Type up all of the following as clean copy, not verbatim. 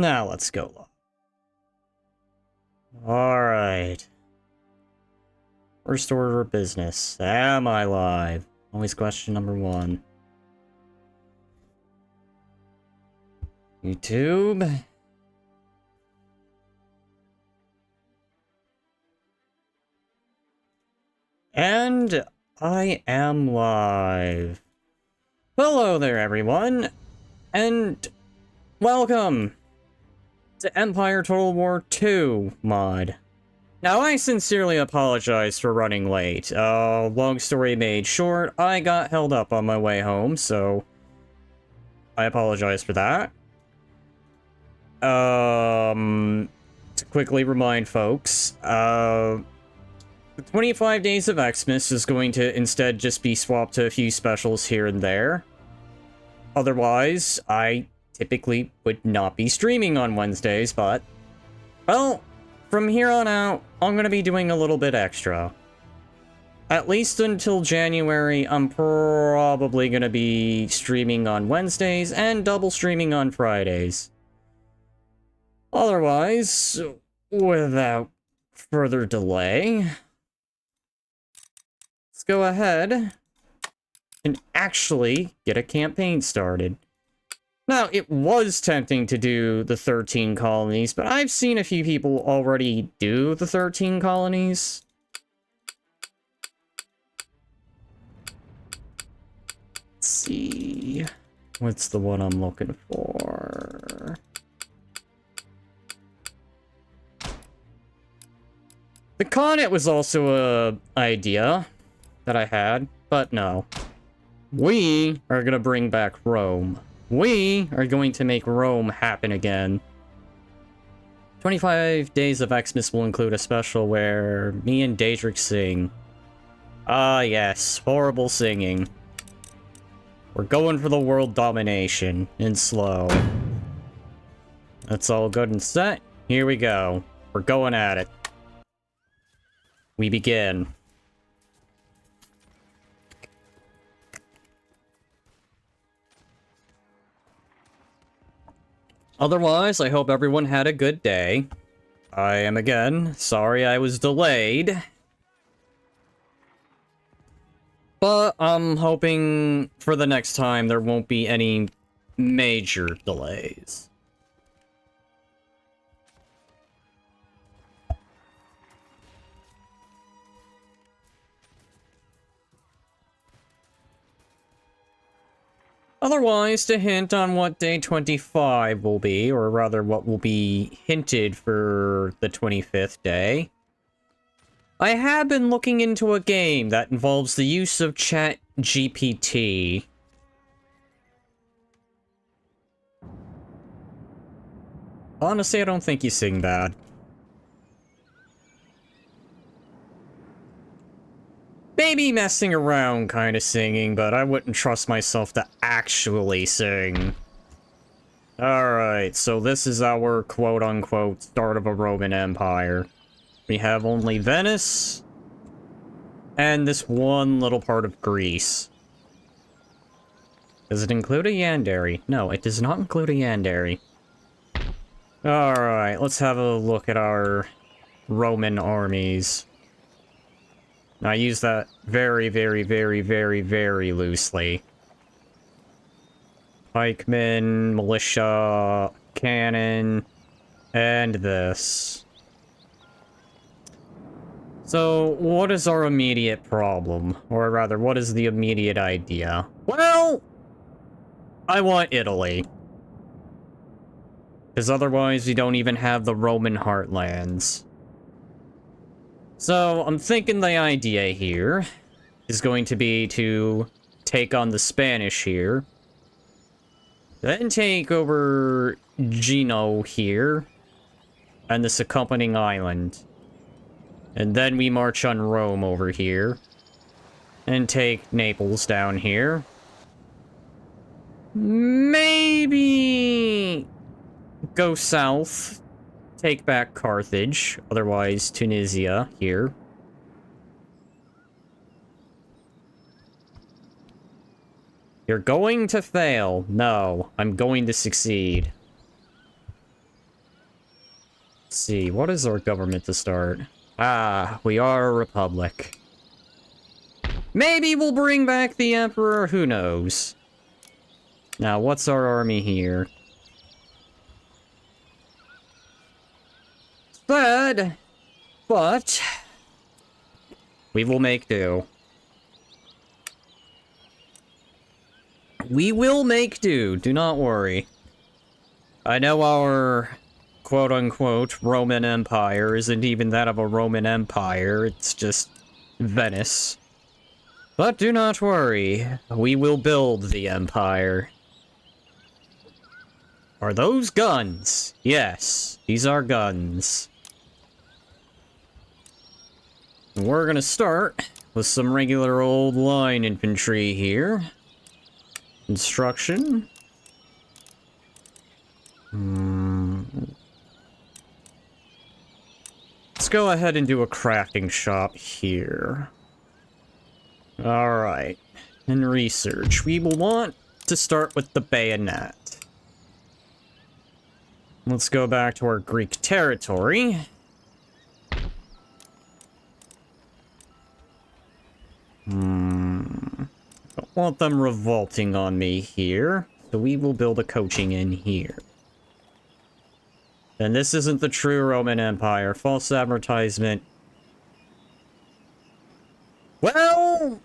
Now let's go. Alright. First order of business. Am I live? Always question number one. YouTube. And I am live. Hello there, everyone. And welcome to Empire Total War 2 mod. Now, I sincerely apologize for running late. Long story made short, I got held up on my way home, so I apologize for that. To quickly remind folks, the 25 Days of Xmas is going to instead just be swapped to a few specials here and there. Otherwise, I typically would not be streaming on Wednesdays, but, well, from here on out, I'm going to be doing a little bit extra. At least until January, I'm probably going to be streaming on Wednesdays and double streaming on Fridays. Otherwise, without further delay, let's go ahead and actually get a campaign started. Now, it was tempting to do the 13 colonies, but I've seen a few people already do the 13 colonies. Let's see. What's the one I'm looking for? The Conet was also a idea that I had, but no. We are gonna bring back Rome. We are going to make Rome happen again. 25 Days of Xmas will include a special where me and Daedric sing. Ah, yes, horrible singing. We're going for the world domination in slow. That's all good and set. Here we go. We're going at it. We begin. Otherwise, I hope everyone had a good day. I am again sorry I was delayed. But I'm hoping for the next time there won't be any major delays. Otherwise, to hint on what day 25 will be, or rather what will be hinted for the 25th day, I have been looking into a game that involves the use of ChatGPT. Honestly, I don't think you sing bad. Maybe messing around kind of singing, but I wouldn't trust myself to actually sing. Alright, so this is our quote-unquote start of a Roman Empire. We have only Venice, and this one little part of Greece. Does it include a Yandere? No, it does not include a Yandere. Alright, let's have a look at our Roman armies. Now, I use that very, very, very, very, very loosely. Pikemen, militia, cannon, and this. So, what is our immediate problem? Or rather, what is the immediate idea? Well, I want Italy. Because otherwise, we don't even have the Roman heartlands. So, I'm thinking the idea here is going to be to take on the Spanish here. Then take over Gino here. And this accompanying island. And then we march on Rome over here. And take Naples down here. Maybe go south. Take back Carthage, otherwise Tunisia here. You're going to fail. No, I'm going to succeed. Let's see, what is our government to start? Ah, we are a republic. Maybe we'll bring back the Emperor, who knows? Now, what's our army here? But we will make do. We will make do, do not worry. I know our quote-unquote Roman Empire isn't even that of a Roman Empire, it's just Venice. But do not worry, we will build the Empire. Are those guns? Yes, these are guns. We're gonna start with some regular old line infantry here. Construction. Let's go ahead and do a crafting shop here. Alright. And research. We will want to start with the bayonet. Let's go back to our Greek territory. Don't want them revolting on me here, so we will build a coaching inn here. And this isn't the true Roman Empire. False advertisement. Well,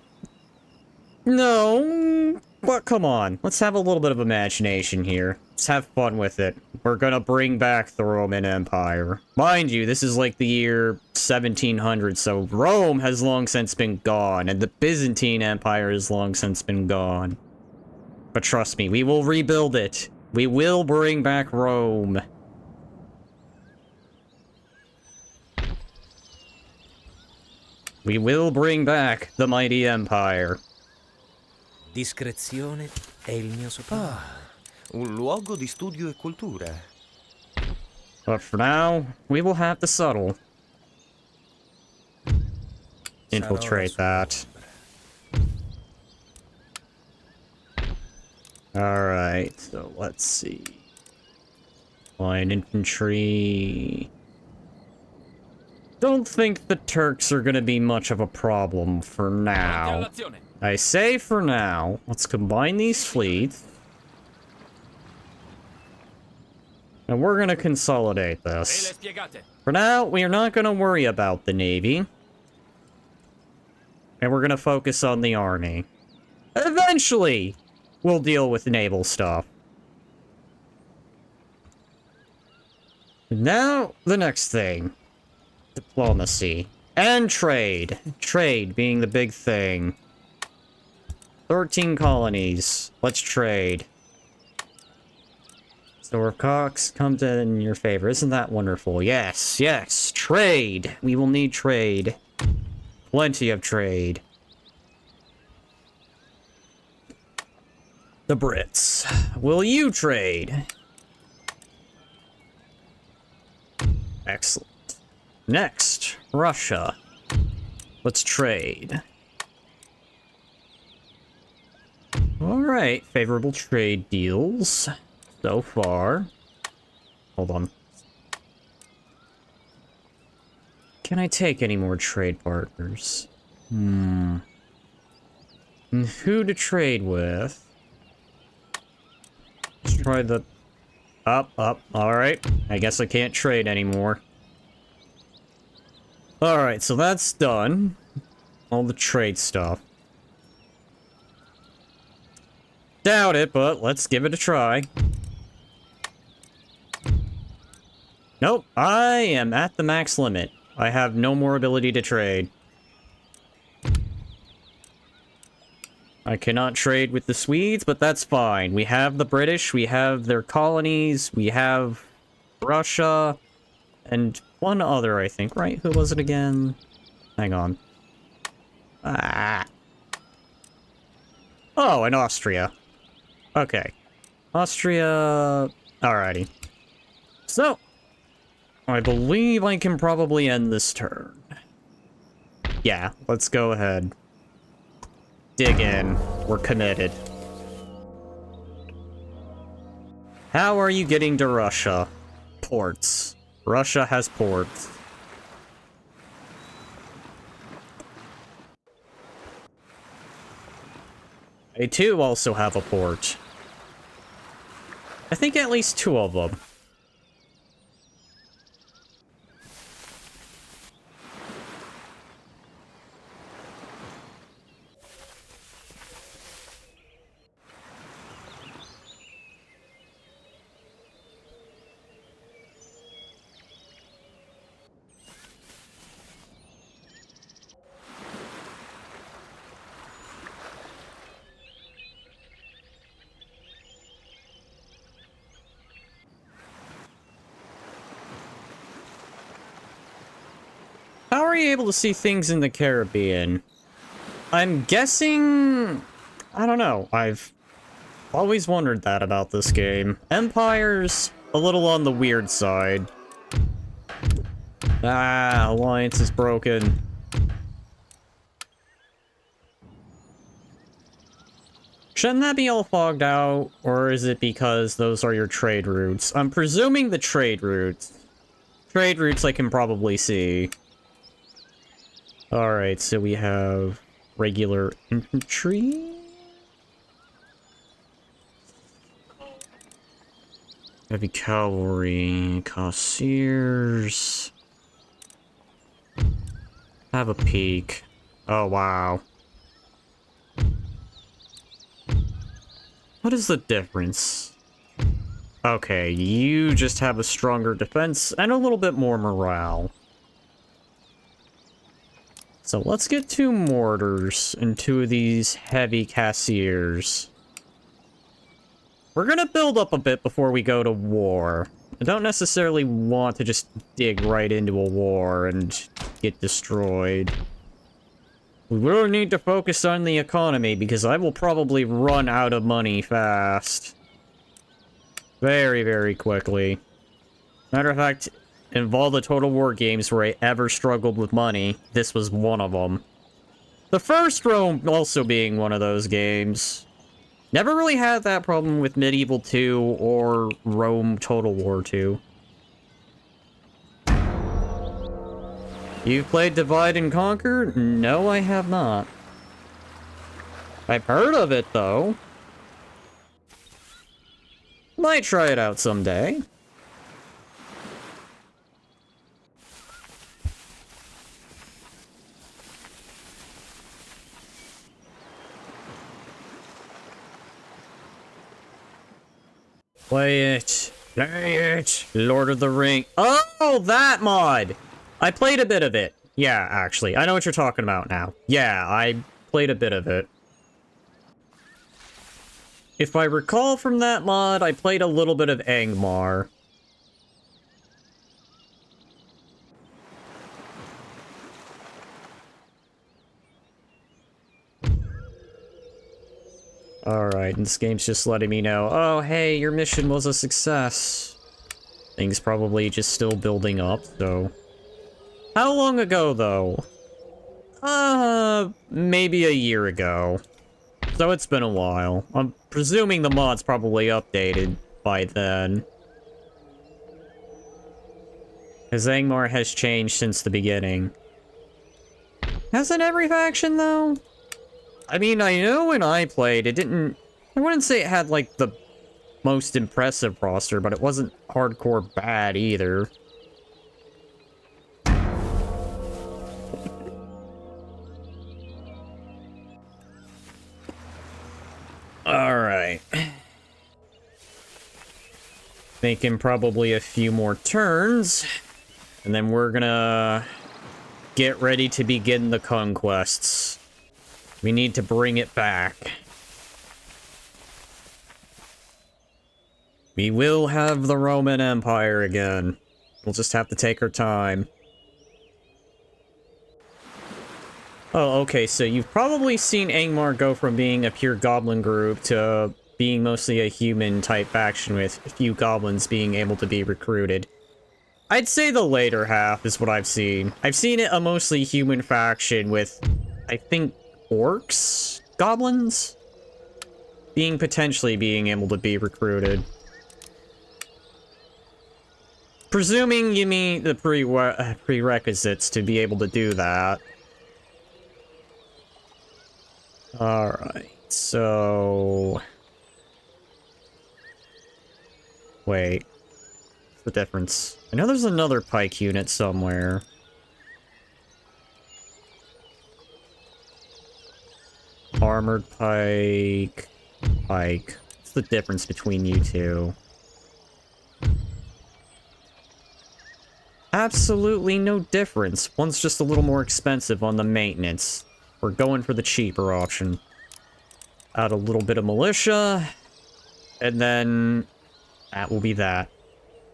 no, but come on. Let's have a little bit of imagination here. Let's have fun with it. We're gonna bring back the Roman Empire. Mind you, this is like the year 1700, so Rome has long since been gone, and the Byzantine Empire has long since been gone. But trust me, we will rebuild it. We will bring back Rome. We will bring back the mighty empire. Discrezione è il mio soprannome. Un luogo di studio e cultura. But for now, we will have to settle. Infiltrate that. Alright, so let's see. Line infantry. Don't think the Turks are gonna be much of a problem for now. I say for now. Let's combine these fleets. And we're gonna consolidate this. For now, we are not gonna worry about the Navy. And we're gonna focus on the Army. Eventually, we'll deal with naval stuff. Now, the next thing. Diplomacy. And trade. Trade being the big thing. 13 colonies. Let's trade. So our Cox comes in your favor. Isn't that wonderful? Yes, yes. Trade. We will need trade. Plenty of trade. The Brits. Will you trade? Excellent. Next, Russia. Let's trade. Alright, favorable trade deals so far. Hold on. Can I take any more trade partners? And who to trade with? Let's try the... Up. Alright. I guess I can't trade anymore. Alright, so that's done. All the trade stuff. Doubt it, but let's give it a try. Nope, I am at the max limit. I have no more ability to trade. I cannot trade with the Swedes, but that's fine. We have the British, we have their colonies, we have Russia, and one other, I think, right? Who was it again? Hang on. Oh, and Austria. Okay. Austria... Alrighty. So, I believe I can probably end this turn. Yeah, let's go ahead. Dig in. We're committed. How are you getting to Russia? Ports. Russia has ports. They too also have a port. I think at least 2 of them. How are you able to see things in the Caribbean? I'm guessing... I don't know. I've always wondered that about this game. Empire's a little on the weird side. Ah, alliance is broken. Shouldn't that be all fogged out? Or is it because those are your trade routes? I'm presuming the trade routes. Trade routes I can probably see. Alright, so we have regular infantry. Heavy cavalry, cuirassiers. Have a peek. Oh, wow. What is the difference? Okay, you just have a stronger defense and a little bit more morale. So let's get 2 mortars and 2 of these heavy cuirassiers. We're gonna build up a bit before we go to war. I don't necessarily want to just dig right into a war and get destroyed. We really need to focus on the economy because I will probably run out of money fast. Very, very quickly. Matter of fact, of all the Total War games where I ever struggled with money, this was one of them. The first Rome also being one of those games. Never really had that problem with Medieval 2 or Rome Total War 2. You've played Divide and Conquer? No, I have not. I've heard of it, though. Might try it out someday. Play it. Play it. Lord of the Ring. Oh, that mod! I played a bit of it. Yeah, actually. I know what you're talking about now. Yeah, I played a bit of it. If I recall from that mod, I played a little bit of Angmar. Alright, and this game's just letting me know, oh, hey, your mission was a success. Things probably just still building up, so... How long ago, though? Maybe a year ago. So it's been a while. I'm presuming the mod's probably updated by then. Because Angmar has changed since the beginning. Hasn't every faction, though? I mean, I know when I played, it didn't... I wouldn't say it had, like, the most impressive roster, but it wasn't hardcore bad either. Alright. Making probably a few more turns. And then we're gonna get ready to begin the conquests. We need to bring it back. We will have the Roman Empire again. We'll just have to take our time. Oh, okay, so you've probably seen Angmar go from being a pure goblin group to being mostly a human-type faction with a few goblins being able to be recruited. I'd say the later half is what I've seen. I've seen it a mostly human faction with, I think, orcs? Goblins? Potentially being able to be recruited. Presuming you meet the prerequisites to be able to do that. Alright, so... Wait. What's the difference? I know there's another pike unit somewhere. Armored pike... Pike. What's the difference between you two? Absolutely no difference. One's just a little more expensive on the maintenance. We're going for the cheaper option. Add a little bit of militia. And then... that will be that.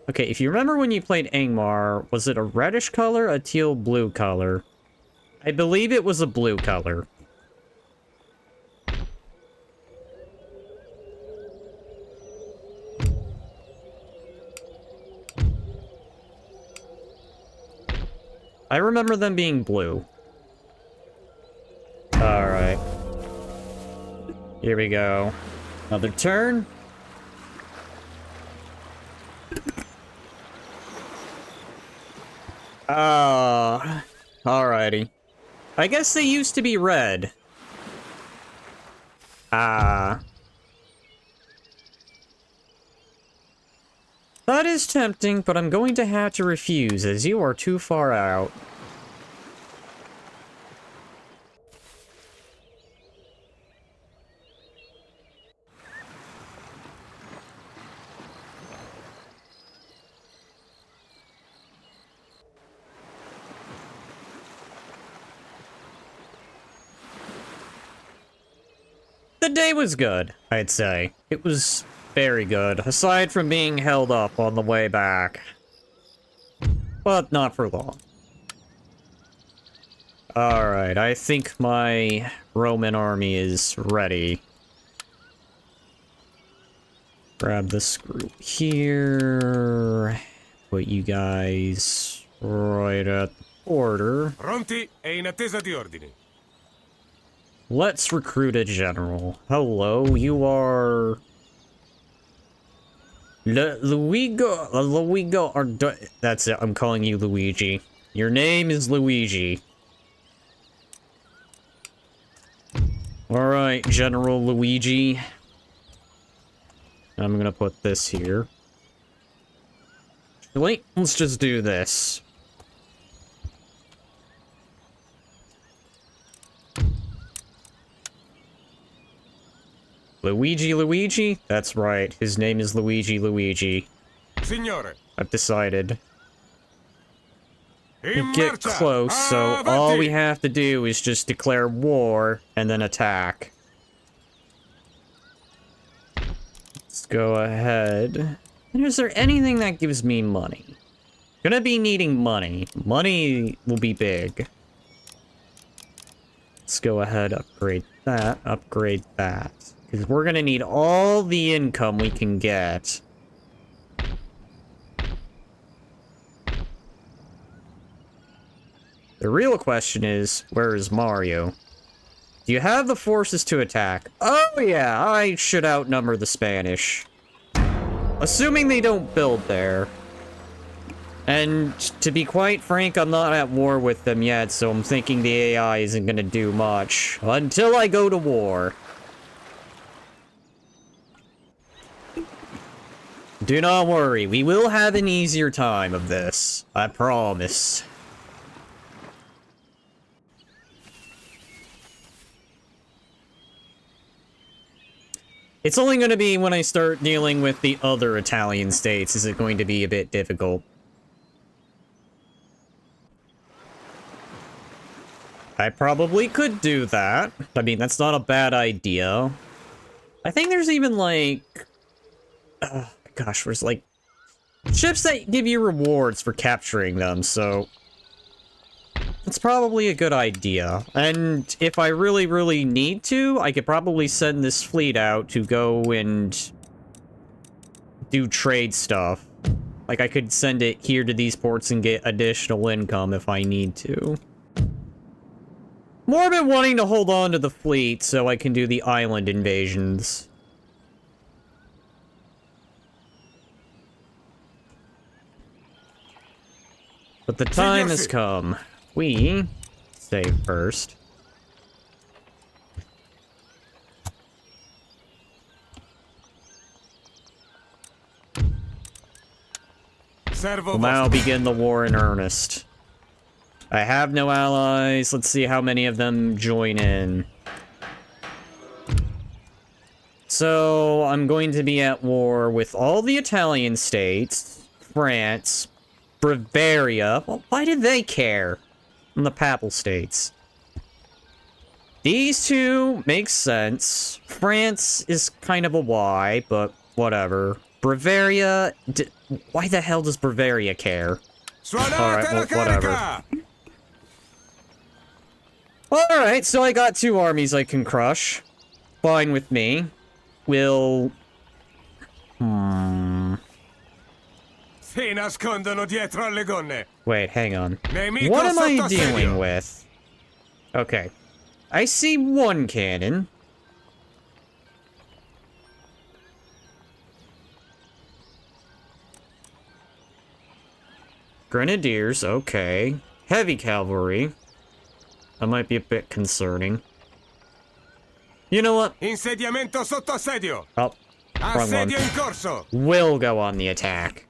Okay, if you remember when you played Angmar, was it a reddish color, a teal blue color? I believe it was a blue color. I remember them being blue. Alright. Here we go. Another turn. Alrighty. I guess they used to be red. That is tempting, but I'm going to have to refuse, as you are too far out. The day was good, I'd say. It was very good, aside from being held up on the way back. But not for long. Alright, I think my Roman army is ready. Grab this group here. Put you guys right at the border. Pronti e in attesa di ordini. Let's recruit a general. Hello, you are... Luigo that's it, I'm calling you Luigi. Your name is Luigi. Alright, General Luigi. I'm gonna put this here. Wait, let's just do this. Luigi? That's right. His name is Luigi. Signore. I've decided. In We get marcia! close, so Avanti! all we have to do is just declare war and then attack. Let's go ahead. And is there anything that gives me money? Gonna be needing money. Money will be big. Let's go ahead, upgrade that, because we're gonna need all the income we can get. The real question is, where is Mario? Do you have the forces to attack? Oh yeah, I should outnumber the Spanish. Assuming they don't build there. And to be quite frank, I'm not at war with them yet, so I'm thinking the AI isn't gonna do much. Until I go to war. Do not worry, we will have an easier time of this. I promise. It's only going to be when I start dealing with the other Italian states is it going to be a bit difficult. I probably could do that. I mean, that's not a bad idea. I think there's even like... gosh, there's like... ships that give you rewards for capturing them, so... it's probably a good idea. And if I really, really need to, I could probably send this fleet out to go and do trade stuff. Like, I could send it here to these ports and get additional income if I need to. More been wanting to hold on to the fleet so I can do the island invasions. But the time has Signor, come. We save first. Servo We'll now vostro. begin the war in earnest. I have no allies. Let's see how many of them join in. So, I'm going to be at war with all the Italian states, France, Bavaria. Well, why do they care? And the Papal States. These two make sense. France is kind of a why, but whatever. Bavaria... why the hell does Bavaria care? Alright, well, whatever. Alright, so I got 2 armies I can crush. Fine with me. We'll... Si nascondono dietro alle gonne. Wait, hang on. Nemico What am I sotto dealing assedio. with? Okay. I see 1 cannon. Grenadiers, okay. Heavy cavalry. That might be a bit concerning. You know what? Insediamento sotto assedio. Oh, wrong one. Assedio in corso. We'll go on the attack.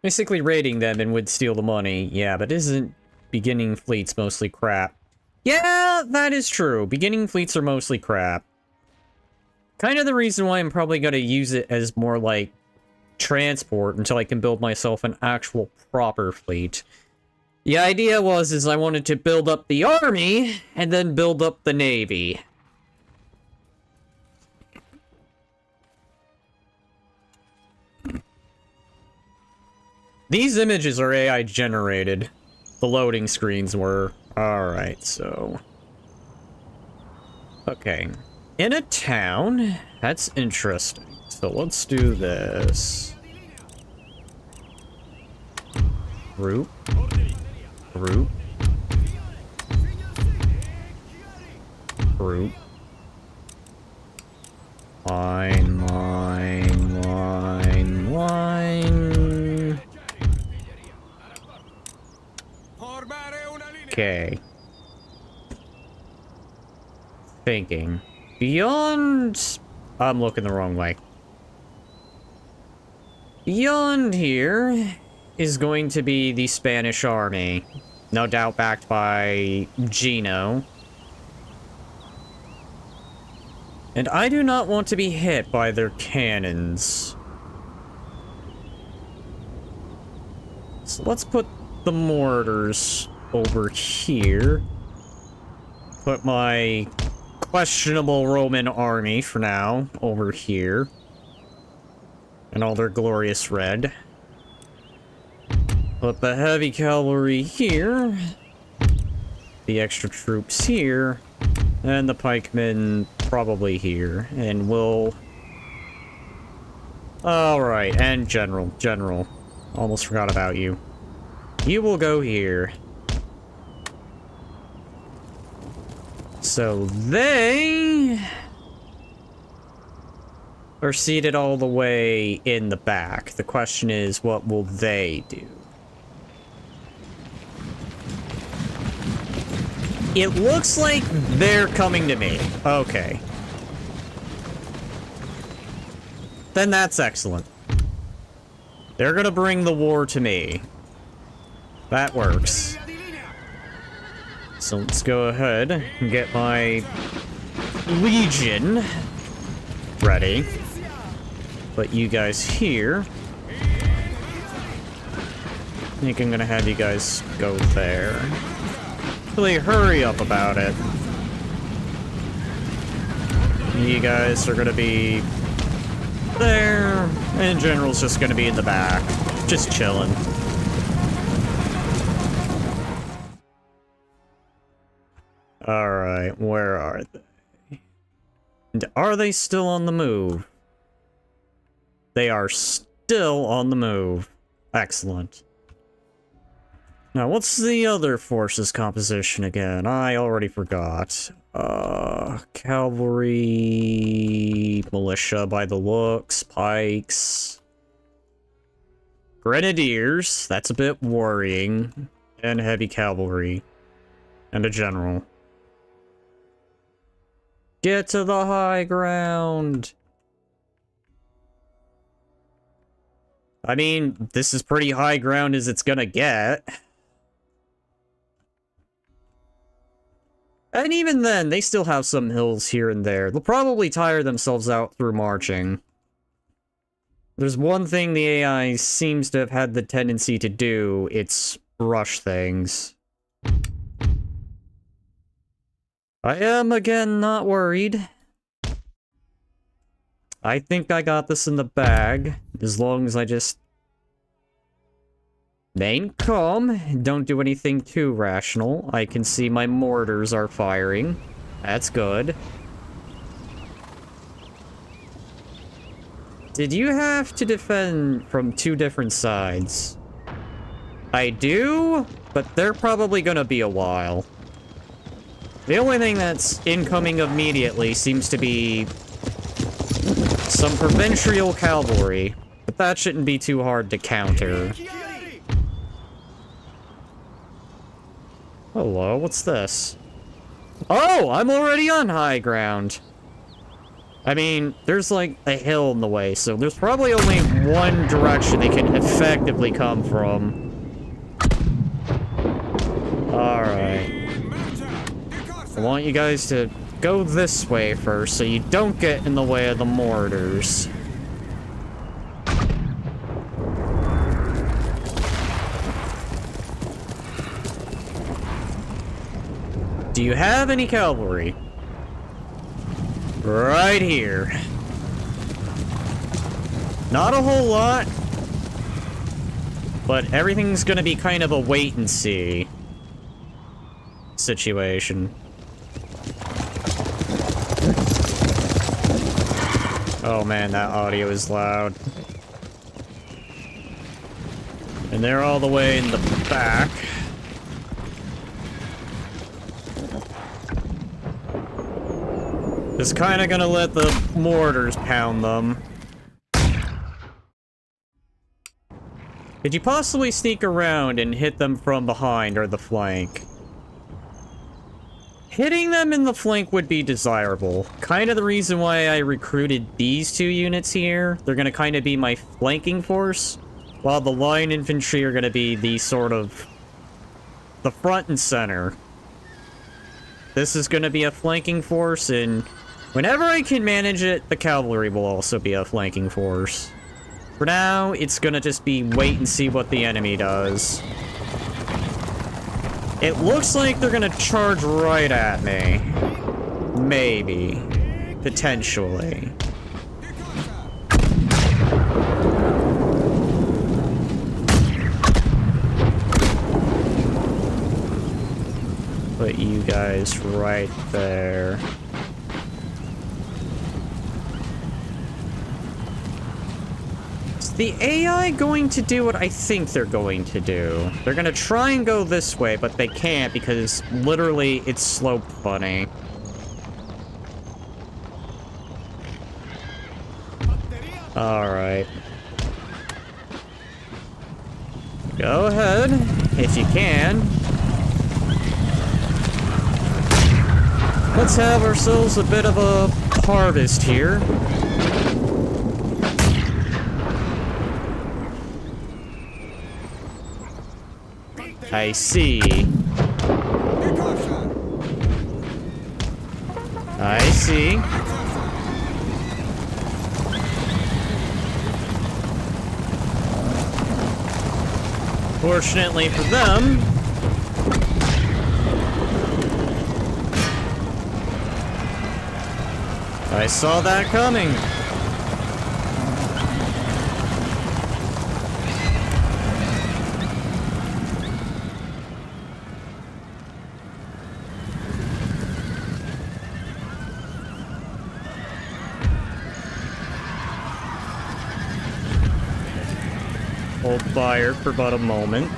Basically raiding them and would steal the money. Yeah, but isn't beginning fleets mostly crap? Yeah, that is true. Beginning fleets are mostly crap. Kind of the reason why I'm probably going to use it as more like transport until I can build myself an actual proper fleet. The idea is I wanted to build up the army and then build up the navy. These images are AI generated. The loading screens were. Alright, so... okay. In a town? That's interesting. So let's do this. Group. Group. Group. Line, line, line, line. Okay. Thinking. Beyond... I'm looking the wrong way. Beyond here is going to be the Spanish army. No doubt backed by Gino. And I do not want to be hit by their cannons. So let's put the mortars over here. Put my questionable Roman army, for now, over here. And all their glorious red. Put the heavy cavalry here. The extra troops here. And the pikemen probably here. And we'll... alright, and general. General. Almost forgot about you. You will go here. So they are seated all the way in the back. The question is, what will they do? It looks like they're coming to me. Okay. Then that's excellent. They're gonna bring the war to me. That works. So let's go ahead and get my legion ready. Put you guys here. I think I'm gonna have you guys go there. Really hurry up about it. You guys are gonna be there, and General's just gonna be in the back, just chilling. Alright, where are they? And are they still on the move? They are still on the move. Excellent. Now, what's the other forces composition again? I already forgot. Cavalry, militia by the looks, pikes. Grenadiers, that's a bit worrying. And heavy cavalry. And a general. Get to the high ground! I mean, this is pretty high ground as it's gonna get. And even then, they still have some hills here and there. They'll probably tire themselves out through marching. There's one thing the AI seems to have had the tendency to do, it's rush things. I am, again, not worried. I think I got this in the bag, as long as I just remain calm, don't do anything too rational. I can see my mortars are firing. That's good. Did you have to defend from two different sides? I do, but they're probably gonna be a while. The only thing that's incoming immediately seems to be some provincial cavalry, but that shouldn't be too hard to counter. Hello, what's this? Oh, I'm already on high ground. I mean, there's like a hill in the way, so there's probably only one direction they can effectively come from. Alright. I want you guys to go this way first, so you don't get in the way of the mortars. Do you have any cavalry? Right here. Not a whole lot, but everything's gonna be kind of a wait-and-see situation. Oh man, that audio is loud. And they're all the way in the back. Just kinda gonna let the mortars pound them. Could you possibly sneak around and hit them from behind or the flank? Hitting them in the flank would be desirable. Kind of the reason why I recruited these two units here. They're gonna kind of be my flanking force, while the line infantry are gonna be the sort of the front and center. This is gonna be a flanking force, and whenever I can manage it, the cavalry will also be a flanking force. For now, it's gonna just be wait and see what the enemy does. It looks like they're gonna charge right at me. Maybe. Potentially. Put you guys right there. Is the AI going to do what I think they're going to do? They're gonna try and go this way, but they can't because literally it's sloped funny. Alright. Go ahead, if you can. Let's have ourselves a bit of a harvest here. I see. I see. Fortunately for them, I saw that coming. Hold fire for about a moment.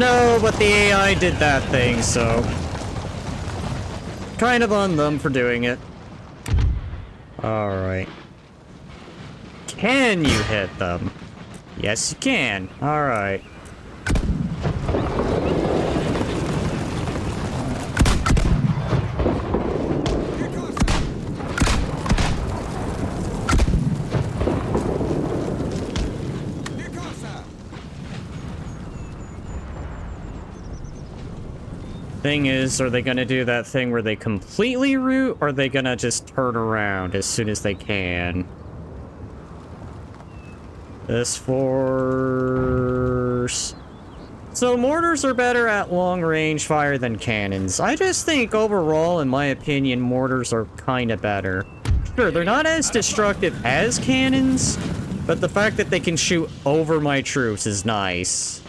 No, but the AI did that thing, so... kind of on them for doing it. Alright. Can you hit them? Yes, you can. Alright. Thing is, are they gonna do that thing where they completely root, or are they gonna just turn around as soon as they can? This force... So mortars are better at long-range fire than cannons. I just think overall, in my opinion, mortars are kinda better. Sure, they're not as destructive as cannons, but the fact that they can shoot over my troops is nice.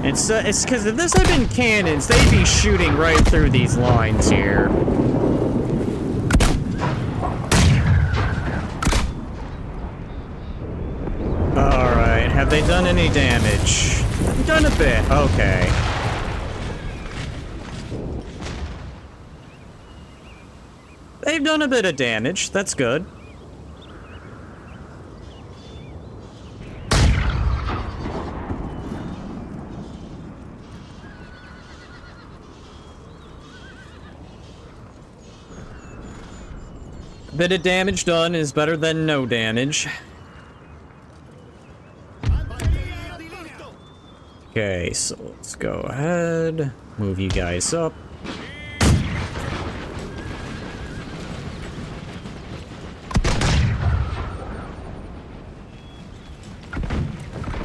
It's because if this had been cannons, they'd be shooting right through these lines here. Alright, have they done any damage? Done a bit, okay. They've done a bit of damage, that's good. Bit of damage done is better than no damage. Okay, so let's go ahead, move you guys up.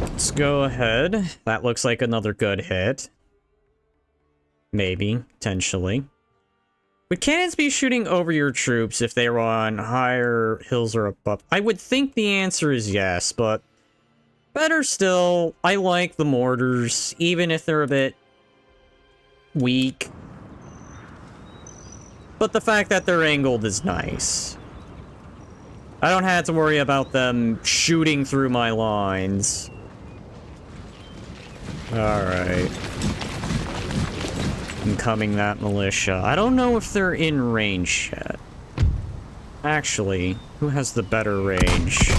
Let's go ahead. That looks like another good hit. Maybe, potentially. Would cannons be shooting over your troops if they were on higher hills or above? I would think the answer is yes, but better still, I like the mortars, even if they're a bit weak. But the fact that they're angled is nice. I don't have to worry about them shooting through my lines. Alright. Incoming that militia. I don't know if they're in range yet. Actually, who has the better range?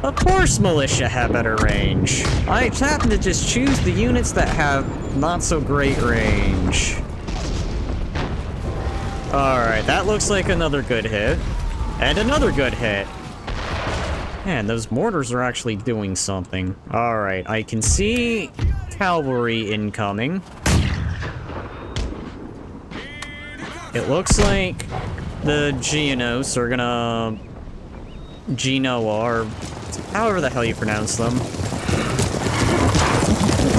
Of course militia have better range. I happen to just choose the units that have not so great range. Alright, that looks like another good hit. And another good hit. Man, those mortars are actually doing something. Alright, I can see cavalry incoming. It looks like the Geonos are gonna... Genoa, or however the hell you pronounce them,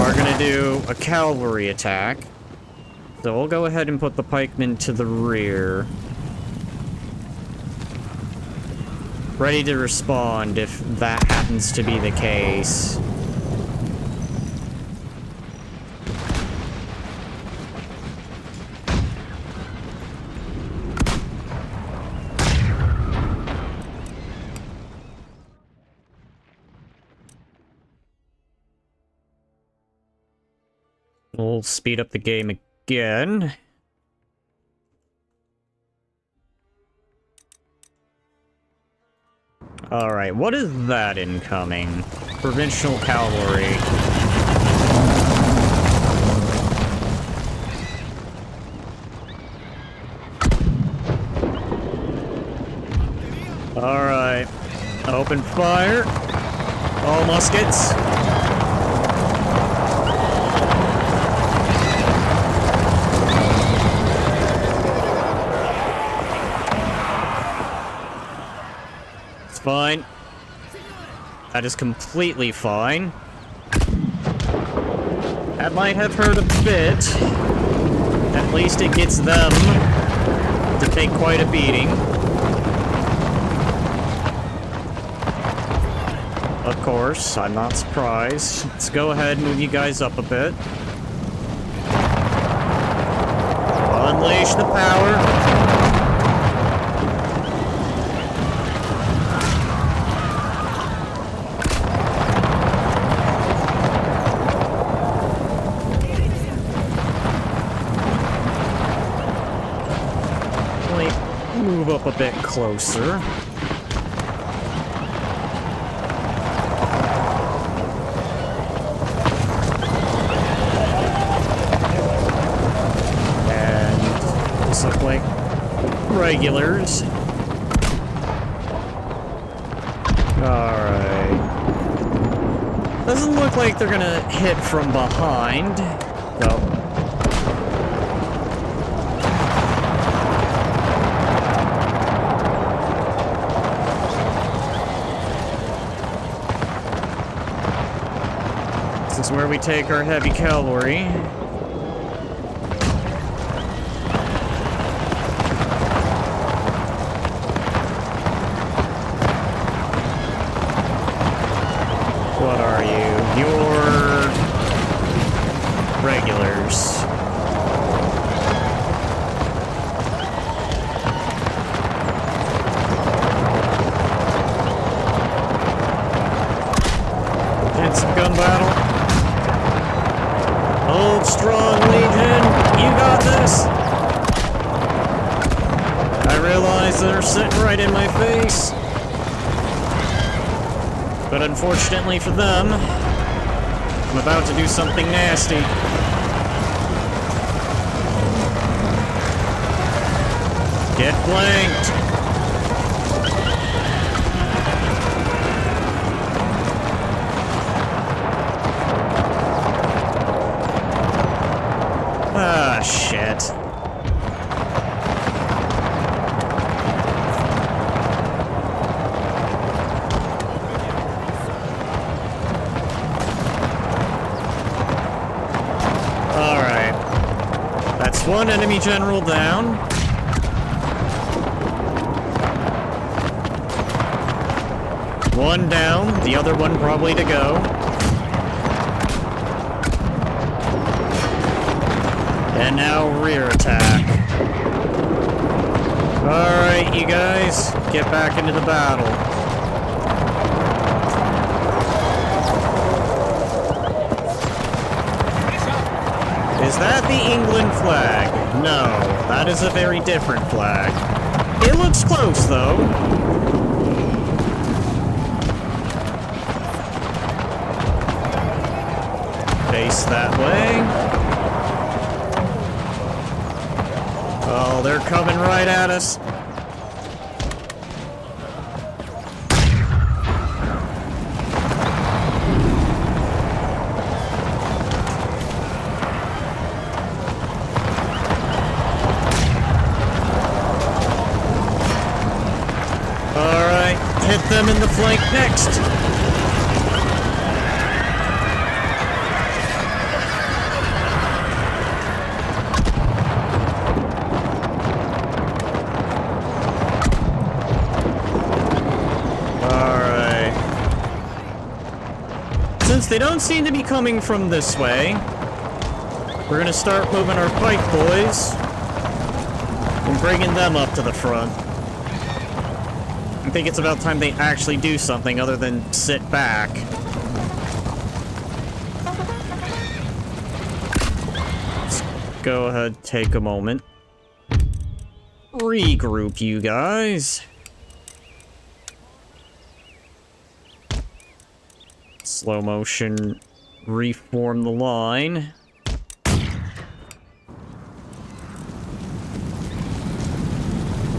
are gonna do a cavalry attack. So we'll go ahead and put the pikemen to the rear. Ready to respond if that happens to be the case. We'll speed up the game again. Alright, what is that incoming? Provincial cavalry. Alright. Open fire. All muskets. Fine. That is completely fine. That might have hurt a bit. At least it gets them to take quite a beating. Of course, I'm not surprised. Let's go ahead and move you guys up a bit. Unleash the power. closer. And these look like regulars. Alright. Doesn't look like they're gonna hit from behind. No. This is where we take our heavy cavalry. What are you? You're regulars. Intensive gun battle. Hold strong, Legion. You got this. I realize they're sitting right in my face. But unfortunately for them, I'm about to do something nasty. Get flanked! Ah, shit. That's one enemy general down. One down, the other one probably to go. And now rear attack. Alright, you guys, get back into the battle. Is that the England flag? No, that is a very different flag. It looks close, though. Face that way. Oh, they're coming right at us. Hit them in the flank next. Alright. Since they don't seem to be coming from this way, we're gonna start moving our pike boys and bringing them up to the front. I think it's about time they actually do something other than sit back. Let's go ahead, take a moment. Regroup, you guys. Slow motion, reform the line.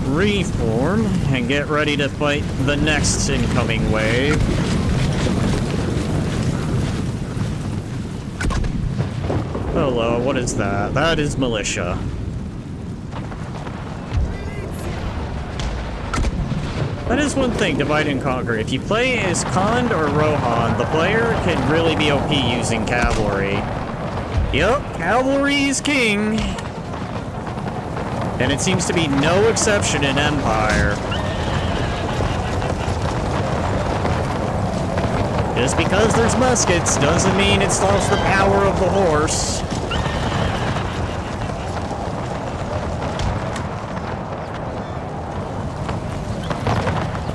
Reform, and get ready to fight the next incoming wave. Hello, what is that? That is militia. That is one thing, divide and conquer. If you play as Khand or Rohan, the player can really be OP using cavalry. Yup, cavalry is king. And it seems to be no exception in Empire. Just because there's muskets doesn't mean it stops the power of the horse.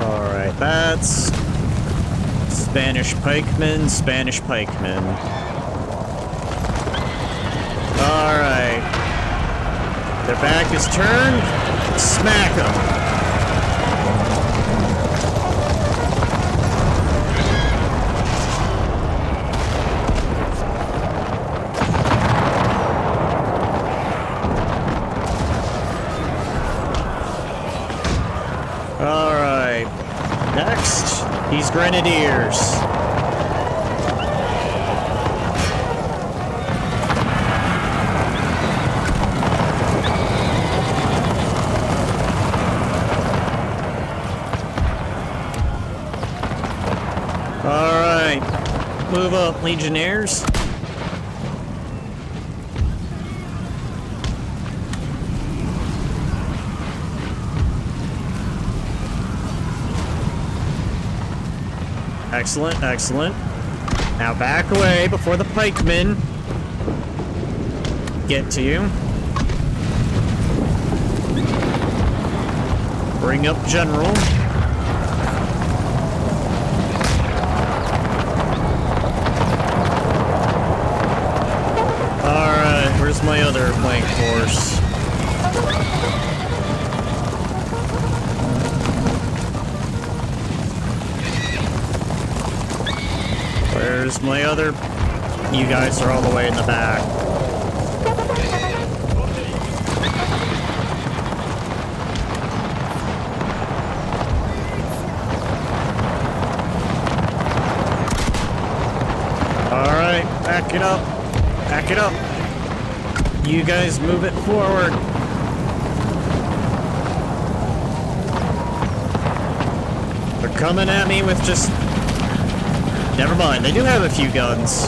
Alright, that's Spanish pikemen, Spanish pikemen. Alright. Their back is turned. Smack them. next. These grenadiers. Alright. Move up, Legionnaires. Excellent, excellent. Now back away before the pikemen get to you. Bring up General. Alright, where's my other flank force? Where's my other... You guys are all the way in the back. Alright, back it up. Back it up. You guys move it forward. They're coming at me with just... Never mind, they do have a few guns.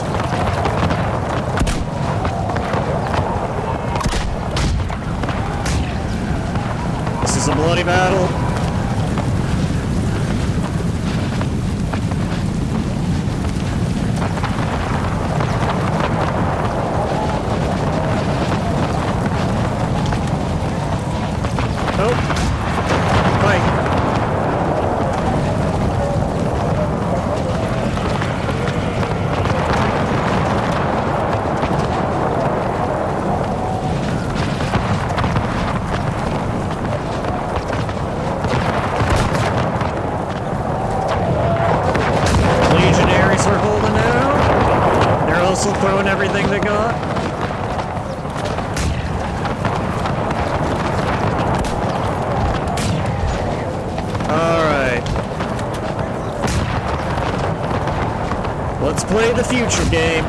This is a bloody battle. Oh. Fight. Legionaries are holding out. They're also throwing everything they got. Alright. Let's play the future game.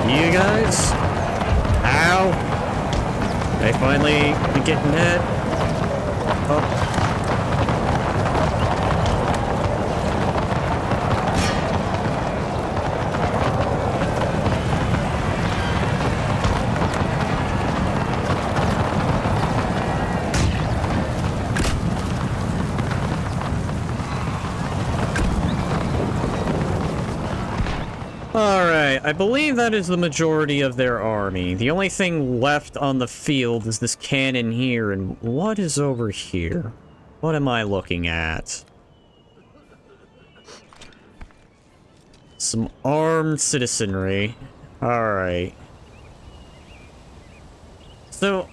You guys? Ow. They finally getting hit. Oh. Alright, I believe that is the majority of their army. The only thing left on the field is this cannon here, and what is over here? What am I looking at? Some armed citizenry. Alright. So,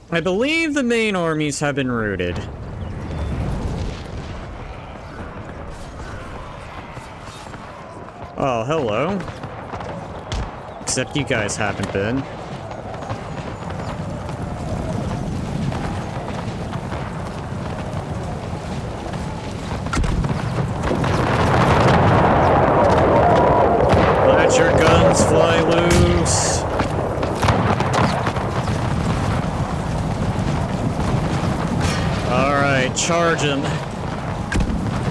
I believe the main armies have been routed. Oh, hello. Except you guys haven't been. Let your guns fly loose. Alright, charge him.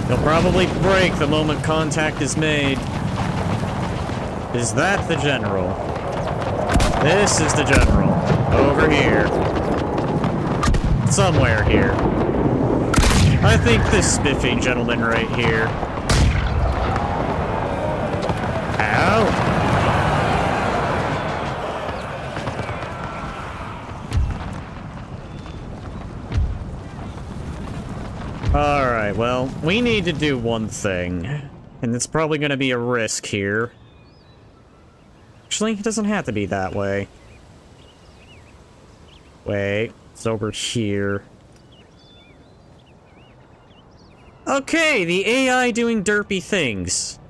He'll probably break the moment contact is made. Is that the general? This is the general. Over here. Somewhere here. I think this spiffy gentleman right here. Ow! Alright, well, we need to do one thing. And it's probably gonna be a risk here. Actually, it doesn't have to be that way. Wait, it's over here. Okay, the AI doing derpy things.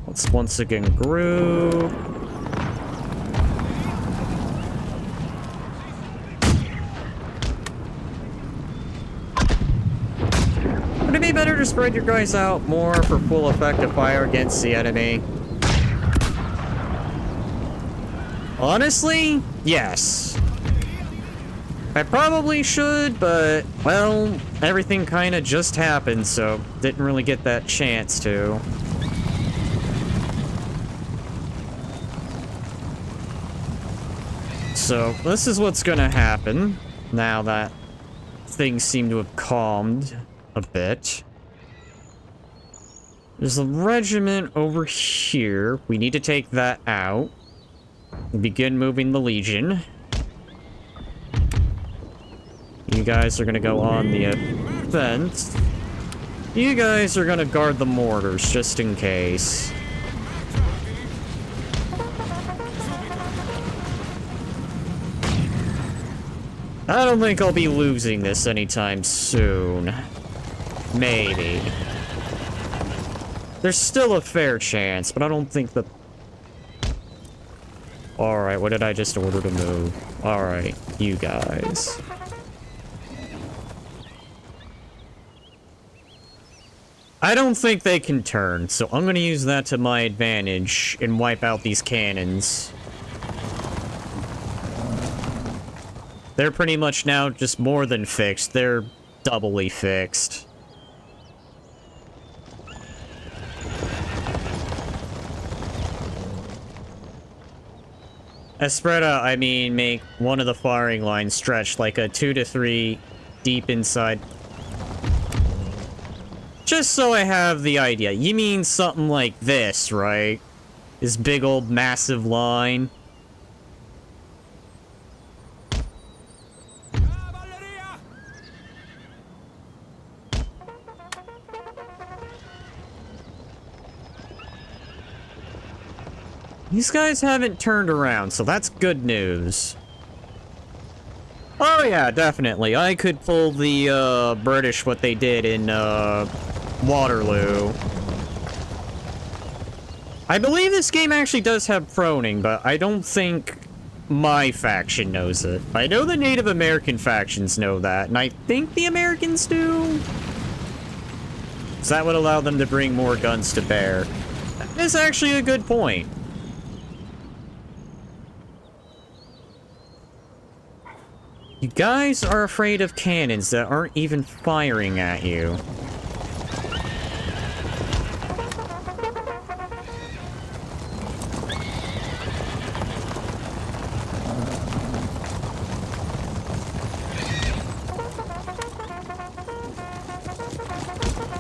Let's once again group. better to spread your guys out more for full effective fire against the enemy. Honestly, yes. I probably should, but, well, everything kind of just happened, so didn't really get that chance to. So, this is what's gonna happen now that things seem to have calmed a bit. There's a regiment over here. We need to take that out. Begin moving the Legion. You guys are gonna go on the offense. You guys are gonna guard the mortars, just in case. I don't think I'll be losing this anytime soon. Maybe. There's still a fair chance, but I don't think that... Alright, what did I just order to move? Alright, you guys. I don't think they can turn, so I'm gonna use that to my advantage and wipe out these cannons. They're pretty much now just more than fixed. They're doubly fixed. Spread out, I mean, make one of the firing lines stretch like a 2 to 3 deep inside. Just so I have the idea. You mean something like this, right? This big old massive line. These guys haven't turned around, so that's good news. Oh yeah, definitely. I could pull the, British what they did in, Waterloo. I believe this game actually does have proning, but I don't think my faction knows it. I know the Native American factions know that, and I think the Americans do. So that would allow them to bring more guns to bear. That is actually a good point. You guys are afraid of cannons that aren't even firing at you.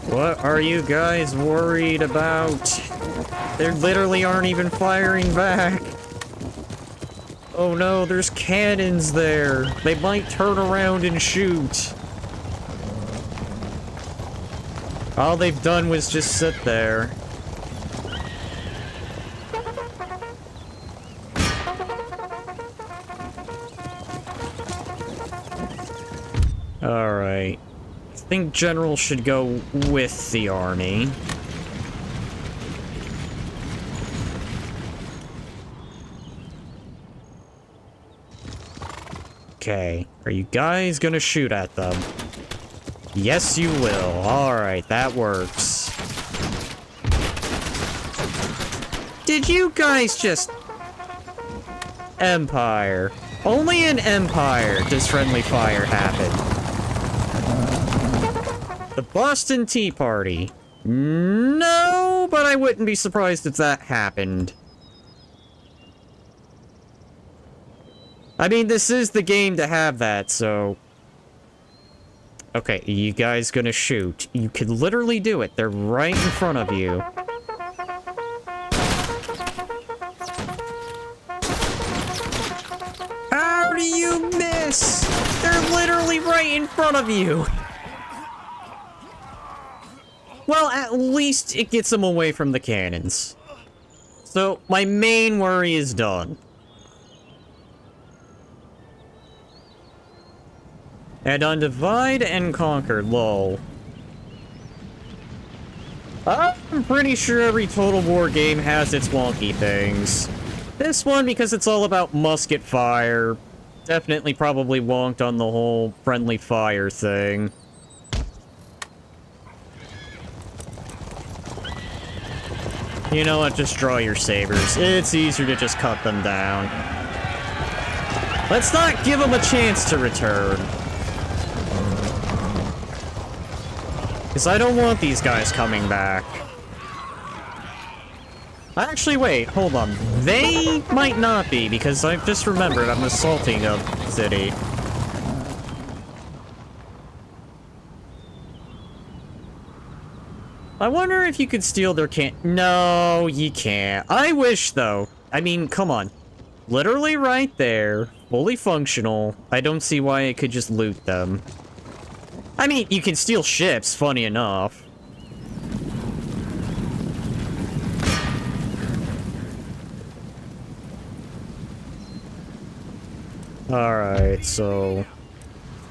What are you guys worried about? They literally aren't even firing back. Oh no, there's cannons there. They might turn around and shoot. All they've done was just sit there. Alright. I think General should go with the army. Okay, are you guys gonna shoot at them? Yes, you will. Alright, that works. Did you guys just... Empire. Only in Empire does friendly fire happen. The Boston Tea Party. No, but I wouldn't be surprised if that happened. I mean, this is the game to have that, so... Okay, you guys gonna shoot. You could literally do it. They're right in front of you. How do you miss? They're literally right in front of you. Well, at least it gets them away from the cannons. So, my main worry is done. And on Divide and Conquer, lol. I'm pretty sure every Total War game has its wonky things. This one, because it's all about musket fire, definitely probably wonked on the whole friendly fire thing. You know what? Just draw your sabers. It's easier to just cut them down. Let's not give them a chance to return. Because I don't want these guys coming back. Actually, wait, hold on. They might not be, because I've just remembered I'm assaulting a city. I wonder if you could steal their No, you can't. I wish, though. I mean, come on. Literally right there. Fully functional. I don't see why it could just loot them. I mean, you can steal ships, funny enough. Alright, so...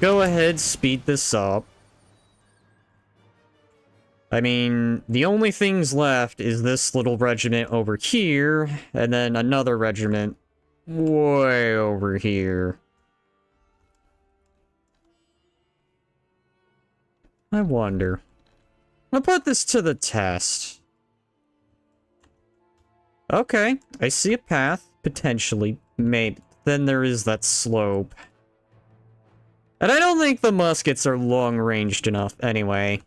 go ahead, speed this up. I mean, the only things left is this little regiment over here, and then another regiment way over here. I wonder. I'll put this to the test. Okay, I see a path, potentially. Maybe. Then there is that slope. And I don't think the muskets are long-ranged enough anyway.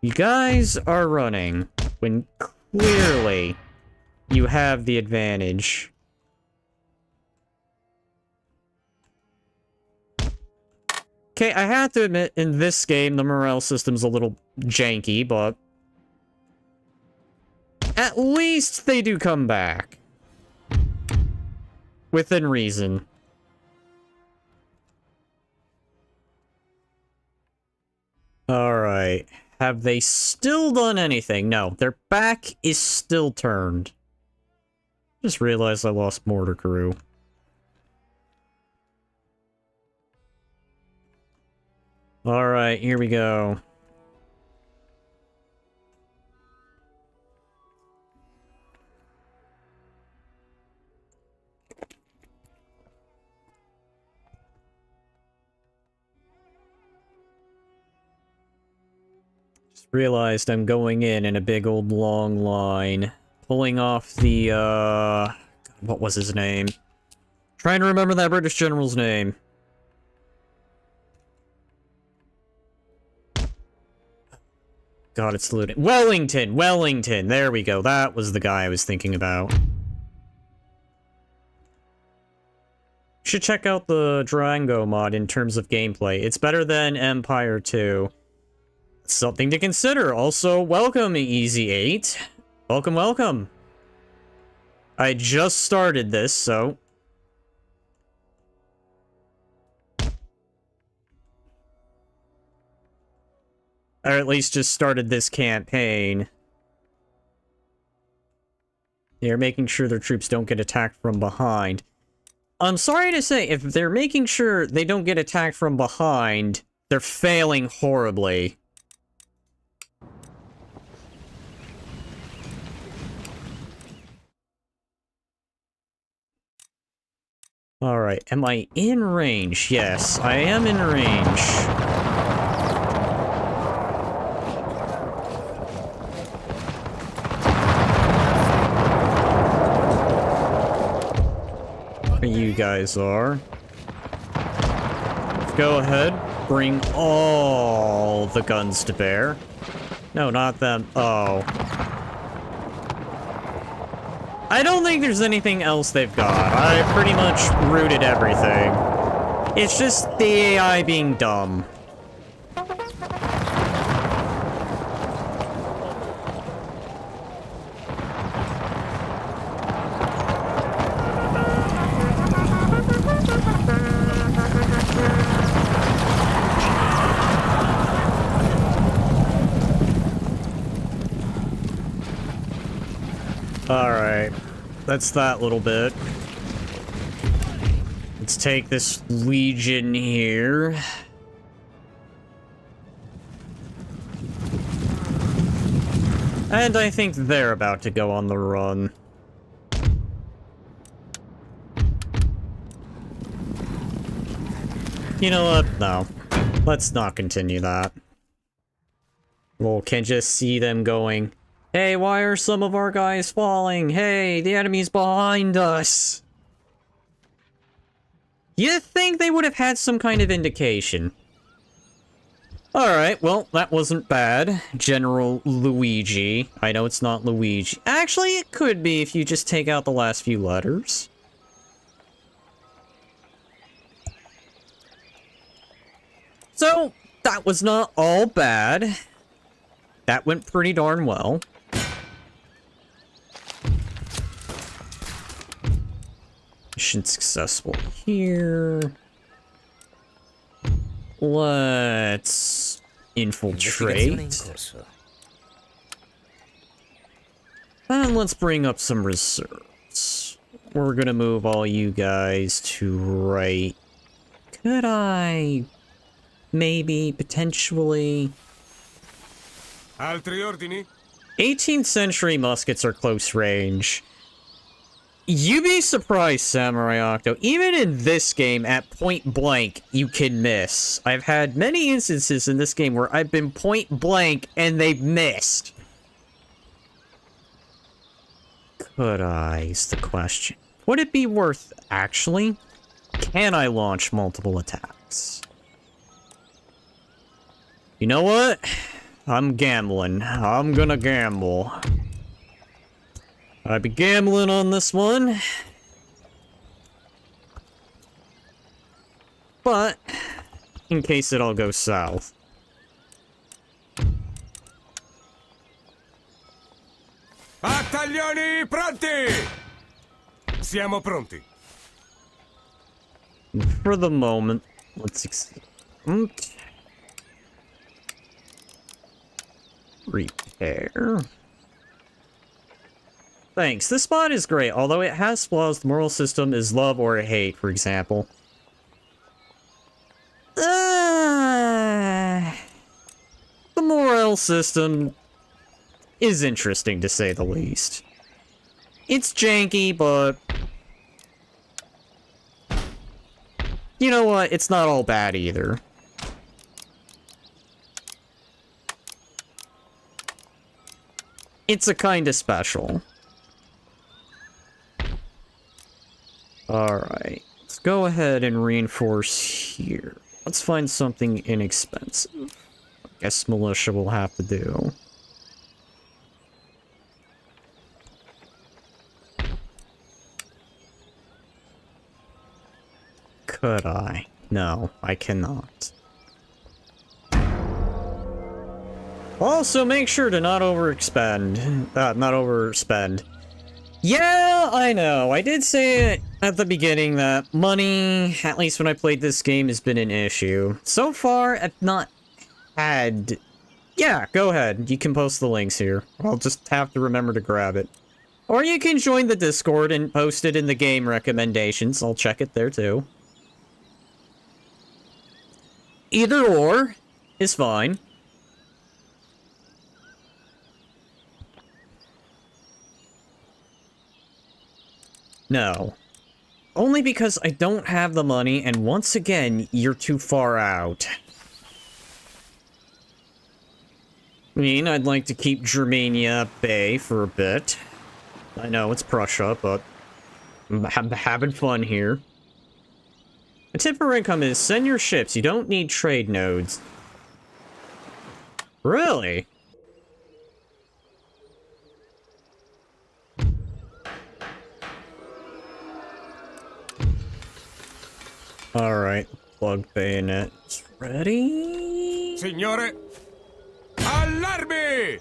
You guys are running when clearly you have the advantage. Okay, I have to admit, in this game, the morale system's a little janky, but at least they do come back. Within reason. Alright. Have they still done anything? No, their back is still turned. Just realized I lost mortar crew. Alright, here we go. Just realized I'm going in a big old long line. Pulling off the, what was his name? Trying to remember that British general's name. God, it's looting. Wellington! Wellington! There we go. That was the guy I was thinking about. Should check out the Durango mod in terms of gameplay. It's better than Empire 2. Something to consider. Also, welcome, Easy 8. Welcome, welcome. I just started this, so... or at least just started this campaign. They're making sure their troops don't get attacked from behind. I'm sorry to say, if they're making sure they don't get attacked from behind, they're failing horribly. Alright, am I in range? Yes, I am in range. You guys are. Go ahead, bring all the guns to bear. No, not them. Oh. I don't think there's anything else they've got. I pretty much rooted everything. It's just the AI being dumb. Alright, that's that little bit. Let's take this Legion here. And I think they're about to go on the run. You know what? No. Let's not continue that. Well, can just see them going, hey, why are some of our guys falling? Hey, the enemy's behind us. You'd think they would have had some kind of indication. Alright, well, that wasn't bad. General Luigi. I know it's not Luigi. Actually, it could be if you just take out the last few letters. So, that was not all bad. That went pretty darn well. Mission successful here. Let's infiltrate. And let's bring up some reserves. We're gonna move all you guys to right. Could I... maybe, potentially... Altri ordini? 18th century muskets are close range. You'd be surprised, Samurai Octo. Even in this game, at point blank, you can miss. I've had many instances in this game where I've been point blank and they've missed. Could I, is the question. Would it be worth, actually? Can I launch multiple attacks? You know what? I'm gambling. I'm gonna gamble. I'd be gambling on this one. But, in case it all goes south. Battaglioni pronti! Siamo pronti. For the moment, let's repair. Thanks. This spot is great, although it has flaws. The moral system is love or hate, for example. The moral system is interesting, to say the least. It's janky, but... you know what? It's not all bad either. It's a kinda special. Alright, let's go ahead and reinforce here. Let's find something inexpensive. I guess militia will have to do. Could I? No, I cannot. Also, make sure to not overspend. Yeah, I know. I did say it at the beginning that money, at least when I played this game, has been an issue. So far, I've not had... yeah, go ahead. You can post the links here. I'll just have to remember to grab it. Or you can join the Discord and post it in the game recommendations. I'll check it there, too. Either or is fine. No. Only because I don't have the money, and once again, you're too far out. I mean, I'd like to keep Germania at bay for a bit. I know it's Prussia, but I'm having fun here. A tip for income is send your ships. You don't need trade nodes. Really? Alright, plug bayonets ready. Signore, allarmi!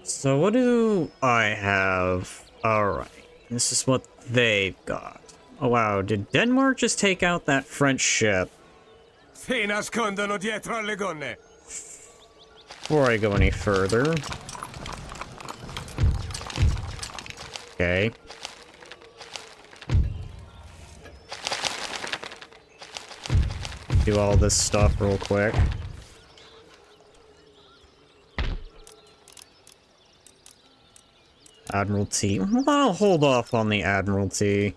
So what do I have? Alright, this is what they've got. Oh wow, did Denmark just take out that French ship? Si nascondono dietro alle gonne. Before I go any further. Okay. Do all this stuff real quick. Admiralty. I'll hold off on the Admiralty.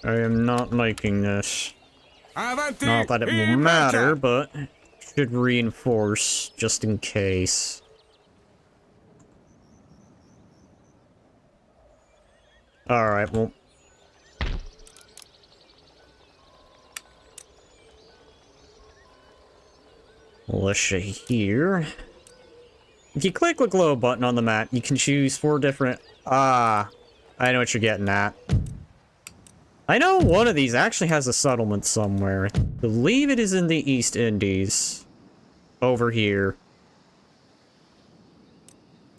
I am not liking this. Avanti! Not that it will in matter, marcia! but should reinforce just in case. Alright, well. Militia here. If you click the glow button on the map, you can choose 4 different... Ah, I know what you're getting at. I know one of these actually has a settlement somewhere. I believe it is in the East Indies. Over here.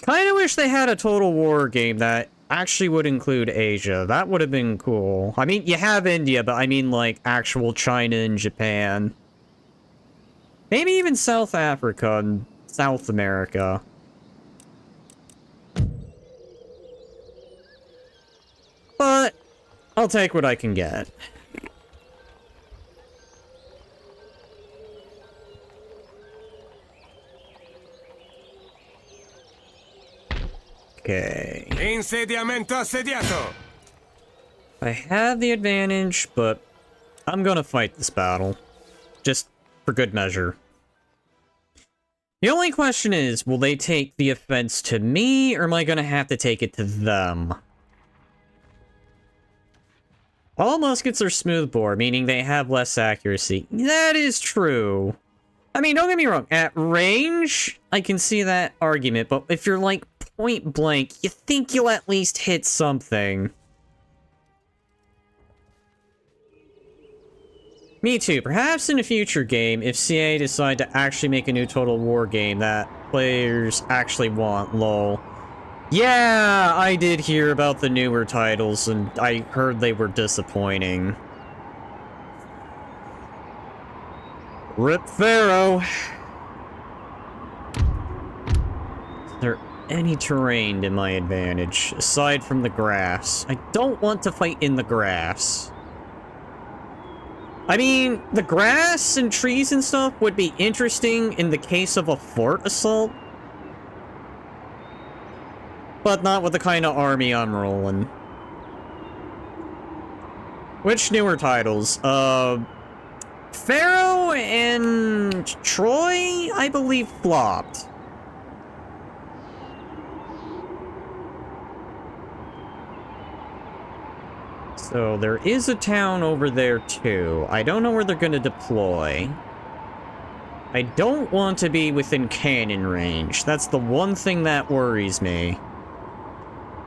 Kinda wish they had a Total War game that actually would include Asia. That would have been cool. I mean, you have India, but I mean, like, actual China and Japan. Maybe even South Africa and South America. But I'll take what I can get. Okay. Insediamento assediato! I have the advantage, but I'm gonna fight this battle. Just for good measure. The only question is, will they take the offense to me, or am I gonna have to take it to them? All muskets are smoothbore, meaning they have less accuracy. That is true. I mean, don't get me wrong, at range, I can see that argument, but if you're like point blank, you think you'll at least hit something. Me too. Perhaps in a future game, if CA decide to actually make a new Total War game that players actually want, lol. Yeah, I did hear about the newer titles, and I heard they were disappointing. Rip Pharaoh. Is there any terrain to my advantage, aside from the grass? I don't want to fight in the grass. I mean, the grass and trees and stuff would be interesting in the case of a fort assault. But not with the kind of army I'm rolling. Which newer titles? Pharaoh and Troy, I believe, flopped. So there is a town over there too. I don't know where they're going to deploy. I don't want to be within cannon range. That's the one thing that worries me.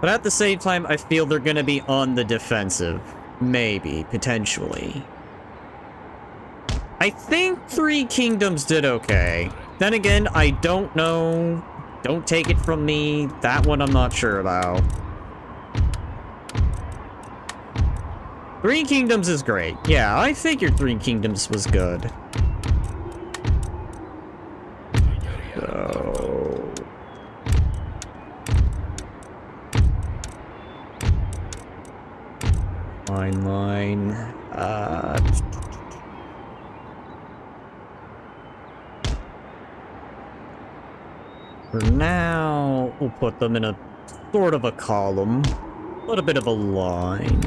But at the same time, I feel they're going to be on the defensive. Maybe, potentially. I think Three Kingdoms did okay. Then again, I don't know. Don't take it from me. That one I'm not sure about. Three Kingdoms is great. Yeah, I figured Three Kingdoms was good. So... line. For now, we'll put them in a sort of a column. A little bit of a line.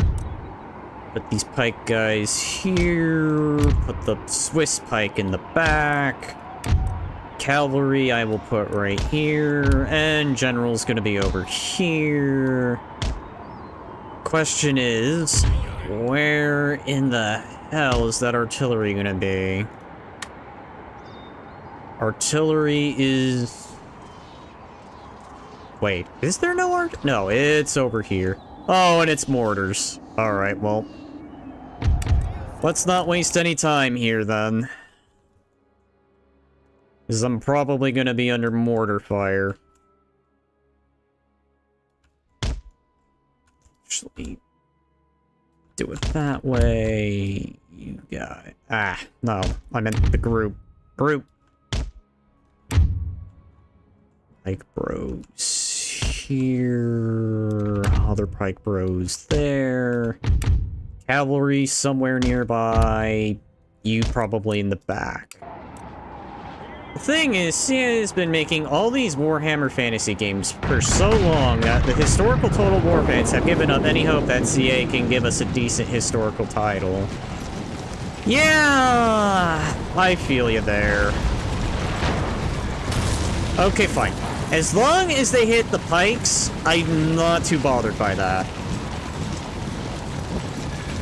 Put these pike guys here. Put the Swiss pike in the back. Cavalry I will put right here. And general's gonna be over here. Question is, where in the hell is that artillery gonna be? Artillery is... Wait, is there no art? No, it's over here. Oh, and it's mortars. Alright, well. Let's not waste any time here, then. Because I'm probably gonna be under mortar fire. Actually, do it that way. You got it. Ah, no. I meant the group. Group. Pike bros here. Other pike bros there. Cavalry somewhere nearby. You probably in the back. The thing is, CA has been making all these Warhammer Fantasy games for so long that the historical Total War fans have given up any hope that CA can give us a decent historical title. Yeah, I feel you there. Okay, fine. As long as they hit the pikes, I'm not too bothered by that.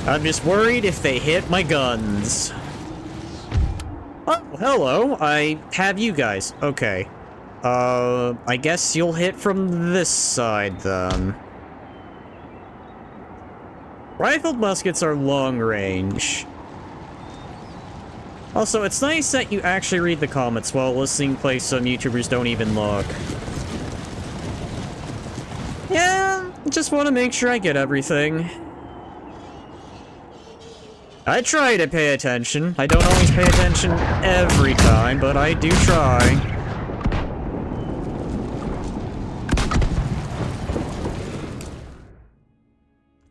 I'm just worried if they hit my guns. Oh, hello. I have you guys. Okay. I guess you'll hit from this side, then. Rifled muskets are long range. Also, it's nice that you actually read the comments while listening play some YouTubers don't even look. Yeah, just want to make sure I get everything. I try to pay attention. I don't always pay attention every time, but I do try.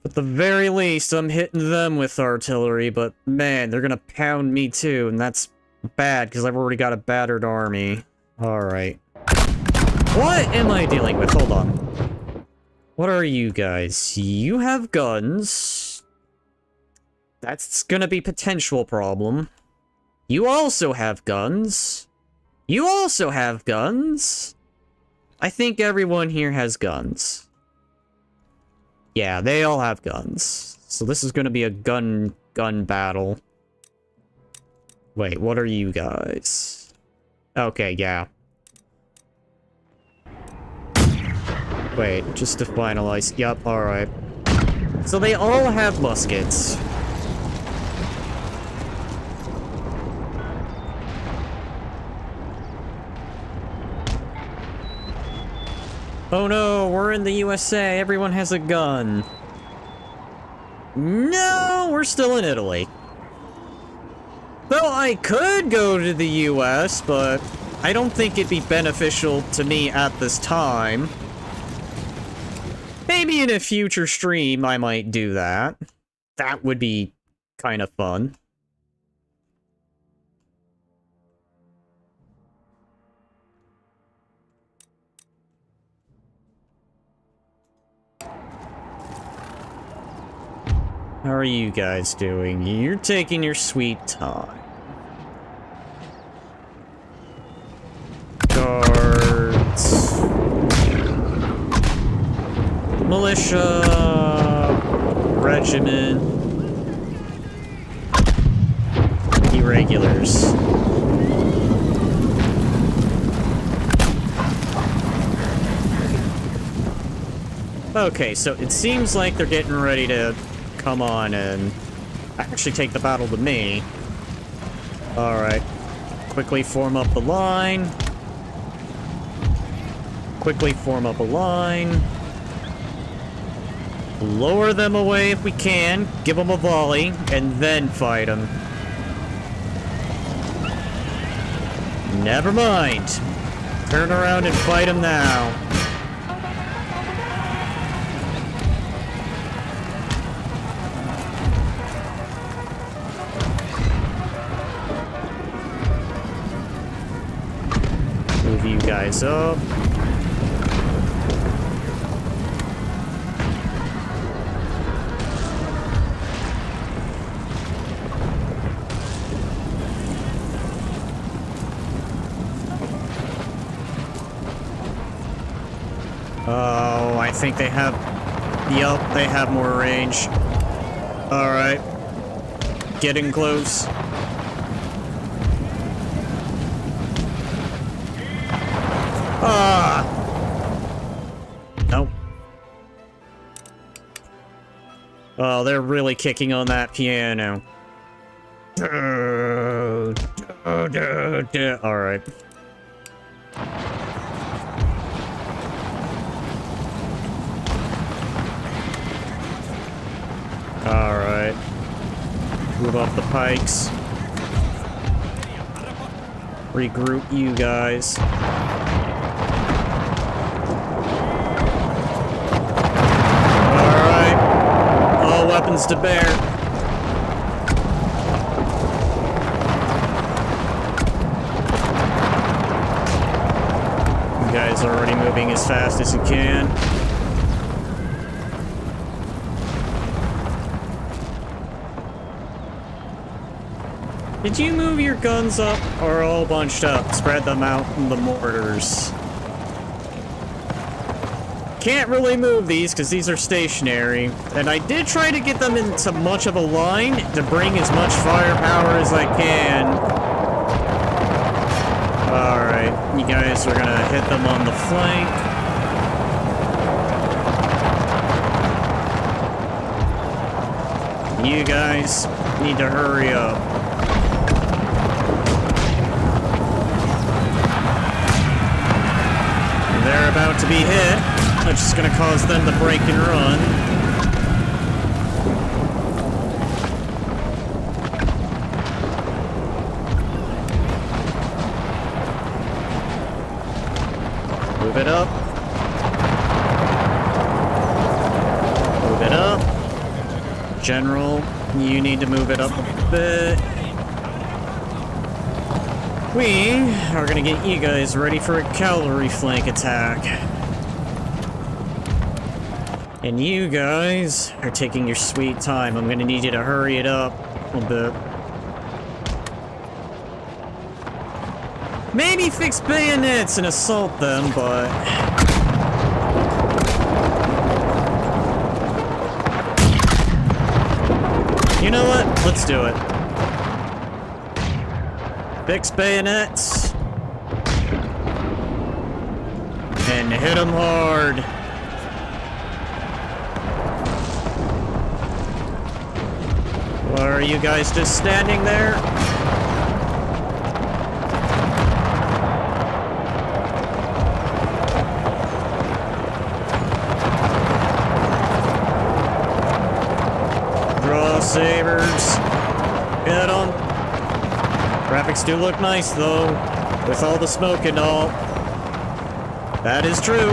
At the very least, I'm hitting them with artillery, but man, they're gonna pound me too, and that's bad, because I've already got a battered army. Alright. What am I dealing with? Hold on. What are you guys? You have guns. That's gonna be potential problem. You also have guns. You also have guns. I think everyone here has guns. Yeah, they all have guns. So this is gonna be a gun battle. Wait, what are you guys? Okay, yeah. Wait, just to finalize. Yup, alright. So they all have muskets. Oh no, we're in the USA. Everyone has a gun. No, we're still in Italy. Though I could go to the US, but I don't think it'd be beneficial to me at this time. Maybe in a future stream I might do that. That would be kind of fun. How are you guys doing? You're taking your sweet time. Guards. Militia. Regiment. Irregulars. Okay, so it seems like they're getting ready to come on and actually take the battle to me. Alright. Quickly form up the line. Quickly form up a line. Lower them away if we can. Give them a volley. And then fight them. Never mind. Turn around and fight them now. Move you guys up. Oh, I think they have... Yup, they have more range. Alright. Getting close. Ah! Nope. Oh, they're really kicking on that piano. Alright. Alright. Move up the pikes. Regroup you guys. Alright. All weapons to bear. You guys are already moving as fast as you can. Did you move your guns up or all bunched up? Spread them out in the mortars. Can't really move these because these are stationary. And I did try to get them into much of a line to bring as much firepower as I can. Alright, you guys are gonna hit them on the flank. You guys need to hurry up. They're about to be hit. That's just gonna cause them to break and run. Move it up. Move it up. General, you need to move it up a bit. We are gonna get you guys ready for a cavalry flank attack. And you guys are taking your sweet time. I'm gonna need you to hurry it up a little bit. Maybe fix bayonets and assault them, but... You know what? Let's do it. Fix bayonets. And hit them hard. Or are you guys just standing there? Draw sabers. Get them. Graphics do look nice, though, with all the smoke and all. That is true.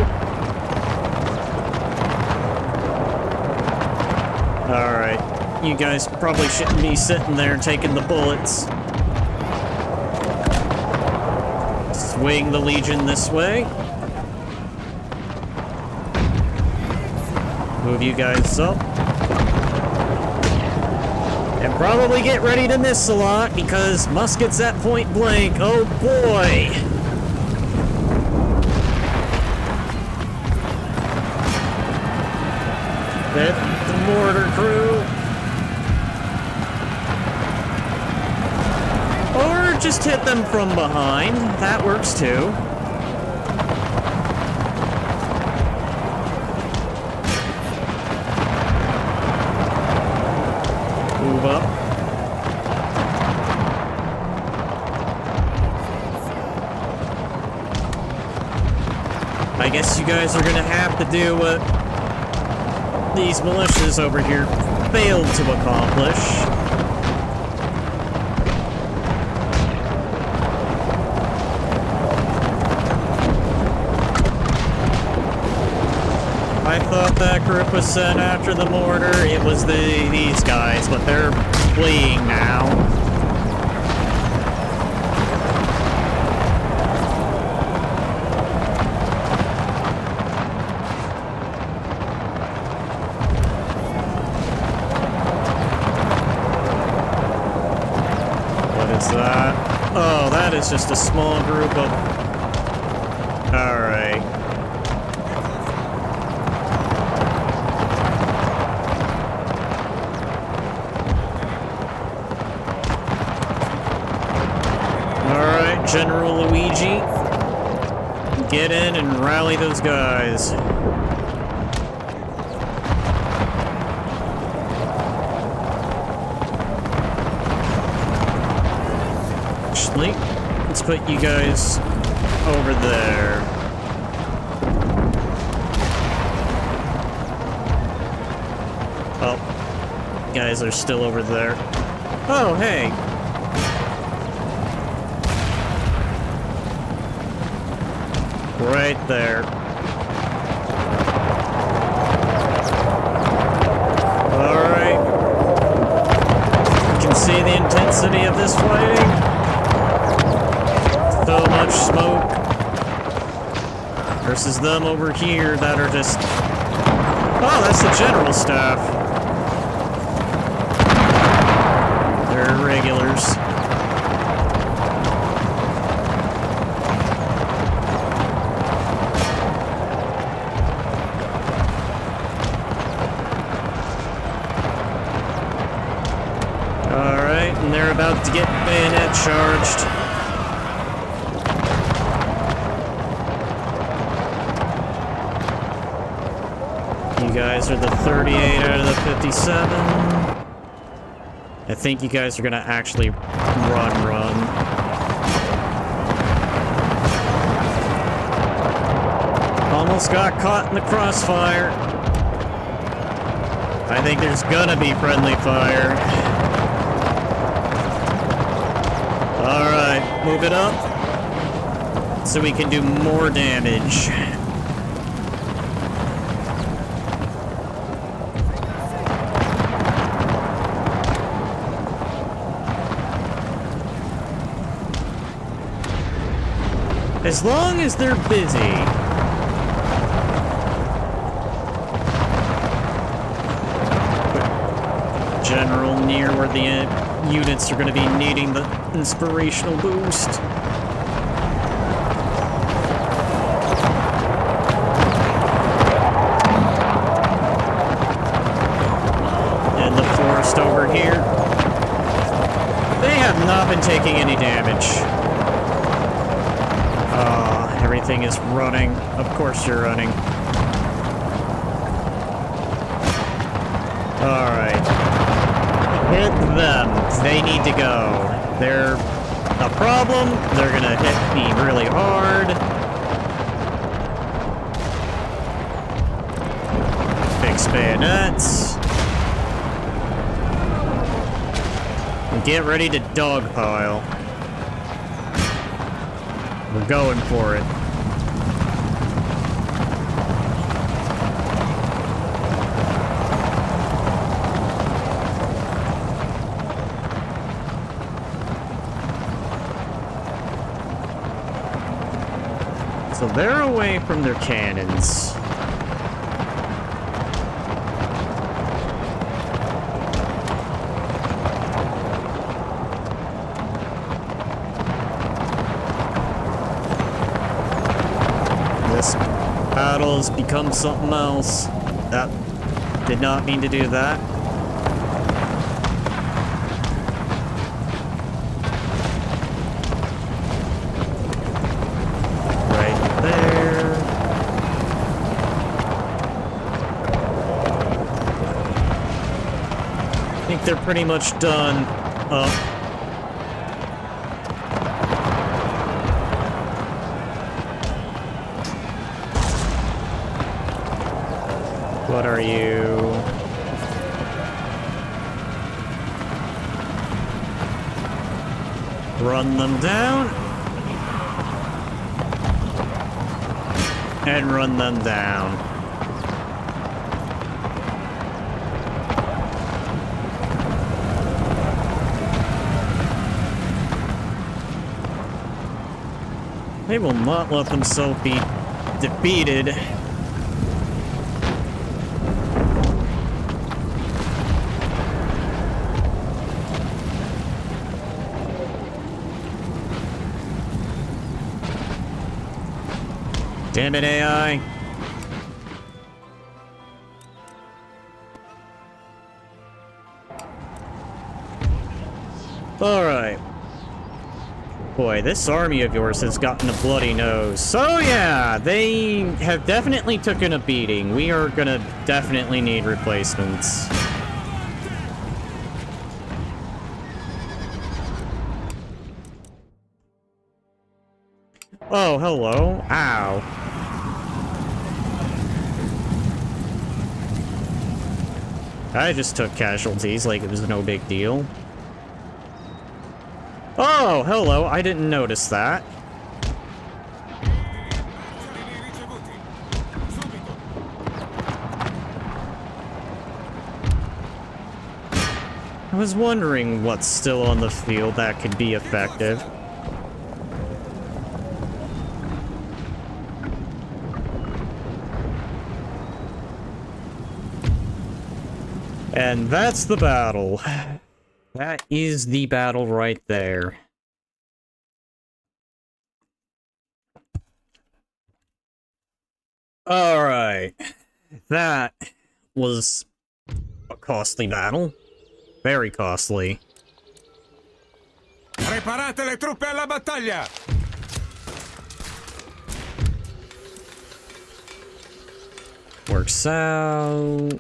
Alright. You guys probably shouldn't be sitting there taking the bullets. Swing the Legion this way. Move you guys up. And probably get ready to miss a lot, because muskets at point blank, oh boy! Hit the mortar crew. Or just hit them from behind, that works too. Move up. I guess you guys are gonna have to do what these militias over here failed to accomplish. I thought that group was sent after the mortar. It was these guys, but they're fleeing now. What is that? Oh, that is just a small group of... Alright. General Luigi, get in and rally those guys. Actually, let's put you guys over there. Oh, you guys are still over there. Oh, hey. Right there. Alright. You can see the intensity of this fighting. So much smoke. Versus them over here that are just... Oh, that's the general staff. They're regulars. Alright, and they're about to get bayonet charged. You guys are the 38 out of the 57. I think you guys are gonna actually run. Almost got caught in the crossfire. I think there's gonna be friendly fire. Alright, move it up so we can do more damage. As long as they're busy. General near where the units are going to be needing the inspirational boost. And the forest over here. They have not been taking any damage. Everything is running. Of course you're running. Alright. Hit them. They need to go. They're a problem. They're gonna hit me really hard. Fix bayonets. And get ready to dogpile. We're going for it. So they're away from their cannons. This battle's become something else. That did not mean to do that. Right there. I think they're pretty much done up. What are you? Run them down. And run them down. They will not let themselves be defeated. Damn it, AI. Alright. Boy, this army of yours has gotten a bloody nose. So yeah, they have definitely taken a beating. We are gonna definitely need replacements. Oh, hello. Ow. I just took casualties like it was no big deal. Oh, hello. I didn't notice that. I was wondering what's still on the field that could be effective. And that's the battle. That is the battle right there. Alright. That was a costly battle. Very costly. Preparate le truppe alla battaglia! Works out.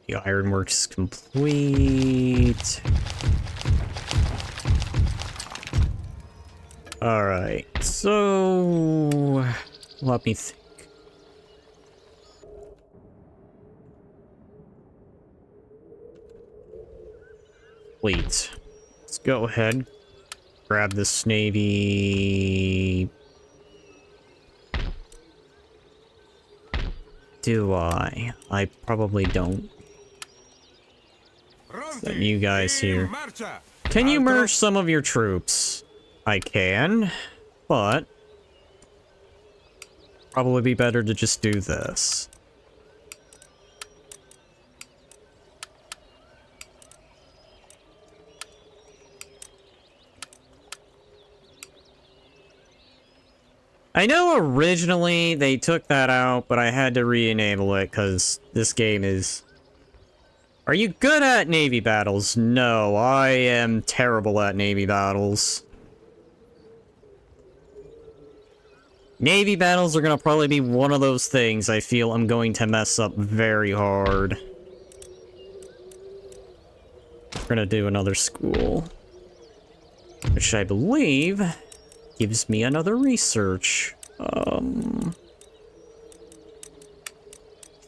The ironworks complete. Alright, so... let me think. Fleet. Let's go ahead. Grab this navy... Do I? I probably don't. Send you guys here. Can you merge some of your troops? I can, but probably be better to just do this. I know originally they took that out, but I had to re-enable it because this game is... Are you good at Navy battles? No, I am terrible at Navy battles. Navy battles are gonna probably be one of those things I feel I'm going to mess up very hard. We're gonna do another school. Which I believe... gives me another research.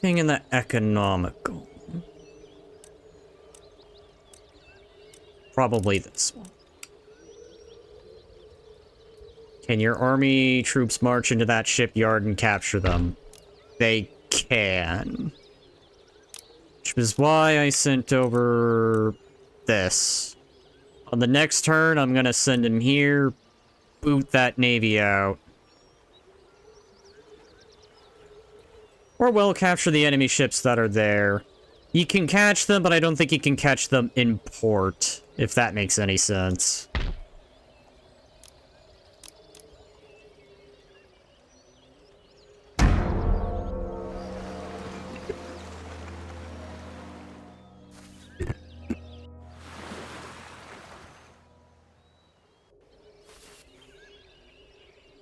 Thing in the economical. Probably this one. Can your army troops march into that shipyard and capture them? They can. Which is why I sent over this. On the next turn, I'm gonna send him here. Boot that navy out. Or well, capture the enemy ships that are there. You can catch them, but I don't think you can catch them in port, if that makes any sense.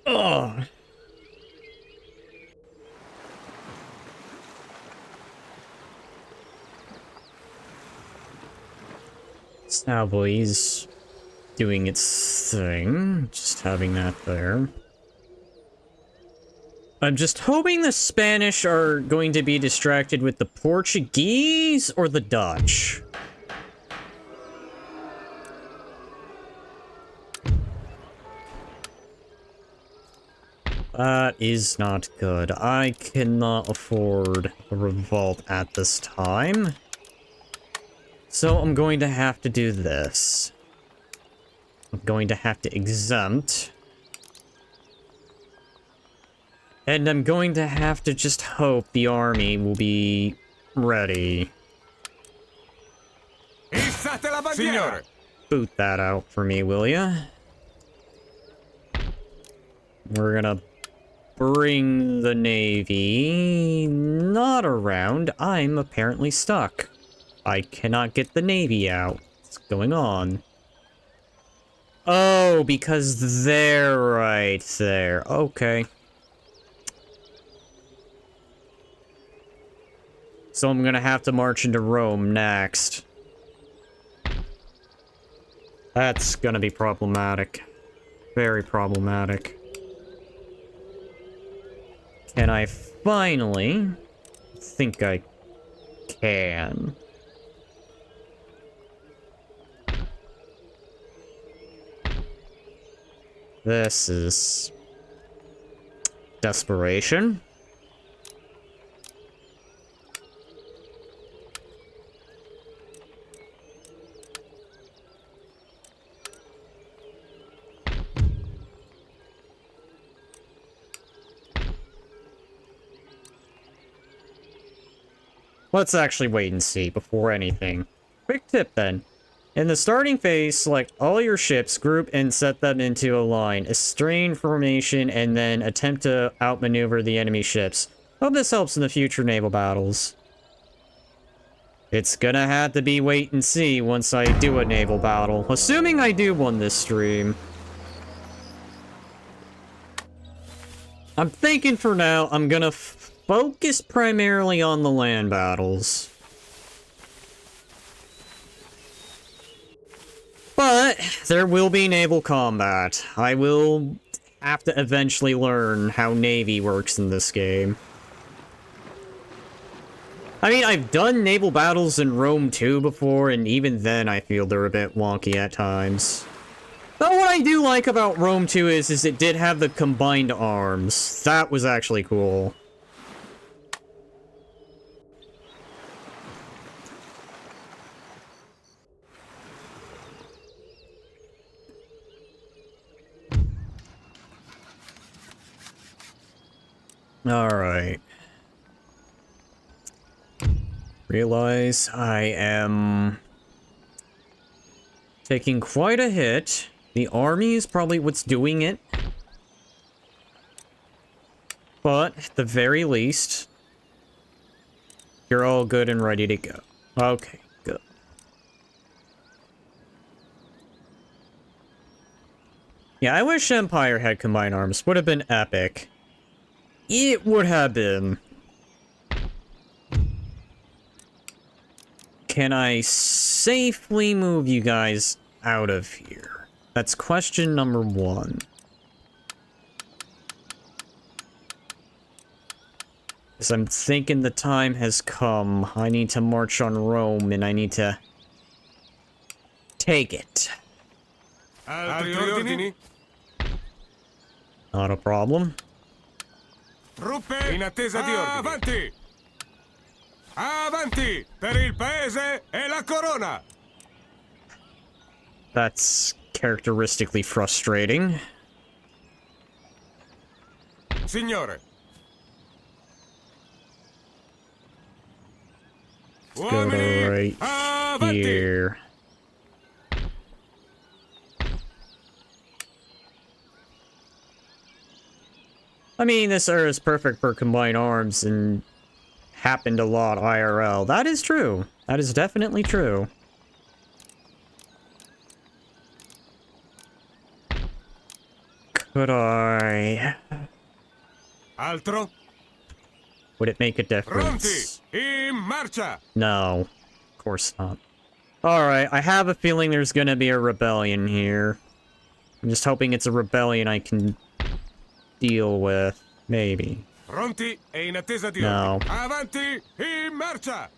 Ugh. Snowboy's doing its thing. Just having that there. I'm just hoping the Spanish are going to be distracted with the Portuguese or the Dutch. That is not good. I cannot afford a revolt at this time. So I'm going to have to do this. I'm going to have to exempt. And I'm going to have to just hope the army will be ready. Signore. Boot that out for me, will ya? We're gonna bring the navy not around. I'm apparently stuck. I cannot get the navy out. What's going on? Oh, because they're right there. Okay. So I'm gonna have to march into Rome next. That's gonna be problematic. Very problematic. Can I finally... I think I can. This is... desperation. Let's actually wait and see before anything. Quick tip then. In the starting phase, select all your ships, group, and set them into a line. A strain formation, and then attempt to outmaneuver the enemy ships. Hope this helps in the future naval battles. It's gonna have to be wait and see once I do a naval battle. Assuming I do one this stream. I'm thinking for now, I'm gonna focus primarily on the land battles. But there will be naval combat. I will have to eventually learn how Navy works in this game. I mean, I've done naval battles in Rome 2 before, and even then I feel they're a bit wonky at times. But what I do like about Rome 2 is it did have the combined arms. That was actually cool. Alright. Realize I am taking quite a hit. The army is probably what's doing it. But, at the very least, you're all good and ready to go. Okay, good. Yeah, I wish Empire had combined arms. Would have been epic. It would have been. Can I safely move you guys out of here? That's question number 1. Because I'm thinking the time has come. I need to march on Rome, and I need to take it. Altri ordini? Not a problem. Truppe in attesa di ordini. Avanti! Avanti! Per il paese e la corona! That's characteristically frustrating. Signore. Let's go to right avanti! here. I mean, this era is perfect for combined arms and happened a lot IRL. That is true. That is definitely true. Could I... Altro? Would it make a difference? Pronti! In marcia! No. Of course not. Alright, I have a feeling there's gonna be a rebellion here. I'm just hoping it's a rebellion I can deal with. Maybe. Pronti e in attesa di No. ordini. Avanti! In marcia!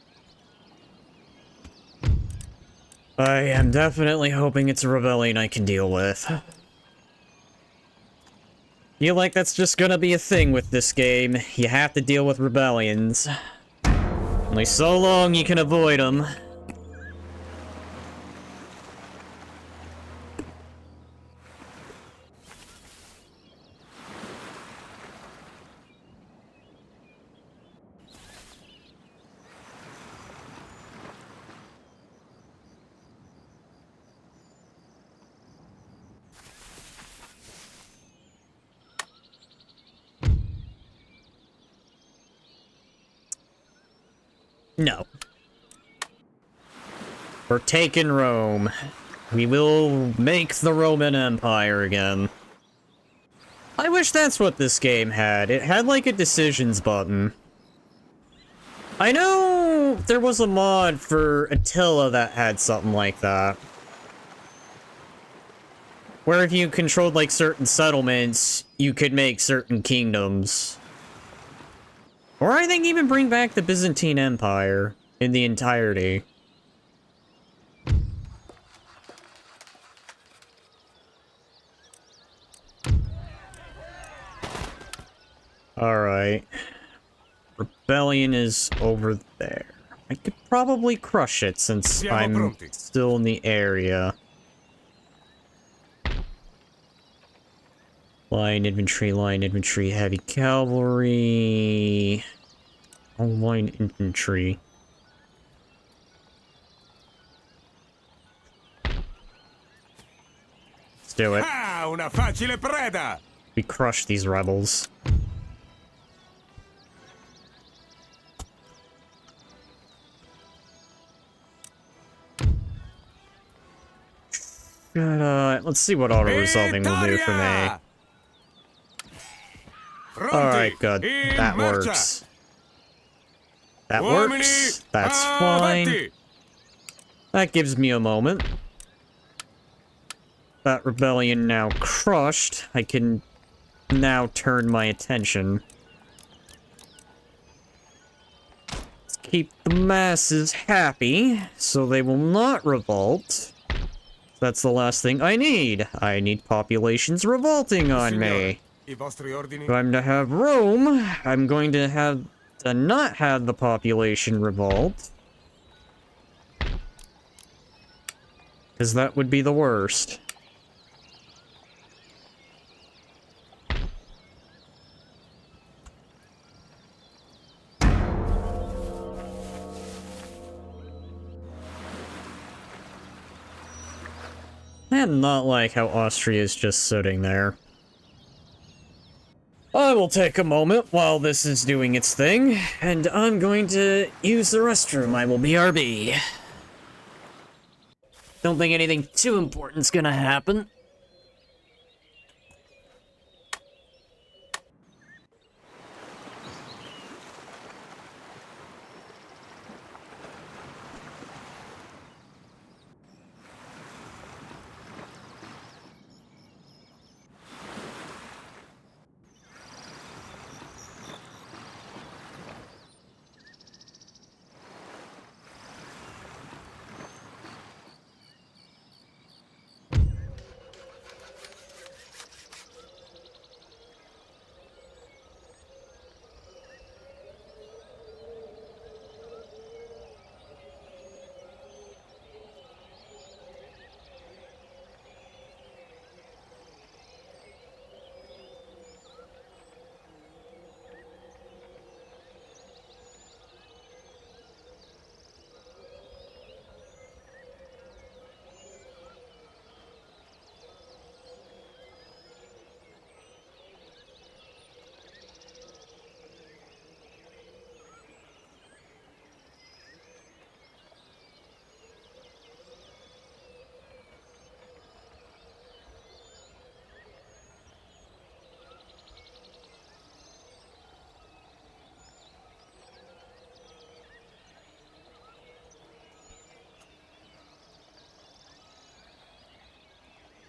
I am definitely hoping it's a rebellion I can deal with. Feel like that's just gonna be a thing with this game. You have to deal with rebellions. Only so long you can avoid them. No. We're taking Rome. We will make the Roman Empire again. I wish that's what this game had. It had like a decisions button. I know there was a mod for Attila that had something like that. Where if you controlled like certain settlements, you could make certain kingdoms. Or I think even bring back the Byzantine Empire in the entirety. Alright. Rebellion is over there. I could probably crush it since I'm still in the area. Line infantry, heavy cavalry. Oh, line infantry. do it. Ah, una facile preda! We crush these rebels. Let's see what auto-resolving will do for me. Alright, good. That works. That works. That's fine. That gives me a moment. That rebellion now crushed. I can now turn my attention. Let's keep the masses happy, so they will not revolt. That's the last thing I need. I need populations revolting on me. If I'm to have Rome, I'm going to have to not have the population revolt. Because that would be the worst. I do not like how Austria is just sitting there. I will take a moment while this is doing its thing, and I'm going to use the restroom. I will BRB. Don't think anything too important's gonna happen.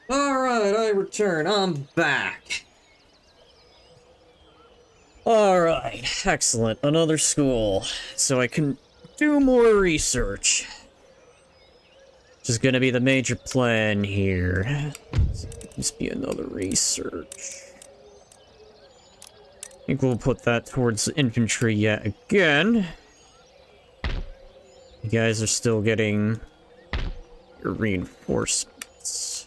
Alright, I return. I'm back. Alright, excellent. Another school. So I can do more research. Which is gonna be the major plan here. Just be another research. I think we'll put that towards infantry yet again. You guys are still getting your reinforcements.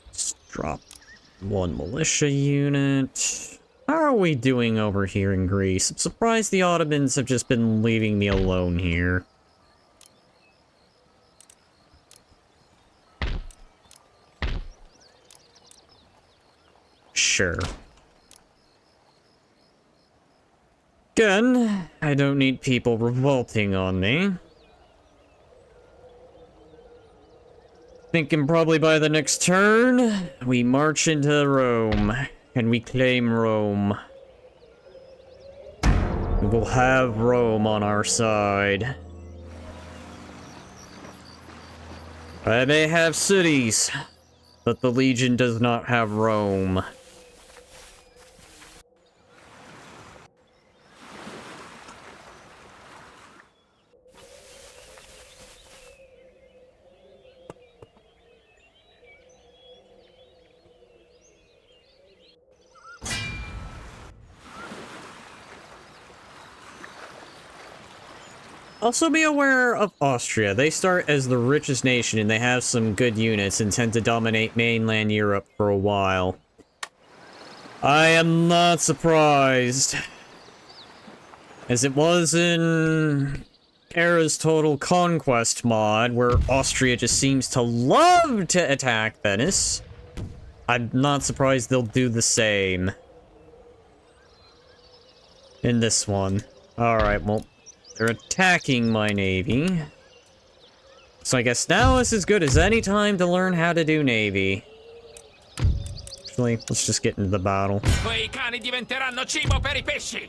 Let's drop one militia unit. How are we doing over here in Greece? I'm surprised the Ottomans have just been leaving me alone here. Sure. Again, I don't need people revolting on me. Thinking probably by the next turn, we march into Rome, and we claim Rome. We will have Rome on our side. I may have cities, but the Legion does not have Rome. Also be aware of Austria. They start as the richest nation and they have some good units and tend to dominate mainland Europe for a while. I am not surprised. As it was in Era's Total Conquest mod, where Austria just seems to love to attack Venice. I'm not surprised they'll do the same in this one. Alright, well, they're attacking my navy. So I guess now is as good as any time to learn how to do navy. Actually, let's just get into the battle. Quei cani diventeranno cibo per I pesci!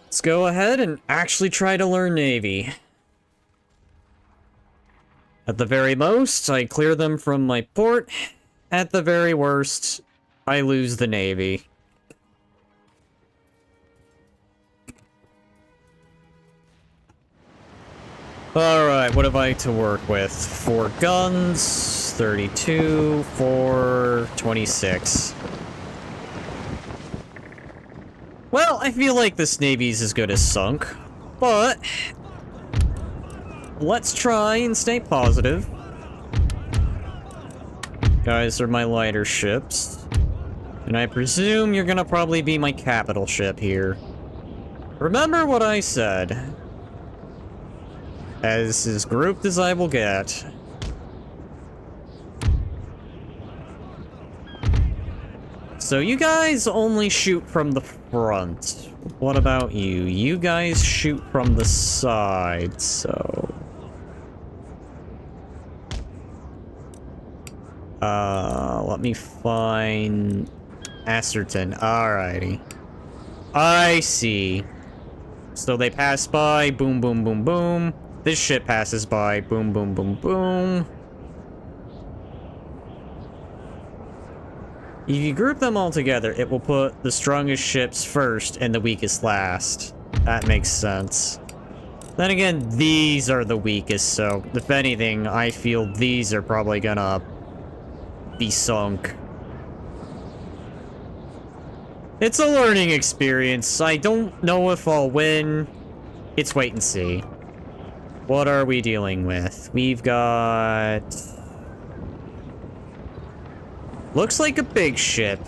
Let's go ahead and actually try to learn navy. At the very most, I clear them from my port. At the very worst, I lose the navy. Alright, what have I to work with? 4 guns, 32, 4, 26. Well, I feel like this navy's as good as sunk, but let's try and stay positive. Guys are my lighter ships, and I presume you're gonna probably be my capital ship here. Remember what I said. As grouped as I will get. So you guys only shoot from the front. What about you? You guys shoot from the side, so... let me find... Ascertain. Alrighty. I see. So they pass by, boom, boom, boom, boom. This ship passes by, boom, boom, boom, boom. If you group them all together, it will put the strongest ships first and the weakest last. That makes sense. Then again, these are the weakest, so if anything, I feel these are probably gonna be sunk. It's a learning experience. I don't know if I'll win. It's wait and see. What are we dealing with? We've got... Looks like a big ship.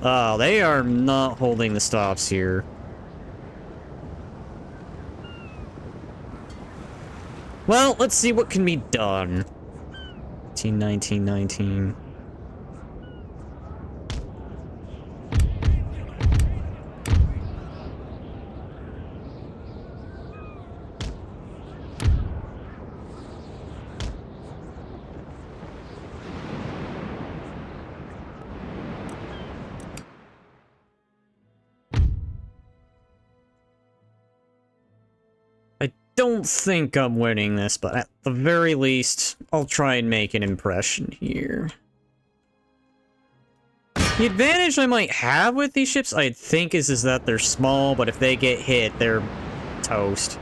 Oh, they are not holding the stops here. Well, let's see what can be done. 19, 19, 19. Don't think I'm winning this, but at the very least, I'll try and make an impression here. The advantage I might have with these ships, I think, is that they're small, but if they get hit, they're toast.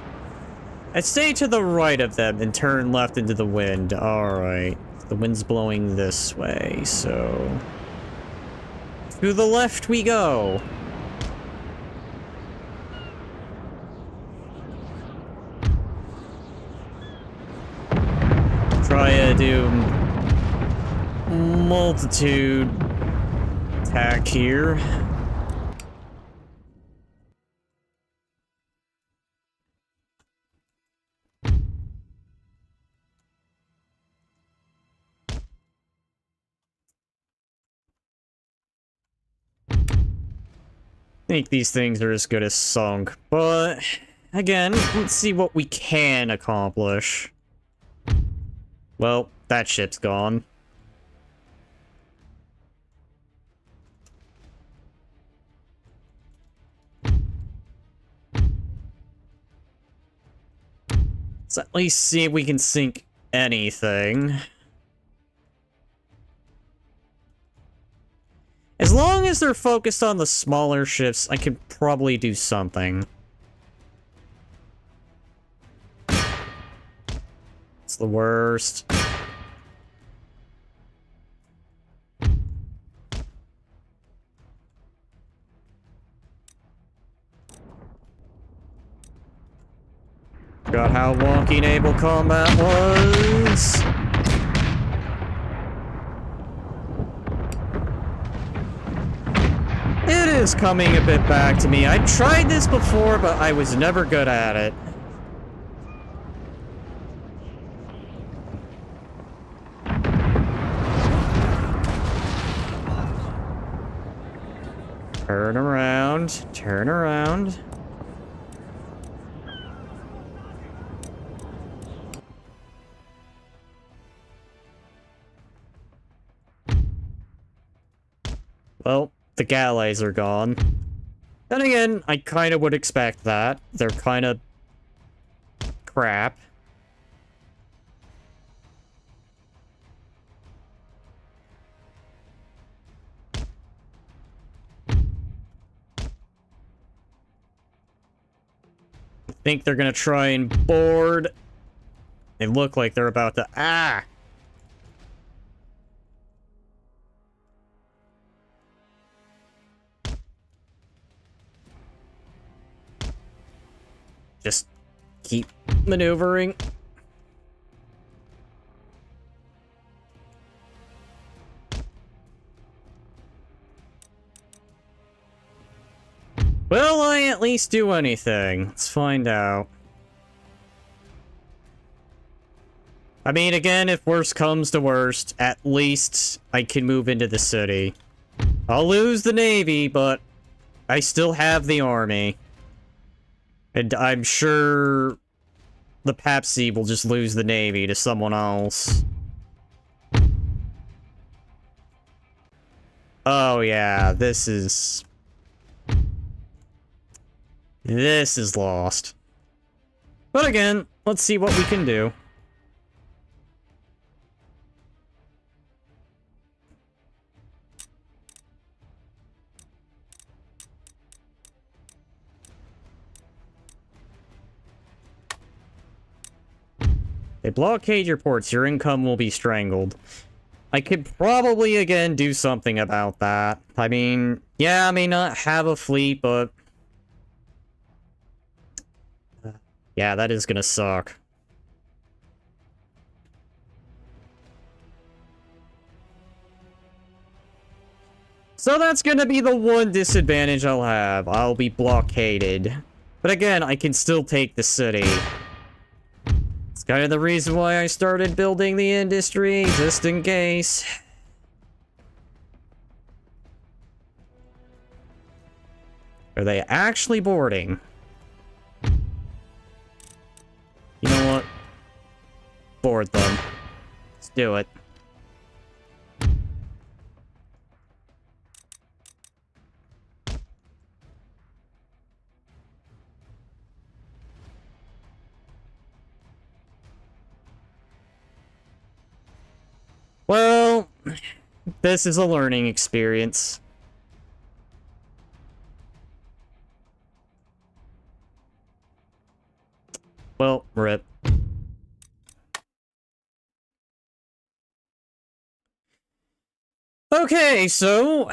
I'd stay to the right of them and turn left into the wind. Alright. The wind's blowing this way, so... To the left we go! Try to do multitude attack here. I think these things are as good as sunk, but again, let's see what we can accomplish. Well, that ship's gone. Let's at least see if we can sink anything. As long as they're focused on the smaller ships, I could probably do something. It's the worst. Forgot how wonky naval combat was. It is coming a bit back to me. I tried this before, but I was never good at it. Turn around. Turn around. Well, the galleys are gone. Then again, I kind of would expect that. They're kind of crap. I think they're gonna try and board. They look like they're about to... Ah! Just keep maneuvering. Will I at least do anything? Let's find out. I mean, again, if worst comes to worst, at least I can move into the city. I'll lose the Navy, but I still have the Army. And I'm sure the Papacy will just lose the Navy to someone else. Oh yeah, this is lost. But again, let's see what we can do. They blockade your ports, your income will be strangled. I could probably, again, do something about that. I mean, yeah, I may not have a fleet, but... yeah, that is gonna suck. So that's gonna be the one disadvantage I'll have. I'll be blockaded. But again, I can still take the city. It's kind of the reason why I started building the industry, just in case. Are they actually boarding? You know what? Board them. Let's do it. Well, this is a learning experience. Well, rip. Okay, so...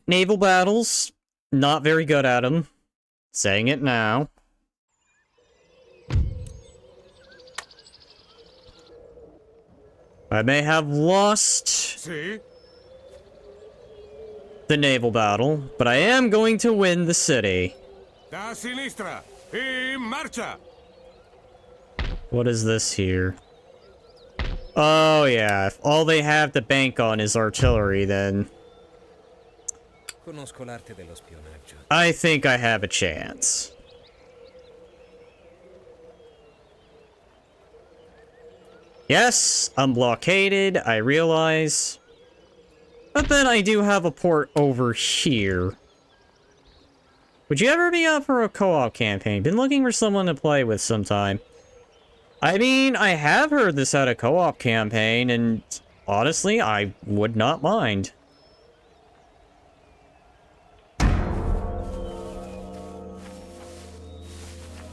naval battles. Not very good at them. Saying it now. I may have lost the naval battle, but I am going to win the city. Da sinistra, in marcha. What is this here? Oh yeah, if all they have to bank on is artillery, then... I think I have a chance. Yes, I'm blockaded, I realize. But then I do have a port over here. Would you ever be up for a co-op campaign? Been looking for someone to play with sometime. I mean, I have heard this at a co-op campaign, and honestly, I would not mind.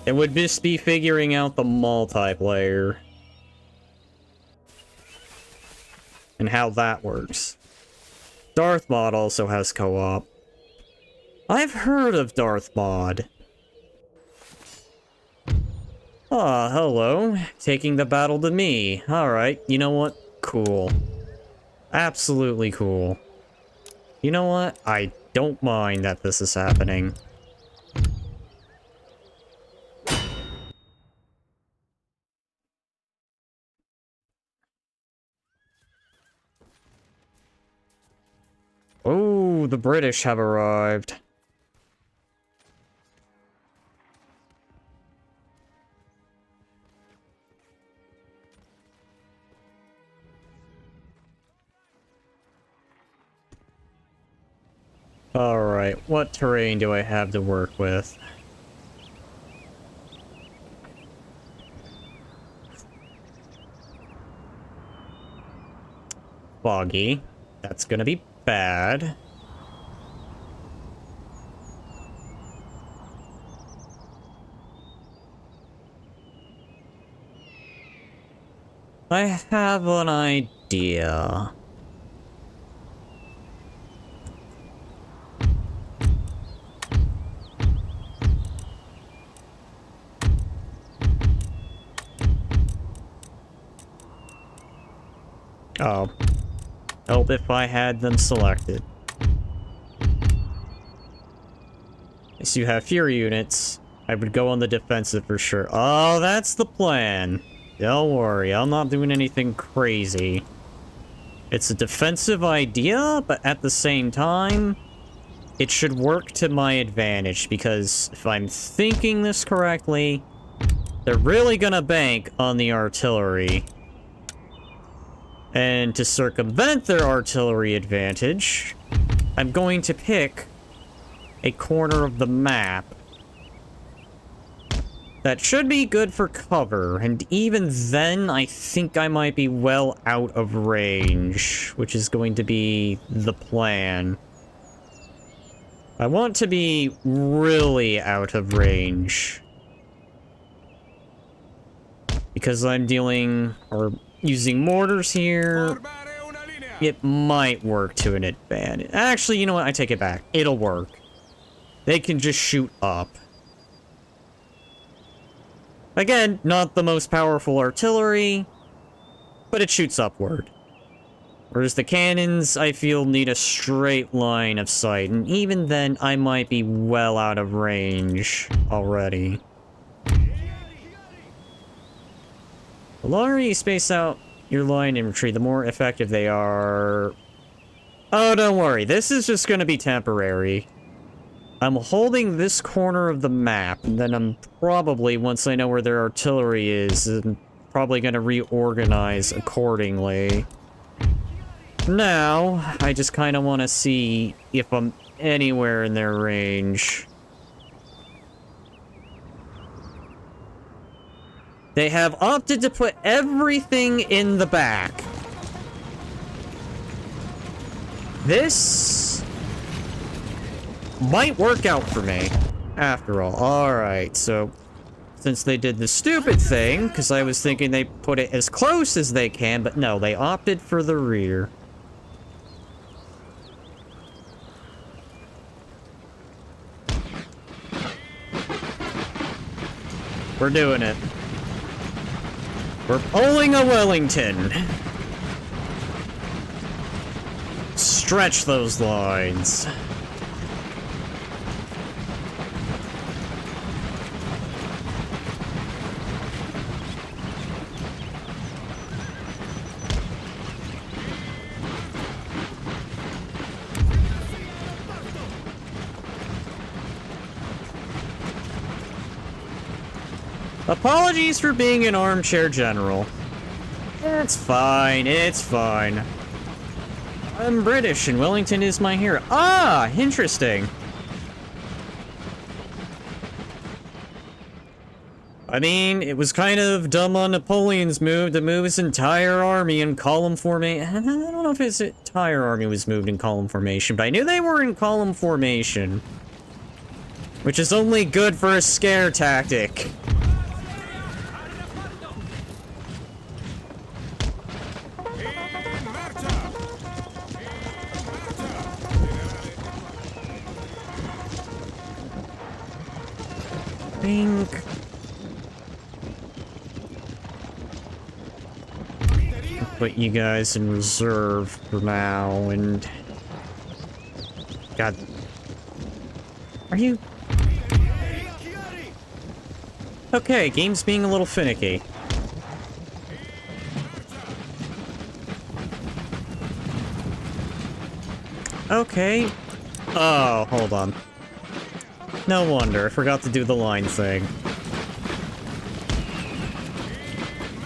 It would just be figuring out the multiplayer. And how that works. Darth Mod also has co-op. I've heard of Darth Mod. Ah, hello. Taking the battle to me. Alright, you know what? Cool. Absolutely cool. You know what? I don't mind that this is happening. Oh, the British have arrived. Alright, what terrain do I have to work with? Foggy. That's gonna be bad. I have an idea. Oh. Help if I had them selected. If you have Fury units, I would go on the defensive for sure. Oh, that's the plan. Don't worry, I'm not doing anything crazy. It's a defensive idea, but at the same time, it should work to my advantage, because if I'm thinking this correctly, they're really gonna bank on the artillery. And to circumvent their artillery advantage, I'm going to pick a corner of the map that should be good for cover, and even then, I think I might be well out of range, which is going to be the plan. I want to be really out of range, because I'm dealing, or using mortars here. It might work to an advantage. Actually, you know what? I take it back. It'll work. They can just shoot up. Again, not the most powerful artillery, but it shoots upward. Whereas the cannons, I feel, need a straight line of sight, and even then, I might be well out of range already. The longer you space out your line infantry, the more effective they are. Oh, don't worry. This is just going to be temporary. I'm holding this corner of the map, and then I'm probably, once I know where their artillery is, I'm probably going to reorganize accordingly. Now, I just kind of want to see if I'm anywhere in their range. They have opted to put everything in the back. This might work out for me, after all. Alright, so since they did the stupid thing, because I was thinking they put it as close as they can, but no, they opted for the rear. We're doing it. We're pulling a Wellington. Stretch those lines. Apologies for being an armchair general. It's fine, it's fine. I'm British and Wellington is my hero. Ah, interesting. I mean, it was kind of dumb on Napoleon's move to move his entire army in column formation. I don't know if his entire army was moved in column formation, but I knew they were in column formation. Which is only good for a scare tactic. put you guys in reserve for now, and... God... Are you... Okay, game's being a little finicky. Okay. Oh, hold on. No wonder, I forgot to do the line thing.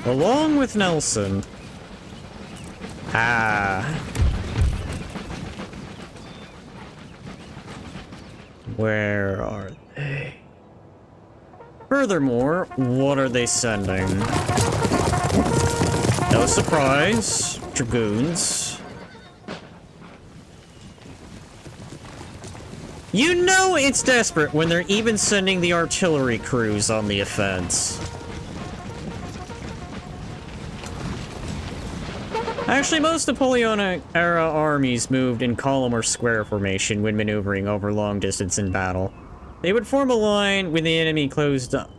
Along with Nelson. Ah. Where are they? Furthermore, what are they sending? No surprise. Dragoons. You know it's desperate when they're even sending the artillery crews on the offense. Actually, most Napoleonic-era armies moved in column or square formation when maneuvering over long distance in battle. They would form a line when the enemy closed up.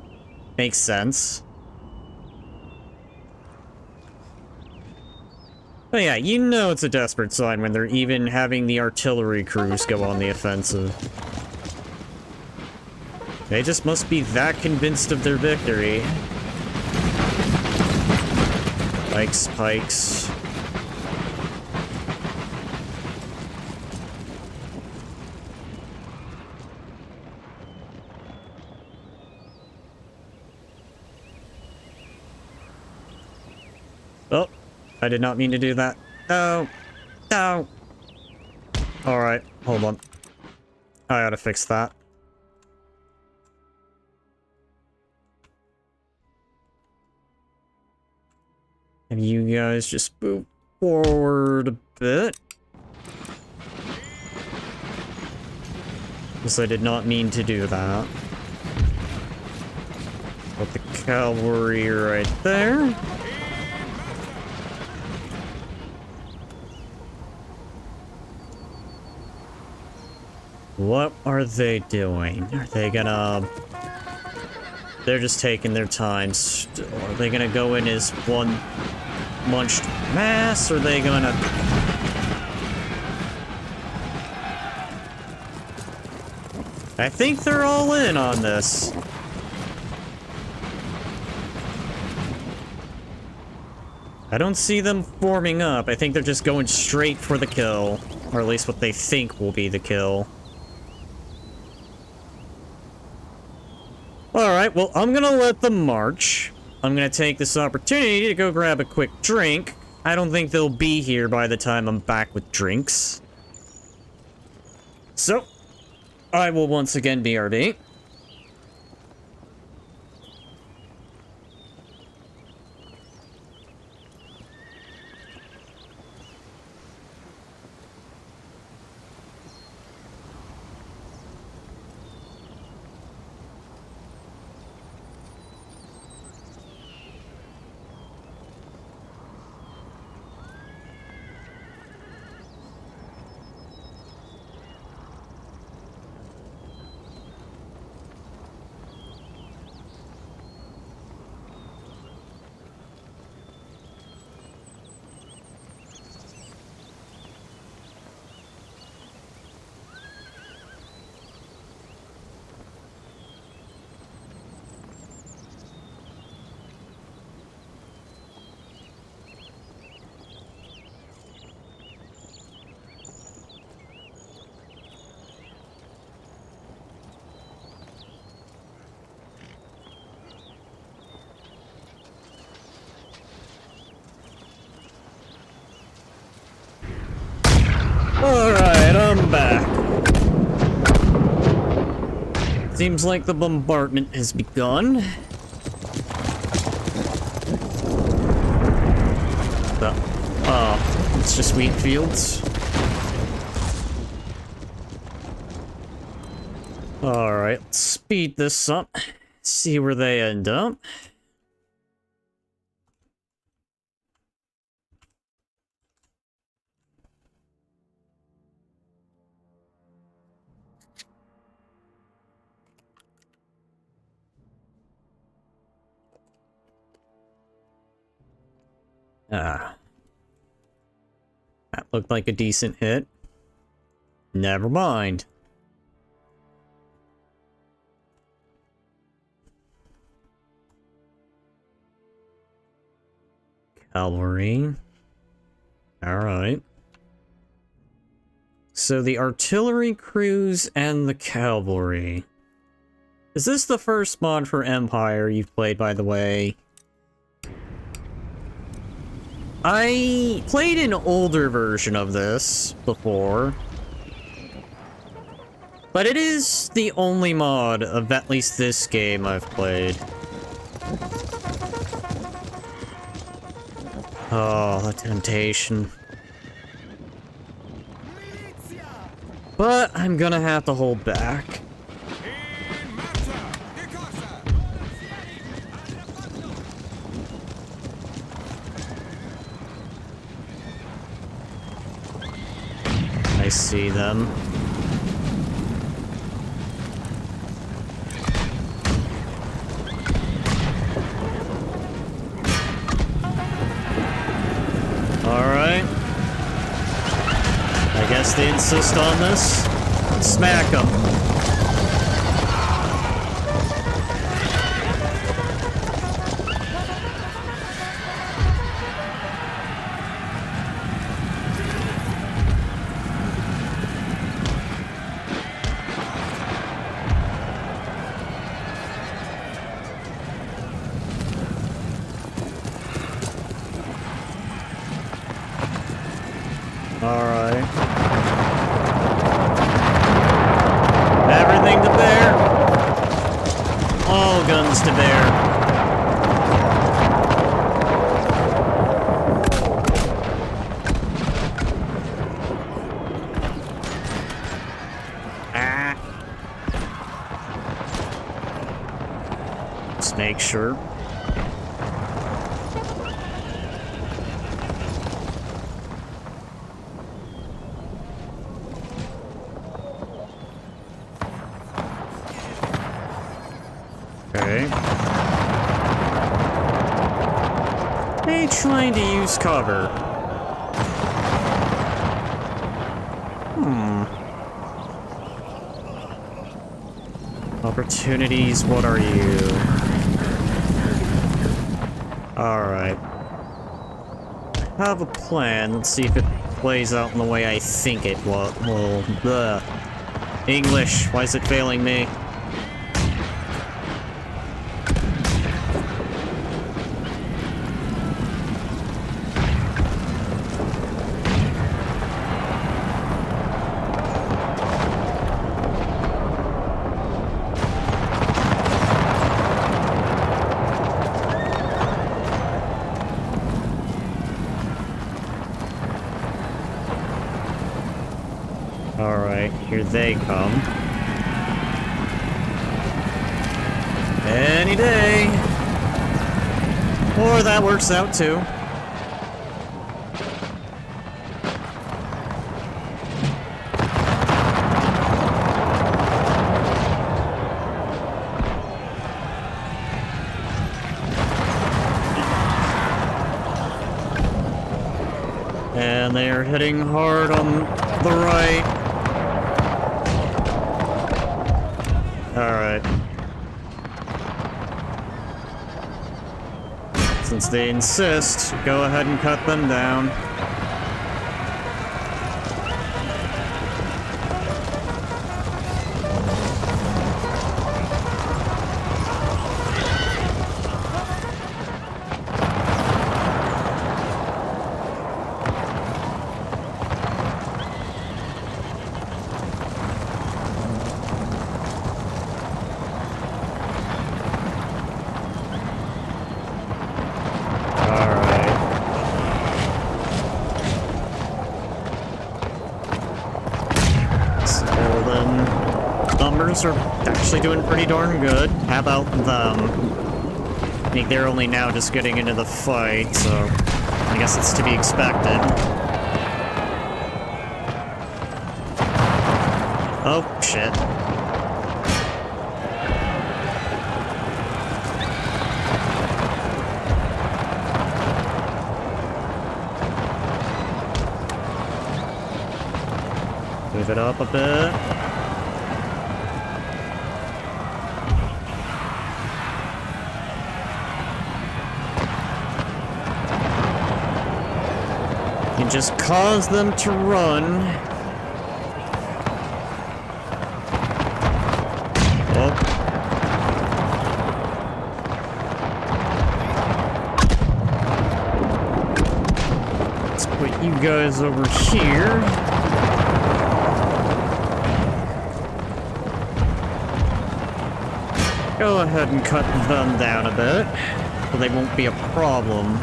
Makes sense. But yeah, you know it's a desperate sign when they're even having the artillery crews go on the offensive. They just must be that convinced of their victory. Pikes, pikes. Oh, I did not mean to do that. No. No. Alright, hold on. I gotta fix that. And you guys just move forward a bit. Because I did not mean to do that. Put the cavalry right there. What are they doing? Are they gonna... They're just taking their time still. Are they gonna go in as one munched mass? Or are they gonna... I think they're all in on this. I don't see them forming up. I think they're just going straight for the kill. Or at least what they think will be the kill. Alright, well, I'm gonna let them march. I'm gonna take this opportunity to go grab a quick drink. I don't think they'll be here by the time I'm back with drinks. So, I will once again BRB. Alright, I'm back. Seems like the bombardment has begun. It's just wheat fields. Alright, let's speed this up. See where they end up. Looked like a decent hit. Never mind. Cavalry. Alright. So the artillery crews and the cavalry. Is this the first mod for Empire you've played, by the way? I played an older version of this before. But it is the only mod of at least this game I've played. Oh, the temptation. But I'm gonna have to hold back. I see them. Alright. I guess they insist on this. Smack them. Alright. Everything to bear. All guns to bear. Ah. Let's make sure. Okay. They trying to use cover. Opportunities, what are you? Alright. I have a plan. Let's see if it plays out in the way I think it will. Well, English, why is it failing me? Alright, here they come. Any day. Or that works out too. And they are hitting hard on the right. Alright. Since they insist, go ahead and cut them down. Numbers are actually doing pretty darn good. How about them? I think they're only now just getting into the fight, so I guess it's to be expected. Oh, shit. Move it up a bit. You just cause them to run. Oh. Let's put you guys over here. Go ahead and cut them down a bit, so they won't be a problem.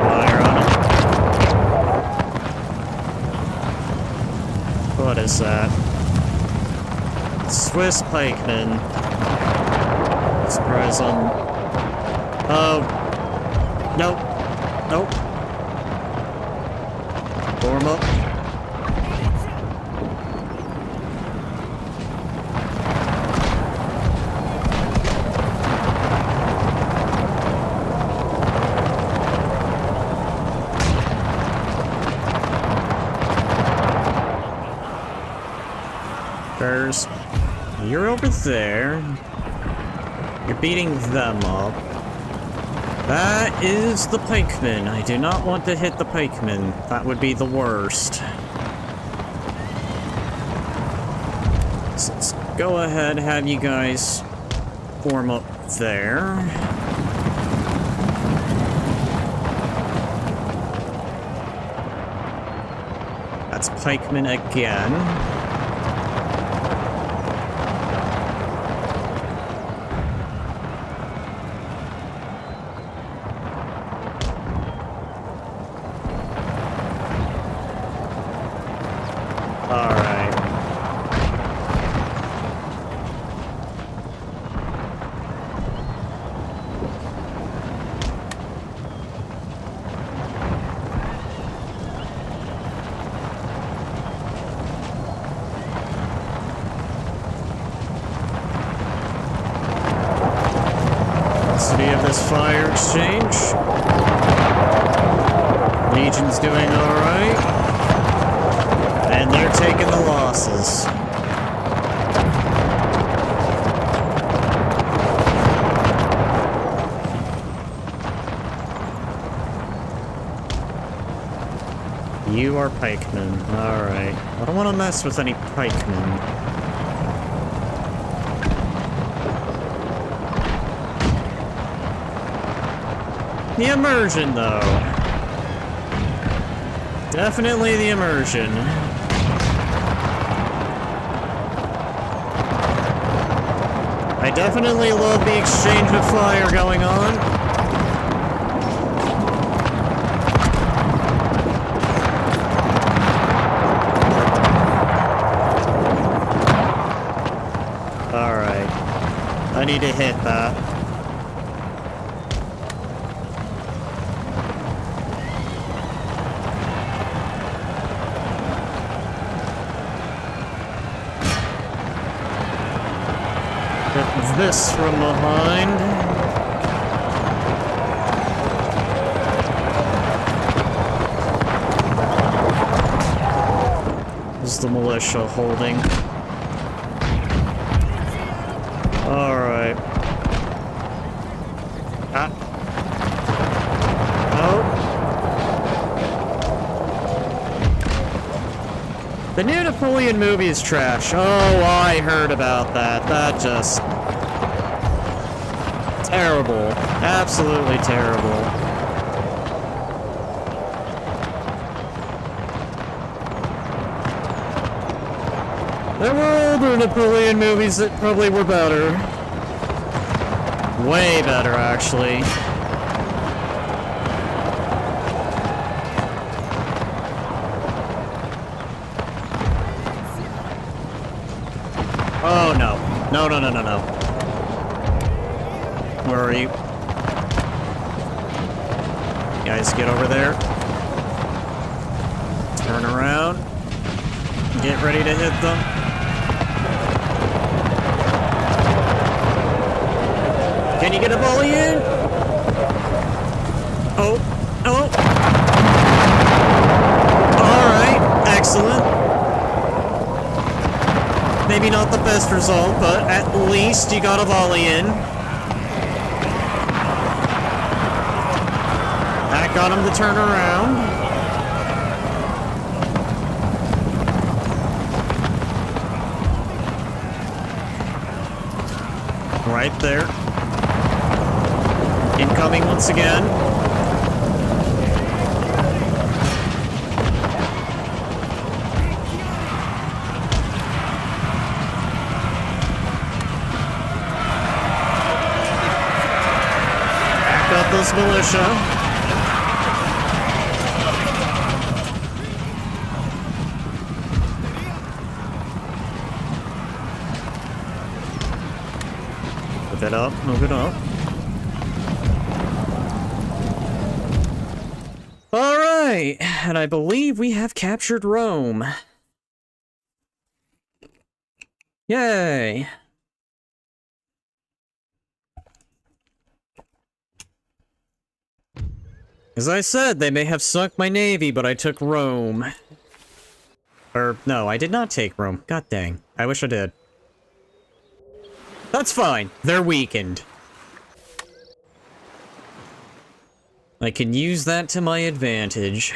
Fire on it. What is that? Swiss pikemen. Surprise on... Oh. Nope. Nope. Form up. There's... You're over there. You're beating them up. That is the pikemen. I do not want to hit the pikemen. That would be the worst. So let's go ahead, have you guys form up there. That's pikemen again. Of this fire exchange. Legion's doing alright. And they're taking the losses. You are pikemen. Alright. I don't want to mess with any pikemen. The immersion, though. Definitely the immersion. I definitely love the exchange of fire going on. Alright. I need to hit that. This from behind. This is the militia holding. Alright. Ah. Oh. The new Napoleon movie is trash. Oh, I heard about that. That just... Terrible. Absolutely terrible. There were older Napoleon movies that probably were better. Way better, actually. Oh, no. No, no, no, no, no. Where are you? You guys get over there. Turn around. Get ready to hit them. Can you get a volley in? Oh. Oh. Alright. Excellent. Maybe not the best result, but at least you got a volley in. That got him to turn around. Right there. Incoming once again. Back up this militia. Move it up, move it up. Alright, and I believe we have captured Rome. Yay! As I said, they may have sunk my navy, but I took Rome. Or, no, I did not take Rome. God dang. I wish I did. That's fine. They're weakened. I can use that to my advantage.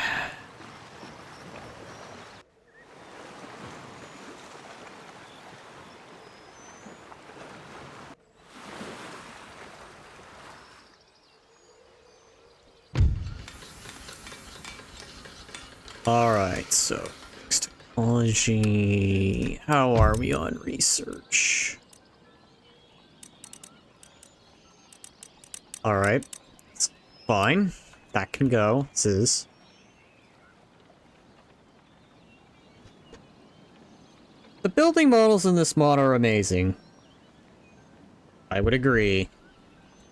Alright, so technology. How are we on research? Alright. It's fine. That can go. This is. The building models in this mod are amazing. I would agree.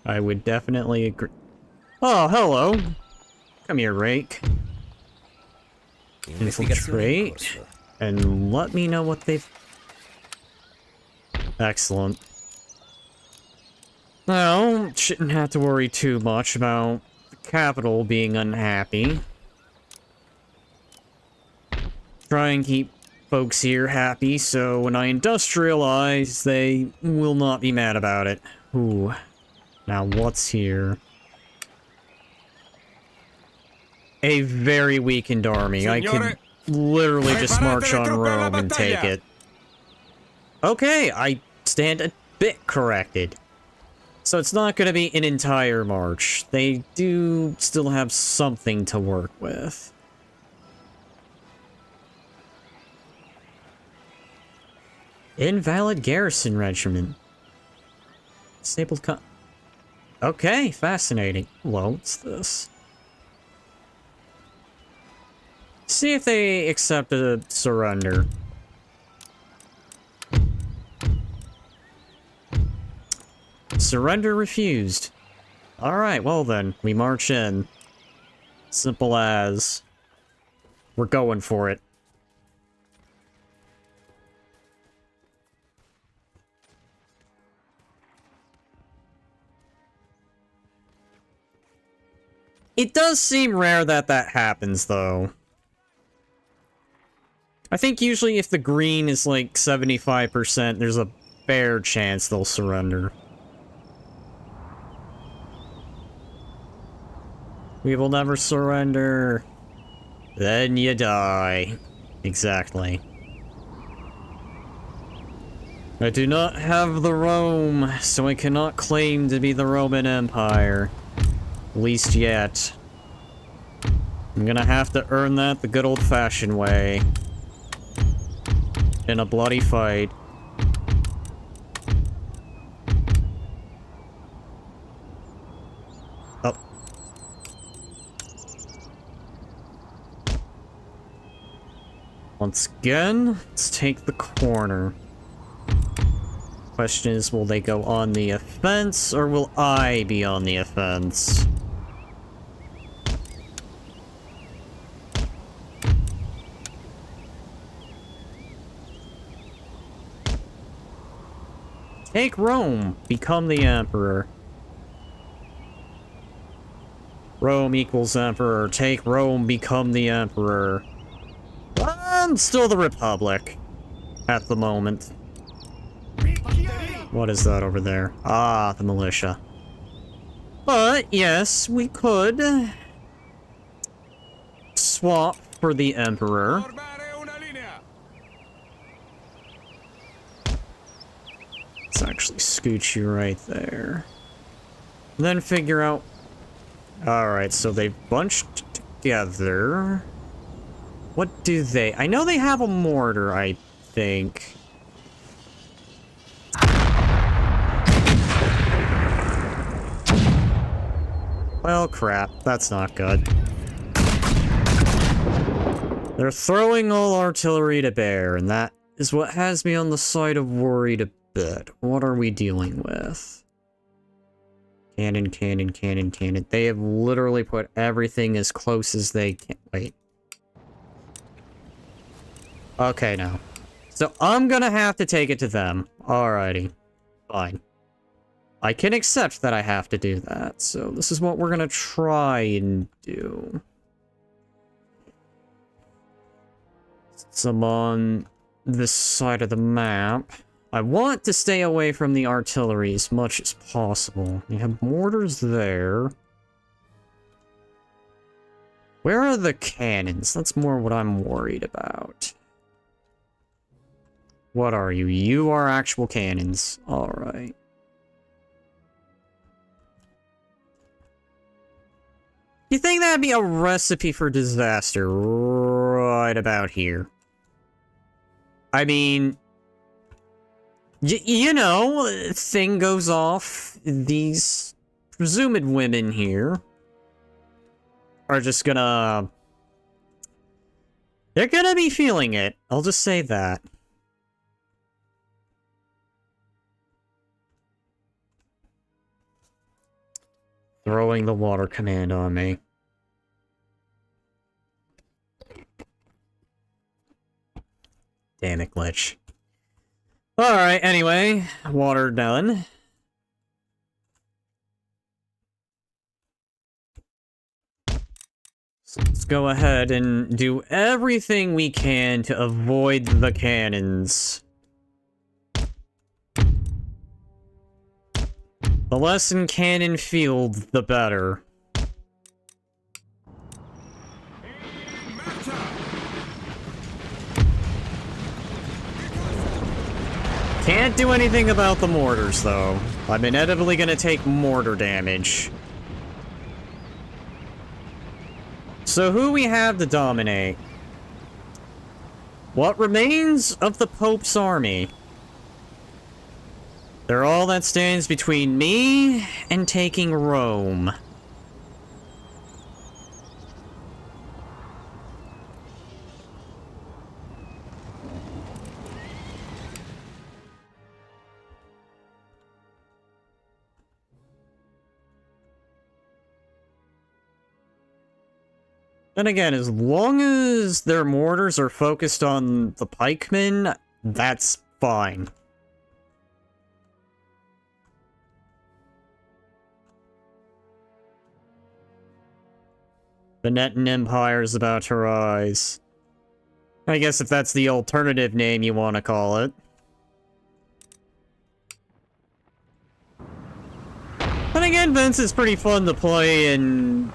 I would definitely agree. Oh, hello. Come here, Rake. Infiltrate. And let me know what they've... Excellent. Well, shouldn't have to worry too much about the capital being unhappy. Try and keep folks here happy, so when I industrialize, they will not be mad about it. Ooh. Now, what's here? A very weakened army. I could literally just march on Rome and take it. Okay, I stand a bit corrected. So it's not going to be an entire march. They do still have something to work with. Invalid garrison regiment. Disabled con... Okay, fascinating. Well, what's this? See if they accept a surrender. Surrender refused. Alright, well then, we march in. Simple as. We're going for it. It does seem rare that that happens, though. I think usually if the green is like 75%, there's a fair chance they'll surrender. We will never surrender. Then you die. Exactly. I do not have the Rome, so I cannot claim to be the Roman Empire. At least yet. I'm gonna have to earn that the good old-fashioned way. In a bloody fight. Oh. Once again, let's take the corner. Question is, will they go on the offense, or will I be on the offense? Take Rome, become the emperor. Rome equals emperor. Take Rome, become the emperor. I'm still the Republic. At the moment. What is that over there? Ah, the militia. But, yes, we could swap for the emperor. Let's actually scooch you right there. Then figure out... Alright, so they've bunched together. What do they... I know they have a mortar, I think. Well, crap. That's not good. They're throwing all artillery to bear, and that is what has me on the side of worried a bit. What are we dealing with? Cannon, cannon, cannon, cannon. They have literally put everything as close as they can. Wait. Okay, now. So I'm gonna have to take it to them. Alrighty. Fine. I can accept that I have to do that, so this is what we're gonna try and do. Since I'm on this side of the map, I want to stay away from the artillery as much as possible. You have mortars there. Where are the cannons? That's more what I'm worried about. What are you? You are actual cannons. Alright. You think that'd be a recipe for disaster right about here? I mean, you know, thing goes off. These presumed women here are just gonna... They're gonna be feeling it. I'll just say that. Throwing the water command on me. Damn it, glitch. Alright, anyway. Water done. So let's go ahead and do everything we can to avoid the cannons. The less in cannon field, the better. Can't do anything about the mortars, though. I'm inevitably gonna take mortar damage. So who we have to dominate? What remains of the Pope's army? They're all that stands between me and taking Rome. Then again, as long as their mortars are focused on the pikemen, that's fine. The Netton Empire is about to rise. I guess if that's the alternative name you want to call it. Then again, Vince is pretty fun to play in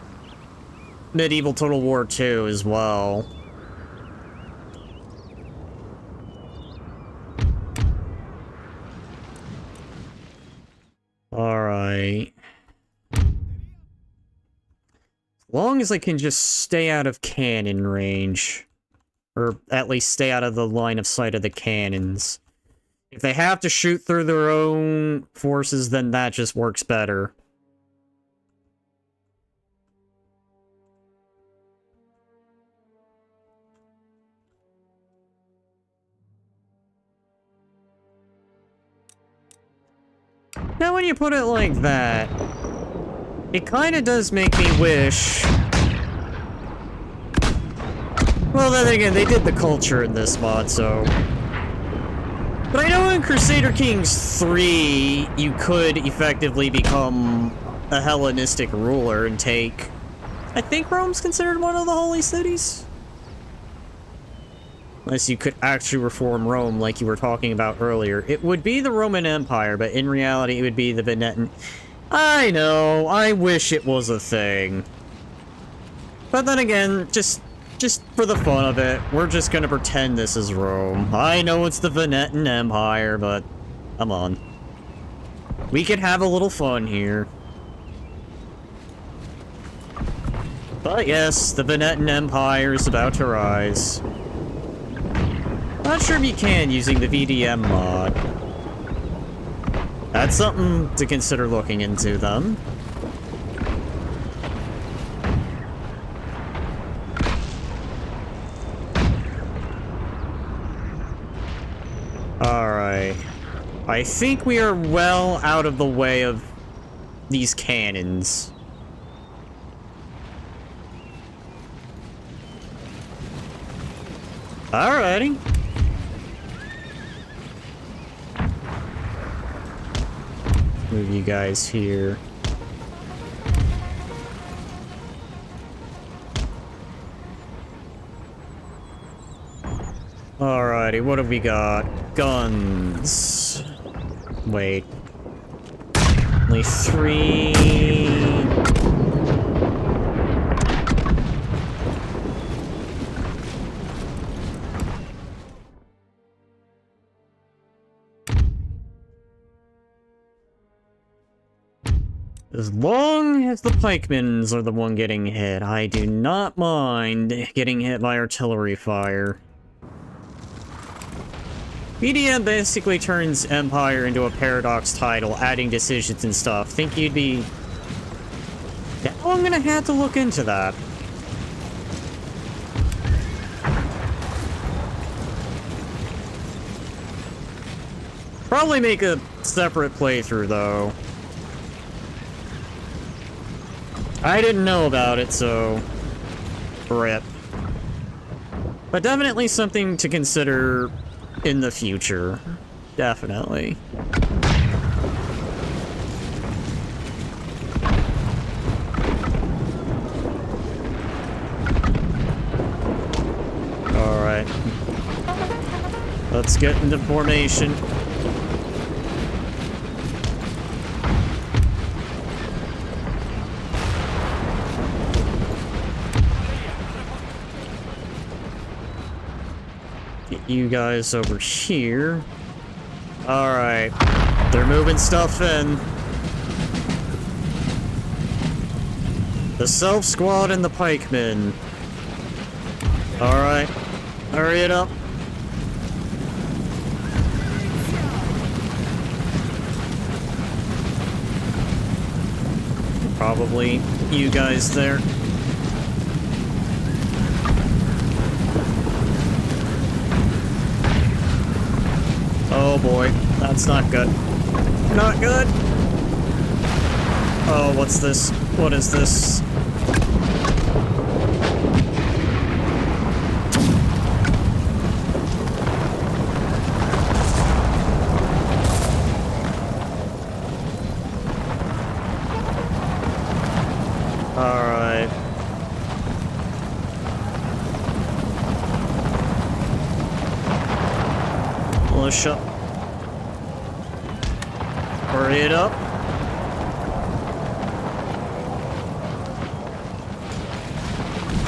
Medieval Total War 2 as well. Alright. As long as I can just stay out of cannon range. Or at least stay out of the line of sight of the cannons. If they have to shoot through their own forces, then that just works better. Now when you put it like that, it kinda does make me wish... Well, then again, they did the culture in this mod, so... But I know in Crusader Kings 3, you could effectively become a Hellenistic ruler and take I think Rome's considered one of the holy cities. Unless you could actually reform Rome like you were talking about earlier. It would be the Roman Empire, but in reality it would be the Venetan. I know, I wish it was a thing. But then again, just for the fun of it, we're just gonna pretend this is Rome. I know it's the Venetan Empire, but come on. We could have a little fun here. But yes, the Venetan Empire is about to rise. Not sure if you can using the VDM mod. That's something to consider looking into, then. Alright. I think we are well out of the way of these cannons. Alrighty. Move you guys here. Alrighty, what have we got? Guns. Wait. Only 3. As long as the pikemans are the one getting hit, I do not mind getting hit by artillery fire. BDM basically turns Empire into a paradox title, adding decisions and stuff. Think you'd be... Yeah, I'm gonna have to look into that. Probably make a separate playthrough, though. I didn't know about it, so... RIP. But definitely something to consider in the future. Definitely. Alright. Let's get into formation. You guys over here. Alright. They're moving stuff in. The self squad and the pikemen. Alright. Hurry it up. Probably you guys there. Oh boy, that's not good. Not good! Oh, what's this? What is this? Alright. Militia. Hurry it up.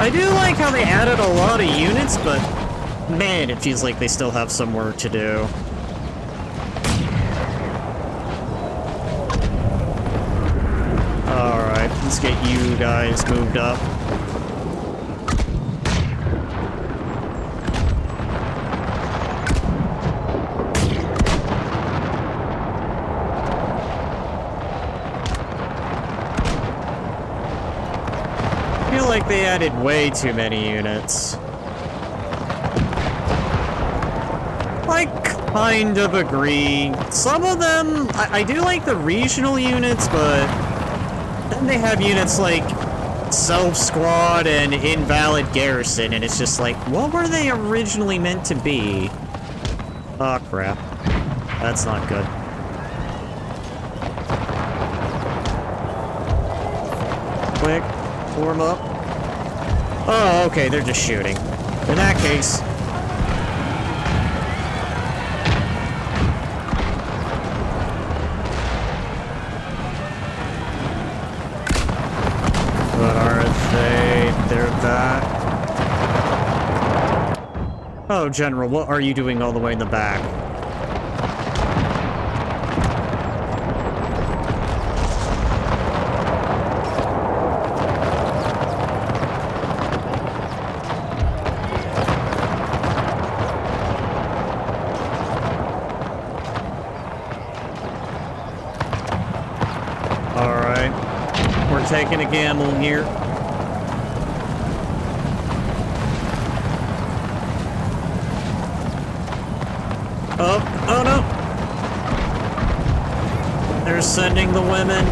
I do like how they added a lot of units, but man, it feels like they still have some work to do. Alright, let's get you guys moved up. I feel like they added way too many units. I kind of agree. Some of them, I do like the regional units, but then they have units like Self Squad and Invalid Garrison, and it's just like, what were they originally meant to be? Oh crap. That's not good. Quick, form up. Oh, okay, they're just shooting. In that case... What are they? They're that. Oh, General, what are you doing all the way in the back? Alright. We're taking a gamble here. Oh no! They're sending the women.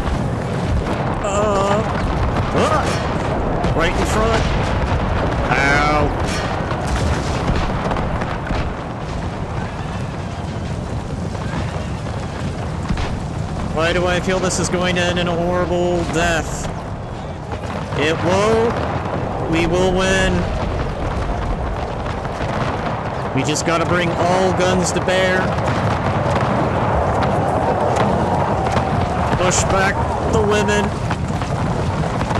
Right in front. Ow. Why do I feel this is going to end in a horrible death? It won't. We will win. We just gotta bring all guns to bear. Push back the women.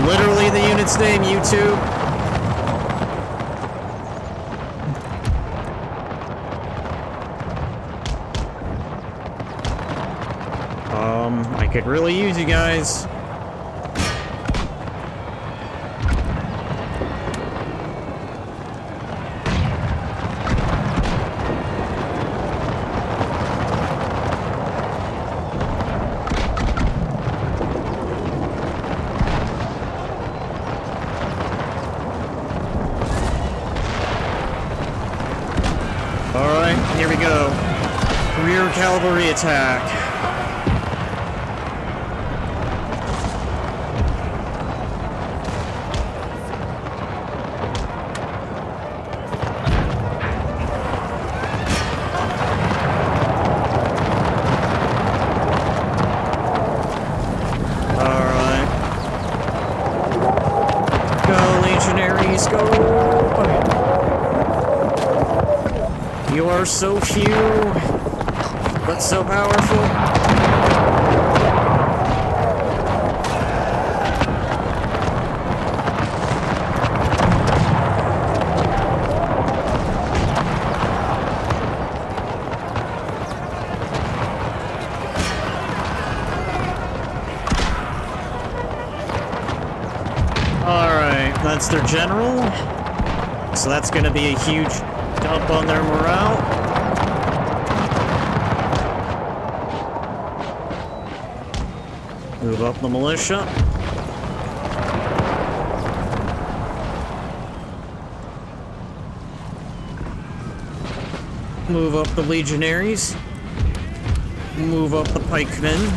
Literally the unit's name, YouTube. I could really use you guys. Alright, here we go. Rear cavalry attack. Alright. Go, legionaries, go! You are so few, but so powerful. Alright, that's their general. So that's gonna be a huge dump on their morale. Move up the militia. Move up the legionaries. Move up the pikemen.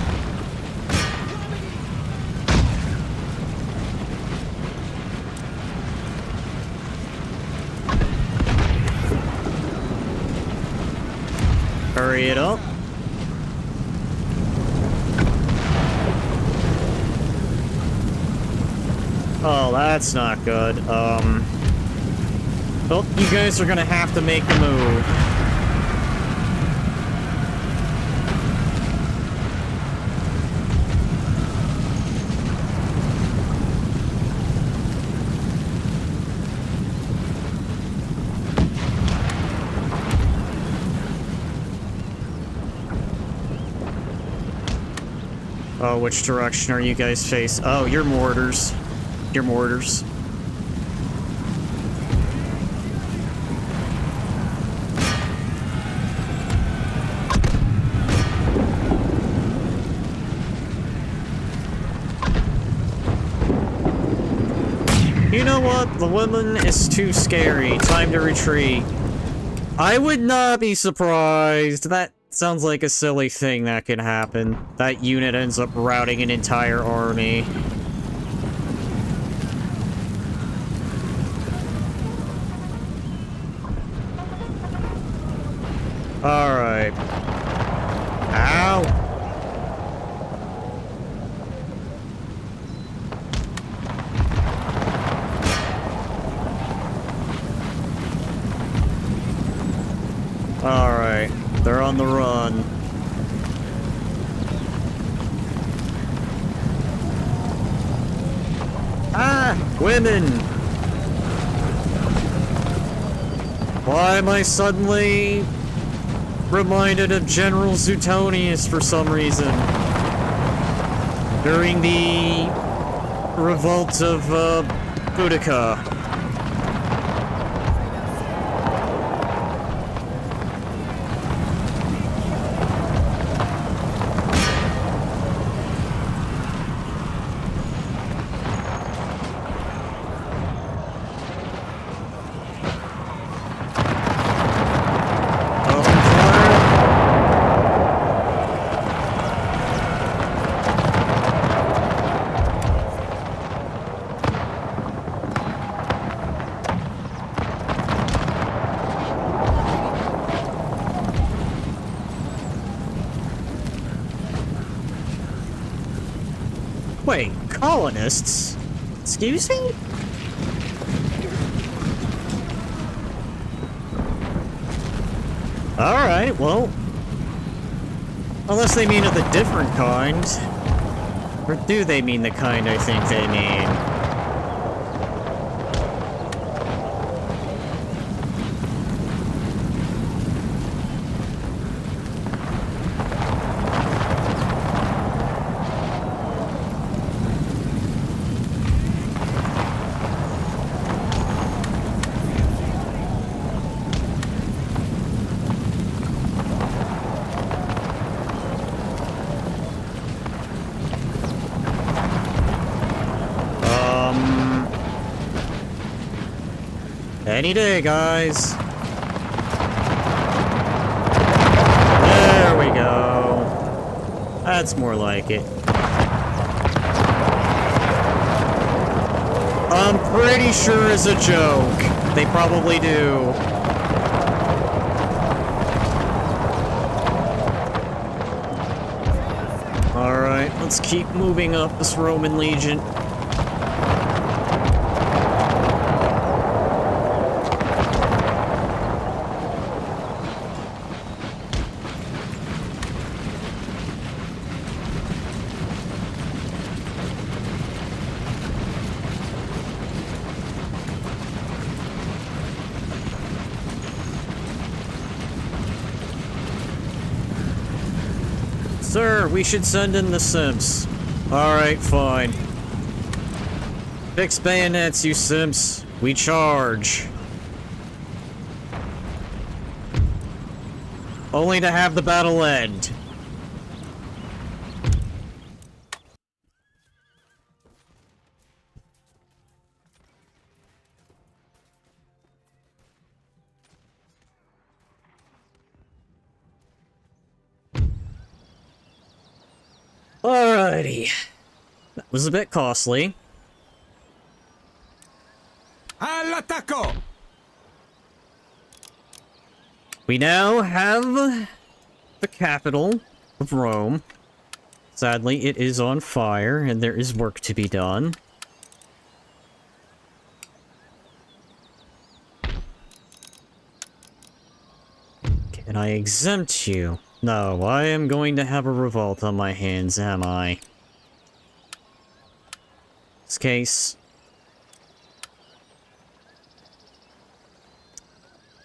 Hurry it up. Oh, that's not good. Well, you guys are gonna have to make the move. Oh, which direction are you guys facing? Oh, you're mortars. You're mortars. You know what? The woman is too scary. Time to retreat. I would not be surprised. That sounds like a silly thing that can happen. That unit ends up routing an entire army. Alright. Ow! on the run. Ah! Women! Why am I suddenly reminded of General Suetonius for some reason? During the revolt of Boudica. Wait, colonists? Excuse me? Alright, well... Unless they mean of the different kind. Or do they mean the kind I think they mean? Any day, guys. There we go. That's more like it. I'm pretty sure it's a joke. They probably do. Alright, let's keep moving up this Roman Legion. Sir, we should send in the simps. Alright, fine. Fix bayonets, you simps. We charge. Only to have the battle end. Alrighty. That was a bit costly. All'attacco! We now have the capital of Rome. Sadly, it is on fire, and there is work to be done. Can I exempt you? No, I am going to have a revolt on my hands, am I? In this case...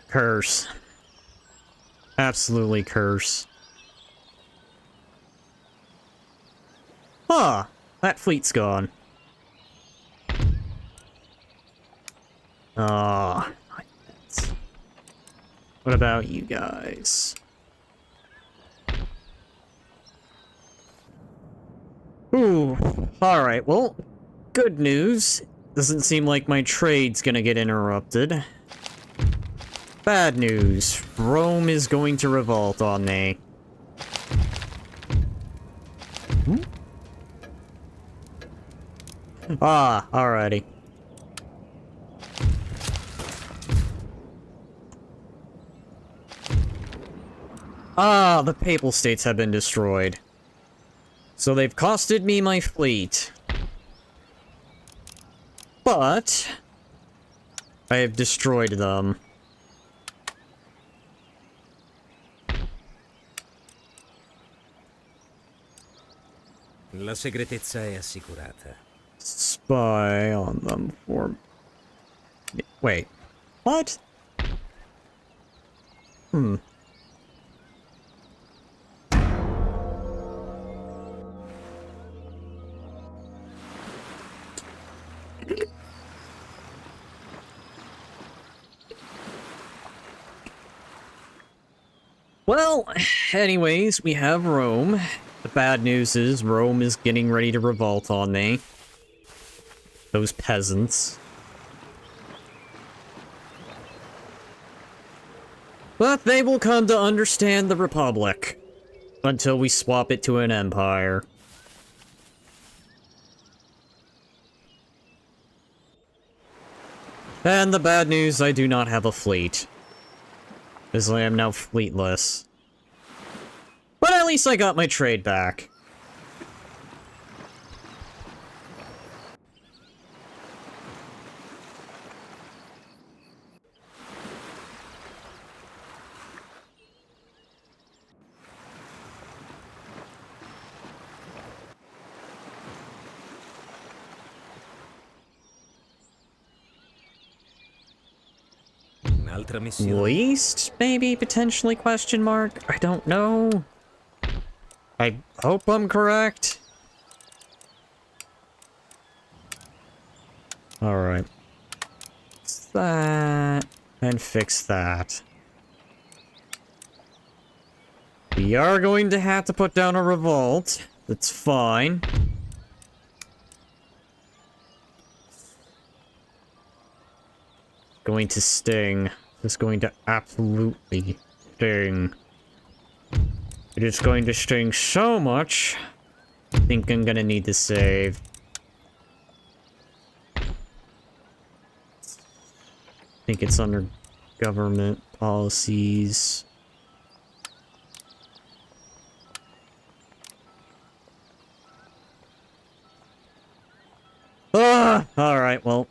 Curse. Absolutely curse. Huh! That fleet's gone. Ah, what about you guys? Ooh, alright, well, good news. Doesn't seem like my trade's gonna get interrupted. Bad news. Rome is going to revolt on me. Ah, alrighty. Ah, the Papal States have been destroyed. So they've costed me my fleet. But I have destroyed them. La segretezza è assicurata. Spy on them for... Wait. What? Hmm. Well, anyways, we have Rome. The bad news is Rome is getting ready to revolt on me. Those peasants. But they will come to understand the Republic until we swap it to an empire. And the bad news, I do not have a fleet. Because I am now fleetless. But at least I got my trade back. Un'altra missione. Least? Maybe? Potentially? Question mark? I don't know. I hope I'm correct. Alright. Fix that. And fix that. We are going to have to put down a revolt. That's fine. Going to sting. It's going to absolutely sting. It is going to sting so much. I think I'm gonna need to save. I think it's under government policies. Ah! Alright, well.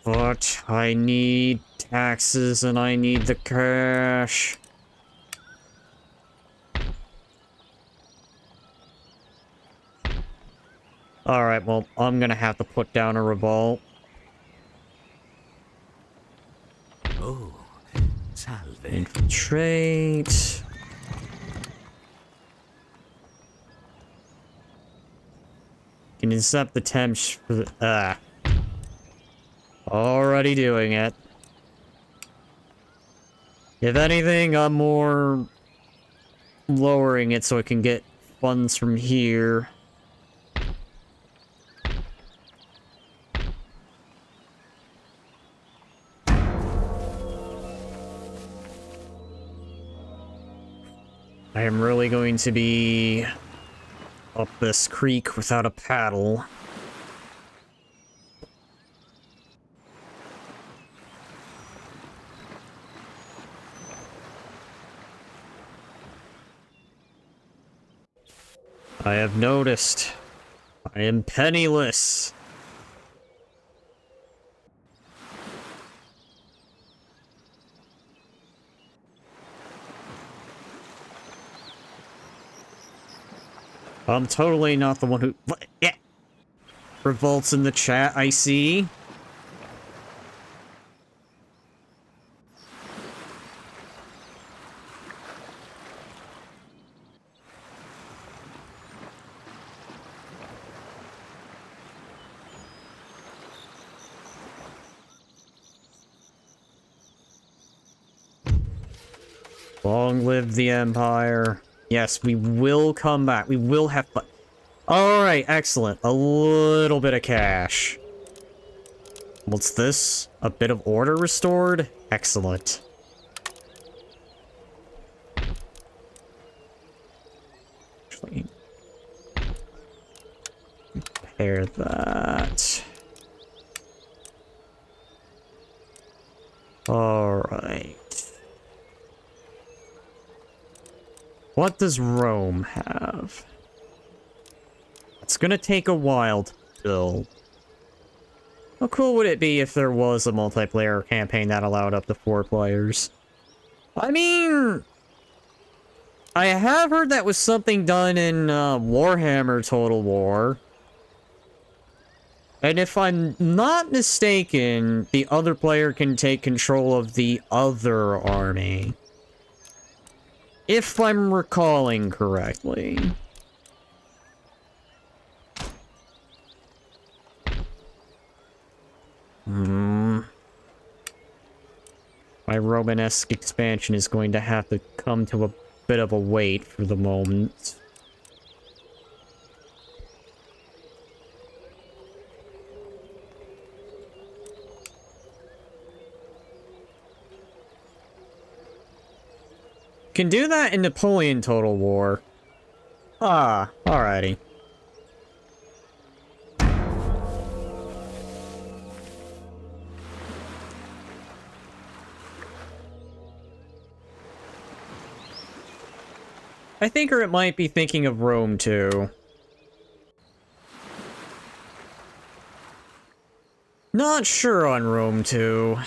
But I need taxes and I need the cash. Alright, well, I'm gonna have to put down a revolt. Oh, salve. Infiltrate. Can intercept the temps for the... Already doing it. If anything, I'm more lowering it so I can get funds from here. I am really going to be up this creek without a paddle. I have noticed. I am penniless. I'm totally not the one who... Yeah. Revolts in the chat, I see. Long live the Empire. Yes, we will come back. We will have fun. Alright, excellent. A little bit of cash. What's this? A bit of order restored? Excellent. Actually, repair that. Alright. What does Rome have? It's gonna take a while to build. How cool would it be if there was a multiplayer campaign that allowed up to 4 players? I mean, I have heard that was something done in Warhammer Total War. And if I'm not mistaken, the other player can take control of the other army. If I'm recalling correctly. My Romanesque expansion is going to have to come to a bit of a wait for the moment. Can do that in Napoleon Total War. Ah, alrighty. I think, or it might be thinking of Rome, too. Not sure on Rome, too.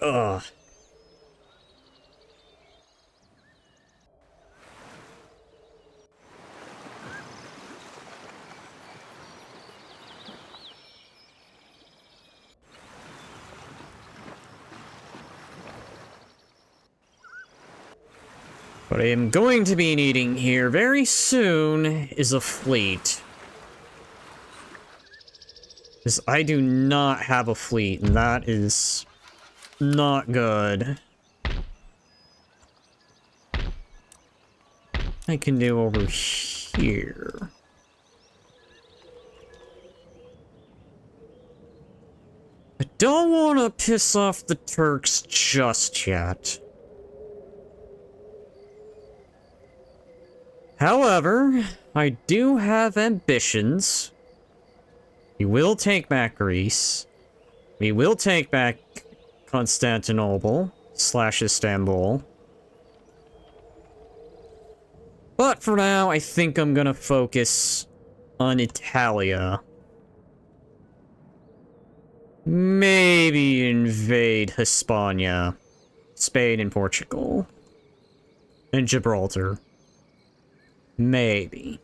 Ugh. What I am going to be needing here very soon is a fleet. Because I do not have a fleet, and that is not good. I can do over here. I don't want to piss off the Turks just yet. However, I do have ambitions. We will take back Greece. We will take back Constantinople / Istanbul. But for now, I think I'm gonna focus on Italia. Maybe invade Hispania, Spain and Portugal, and Gibraltar. Maybe.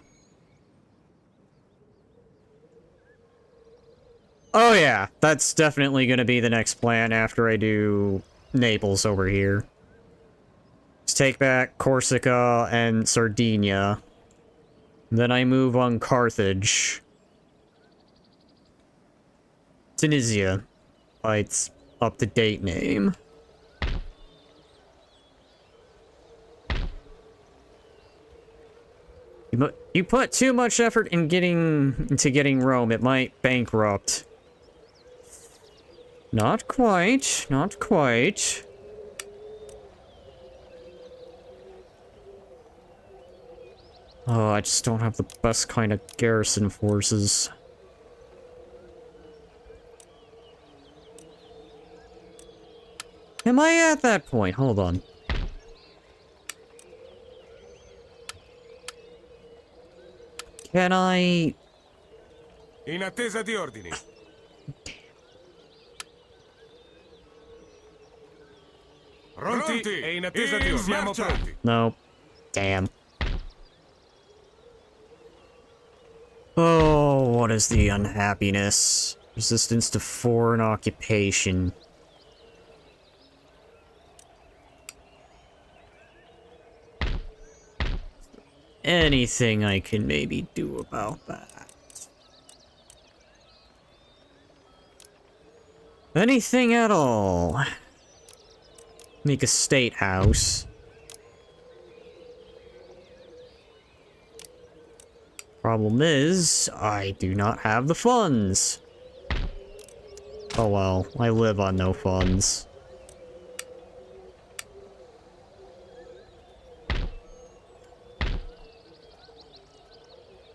Oh yeah, that's definitely gonna be the next plan after I do Naples over here. Let's take back Corsica and Sardinia. Then I move on Carthage. Tunisia, by its up-to-date name. You put too much effort into getting Rome, it might bankrupt. Not quite, not quite. Oh, I just don't have the best kind of garrison forces. Am I at that point? Hold on. Can I... In attesa di ordini. Pronti e in attesa di ordini. Siamo pronti. No. Damn. Oh, what is the unhappiness? Resistance to foreign occupation. Anything I can maybe do about that? Anything at all? Make a state house. Problem is, I do not have the funds. Oh well, I live on no funds.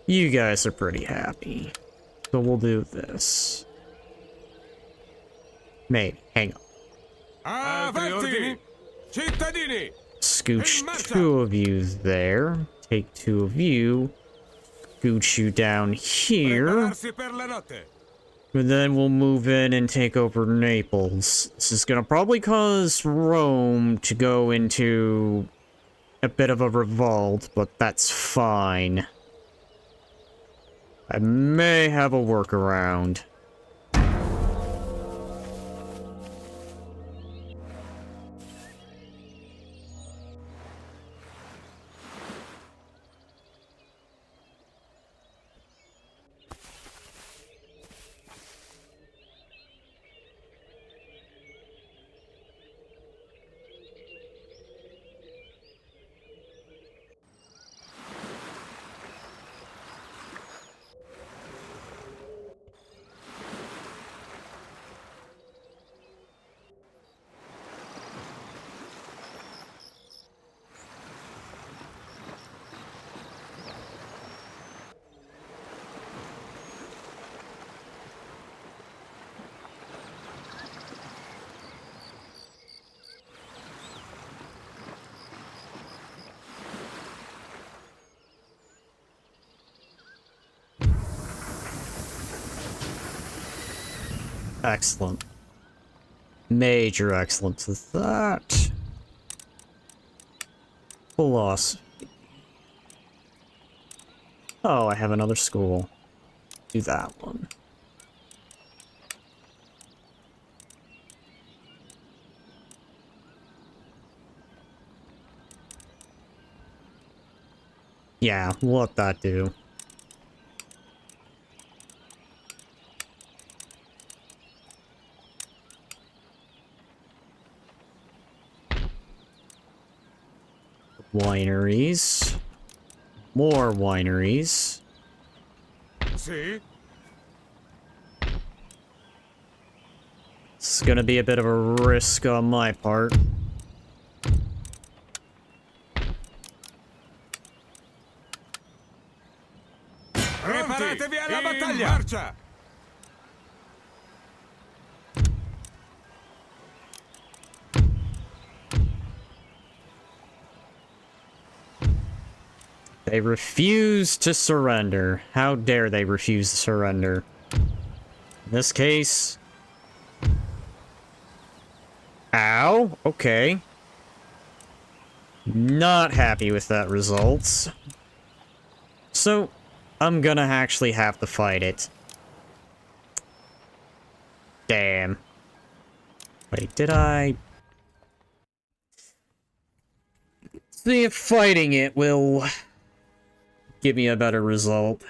You guys are pretty happy. So we'll do this. Maybe. Hang on. Altri ordini? Cittadini! Scooch 2 of you there. Take 2 of you. Scooch you down here. Prepararsi per la notte. And then we'll move in and take over Naples. This is gonna probably cause Rome to go into a bit of a revolt, but that's fine. I may have a workaround. Excellent. Major excellence with that. Philosophy. Oh, I have another school. Do that one. Yeah, let that do. Wineries. More wineries. Sì? It's gonna be a bit of a risk on my part. Preparatevi alla battaglia! Marcia! They refuse to surrender. How dare they refuse to surrender? In this case... Ow, okay. Not happy with that result. So, I'm gonna actually have to fight it. Damn. Wait, did I... See if fighting it will... give me a better result.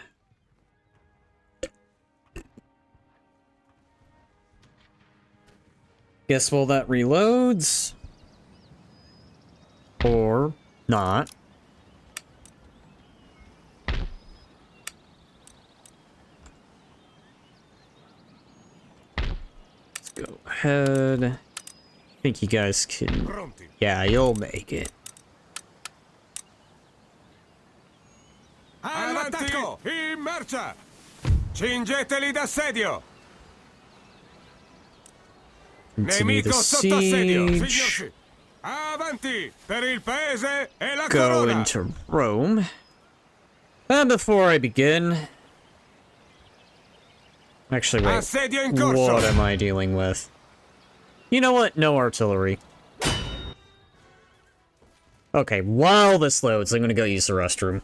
Guess while that reloads. Or not. Let's go ahead. I think you guys can... Pronti. Yeah, you'll make it. All'attacco! In marcia! Cingeteli d'assedio! Continue Nemico the sotto assedio! siege. Signor, avanti! Per il paese e la Go corona! into Rome. And before I begin... Actually, wait. Assedio in corso! What am I dealing with? You know what? No artillery. Okay, while this loads, I'm gonna go use the restroom.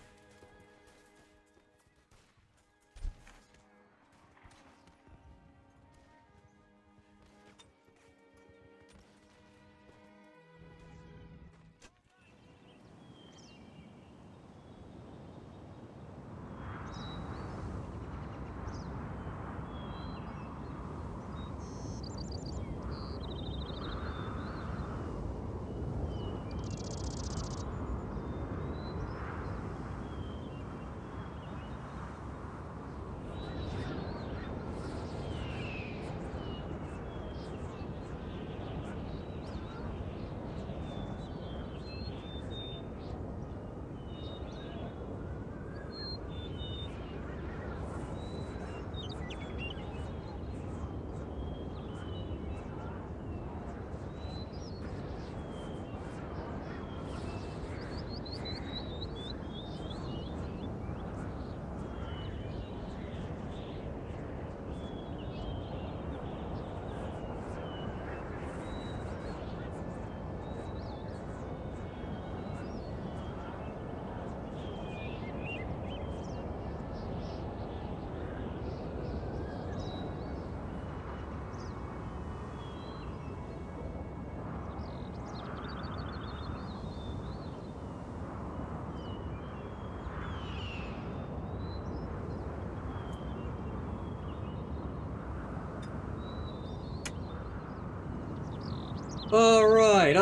Alright,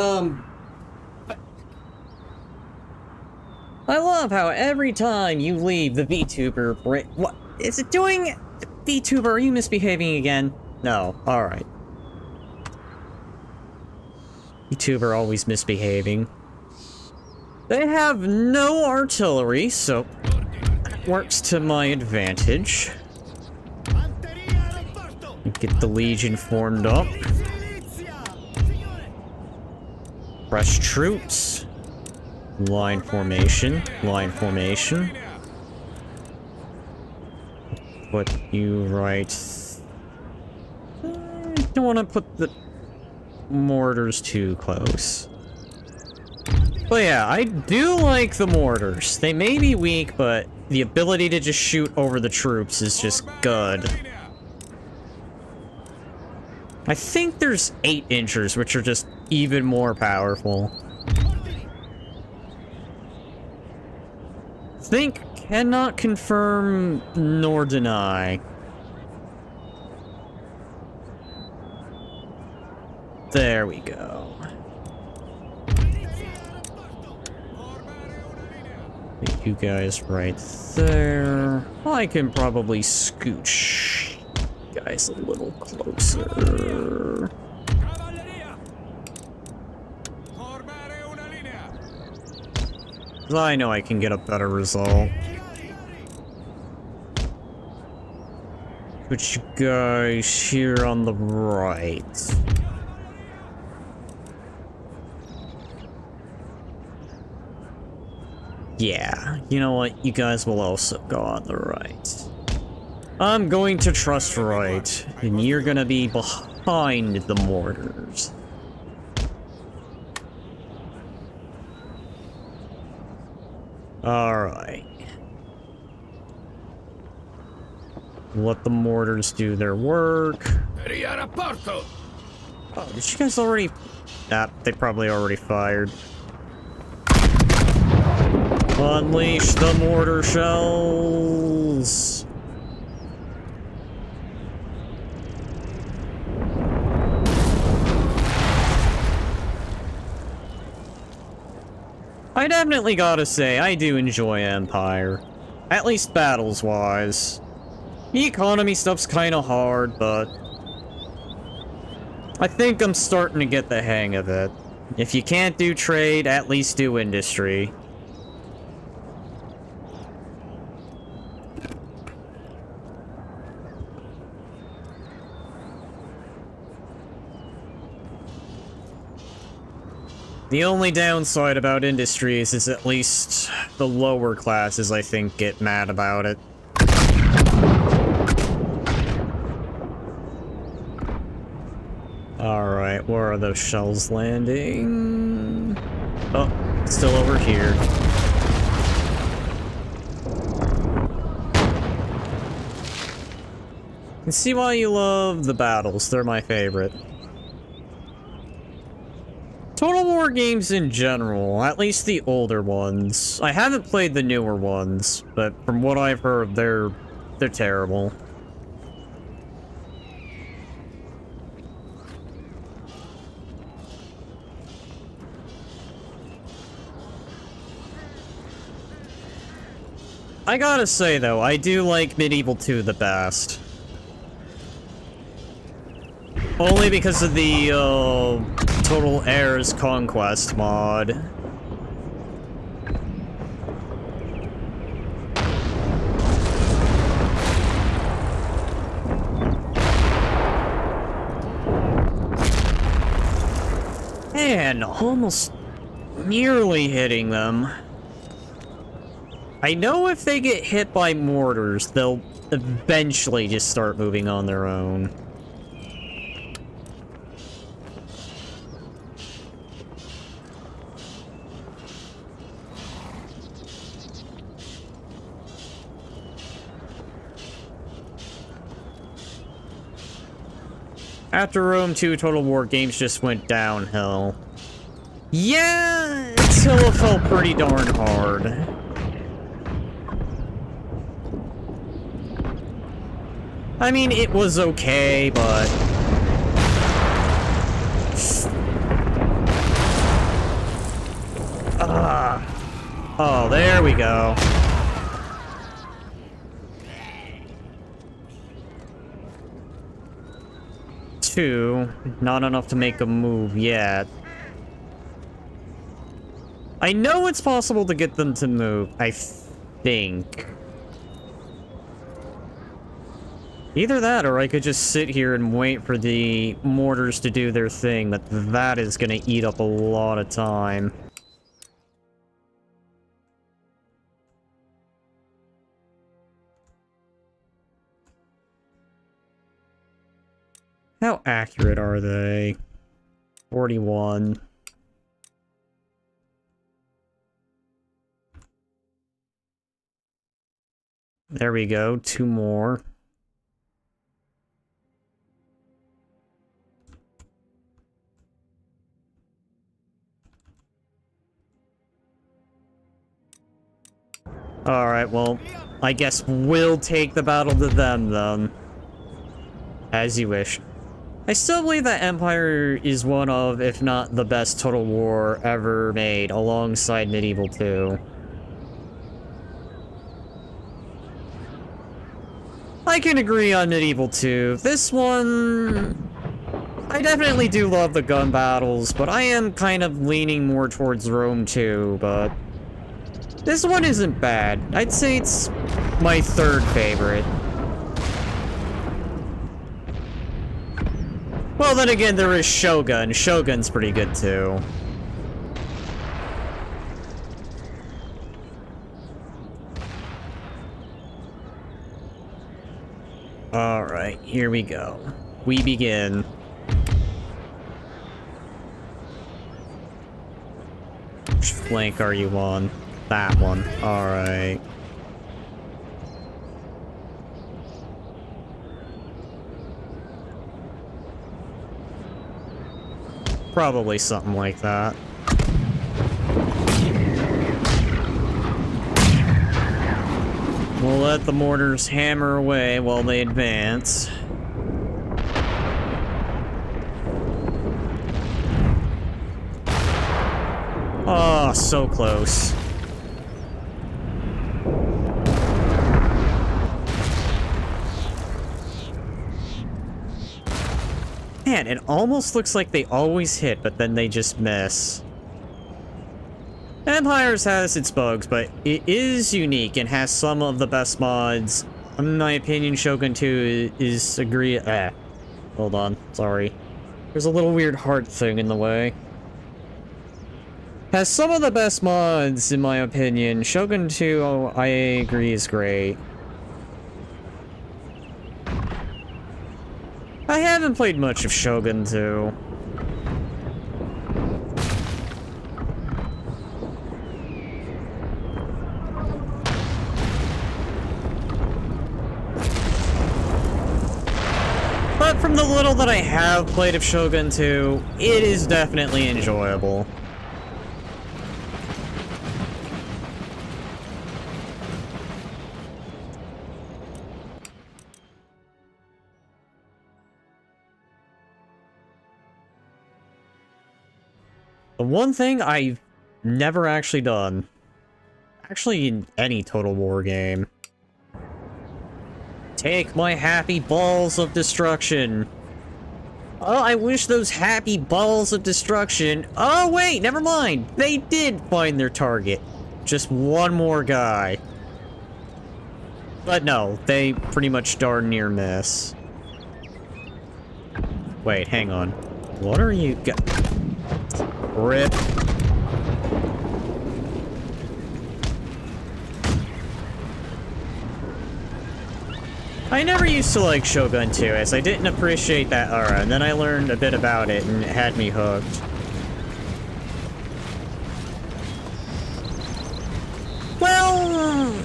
I love how every time you leave the VTuber what is it doing? VTuber, are you misbehaving again? No, alright. VTuber always misbehaving. They have no artillery, so that works to my advantage. Get the Legion formed up. Fresh troops. Line formation. Line formation. Put you right. Don't want to put the mortars too close. But yeah, I do like the mortars. They may be weak, but the ability to just shoot over the troops is just good. I think there's 8-inchers, which are just even more powerful. Think, cannot confirm nor deny. There we go. Put you guys right there. I can probably scooch you guys a little closer. I know I can get a better result. Put you guys here on the right. Yeah, you know what? You guys will also go on the right. I'm going to trust right, and you're gonna be behind the mortars. Alright. Let the mortars do their work. Oh, did you guys already... Ah, they probably already fired. Unleash the mortar shells! I definitely gotta say, I do enjoy Empire. At least battles-wise. The economy stuff's kinda hard, but... I think I'm starting to get the hang of it. If you can't do trade, at least do industry. The only downside about industries is at least the lower classes, I think, get mad about it. Alright, where are those shells landing? Oh, still over here. You can see why you love the battles, they're my favorite. Total War games in general, at least the older ones. I haven't played the newer ones, but from what I've heard, they're terrible. I gotta say though, I do like Medieval 2 the best. Only because of the, Total Heirs Conquest mod. Man, almost nearly hitting them. I know if they get hit by mortars, they'll eventually just start moving on their own. After Rome 2, Total War games just went downhill. Yeah, Attila fell pretty darn hard. I mean, it was okay, but... Oh, there we go. Two. Not enough to make a move yet. I know it's possible to get them to move, I think. Either that, or I could just sit here and wait for the mortars to do their thing, but that is gonna eat up a lot of time. How accurate are they? 41. There we go, 2 more. Alright, well, I guess we'll take the battle to them, then. As you wish. I still believe that Empire is one of, if not the best Total War ever made, alongside Medieval 2. I can agree on Medieval 2. This one... I definitely do love the gun battles, but I am kind of leaning more towards Rome 2, but... this one isn't bad. I'd say it's my 3rd favorite. Well, then again, there is Shogun. Shogun's pretty good, too. Alright, here we go. We begin. Which flank are you on? That one. Alright. Probably something like that. We'll let the mortars hammer away while they advance. Oh, so close. Man, it almost looks like they always hit, but then they just miss. Empires has its bugs, but it is unique and has some of the best mods. In my opinion, Shogun 2 is hold on, sorry. There's a little weird heart thing in the way. Has some of the best mods, in my opinion. Shogun 2, I agree, is great. I haven't played much of Shogun 2. But from the little that I have played of Shogun 2, it is definitely enjoyable. The one thing I've never actually done, actually in any Total War game, take my happy balls of destruction. Oh, I wish those happy balls of destruction... Oh, wait, never mind. They did find their target. Just one more guy. But no, they pretty much darn near miss. Wait, hang on. What are you... Rip. I never used to like Shogun 2, as I didn't appreciate that aura, and then I learned a bit about it, and it had me hooked. Well,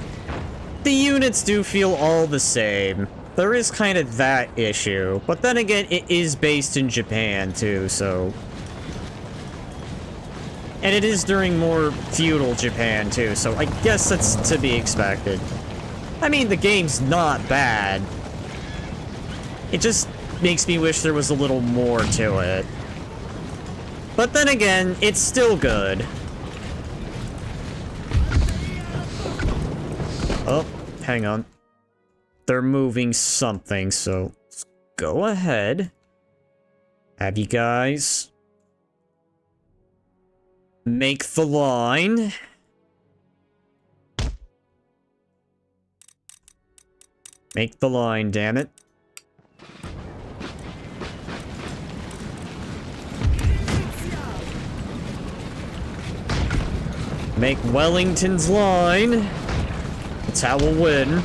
the units do feel all the same. There is kind of that issue, but then again, it is based in Japan, too, so... And it is during more feudal Japan, too, so I guess that's to be expected. I mean, the game's not bad. It just makes me wish there was a little more to it. But then again, it's still good. Oh, hang on. They're moving something, so let's go ahead. Have you guys make the line. Make the line, damn it. Make Wellington's line. That's how we'll win.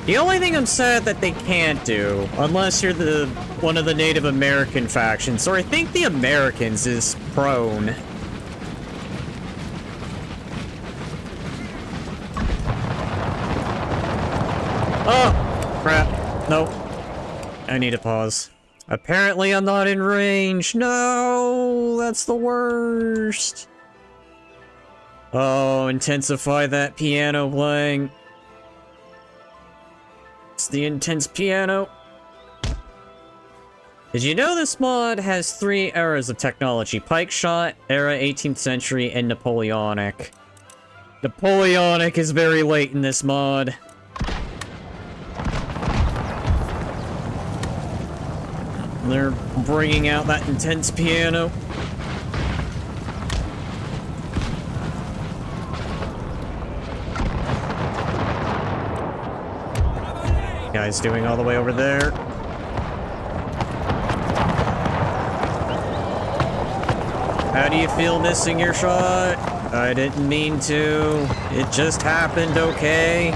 The only thing I'm sad that they can't do, unless you're one of the Native American factions, or I think the Americans is prone. Oh, crap. Nope. I need to pause. Apparently I'm not in range. No, that's the worst. Oh, intensify that piano playing. It's the intense piano. Did you know this mod has 3 eras of technology? Pike shot, era 18th century, and Napoleonic. Napoleonic is very late in this mod. They're bringing out that intense piano. Guys doing all the way over there. How do you feel missing your shot? I didn't mean to. It just happened, okay?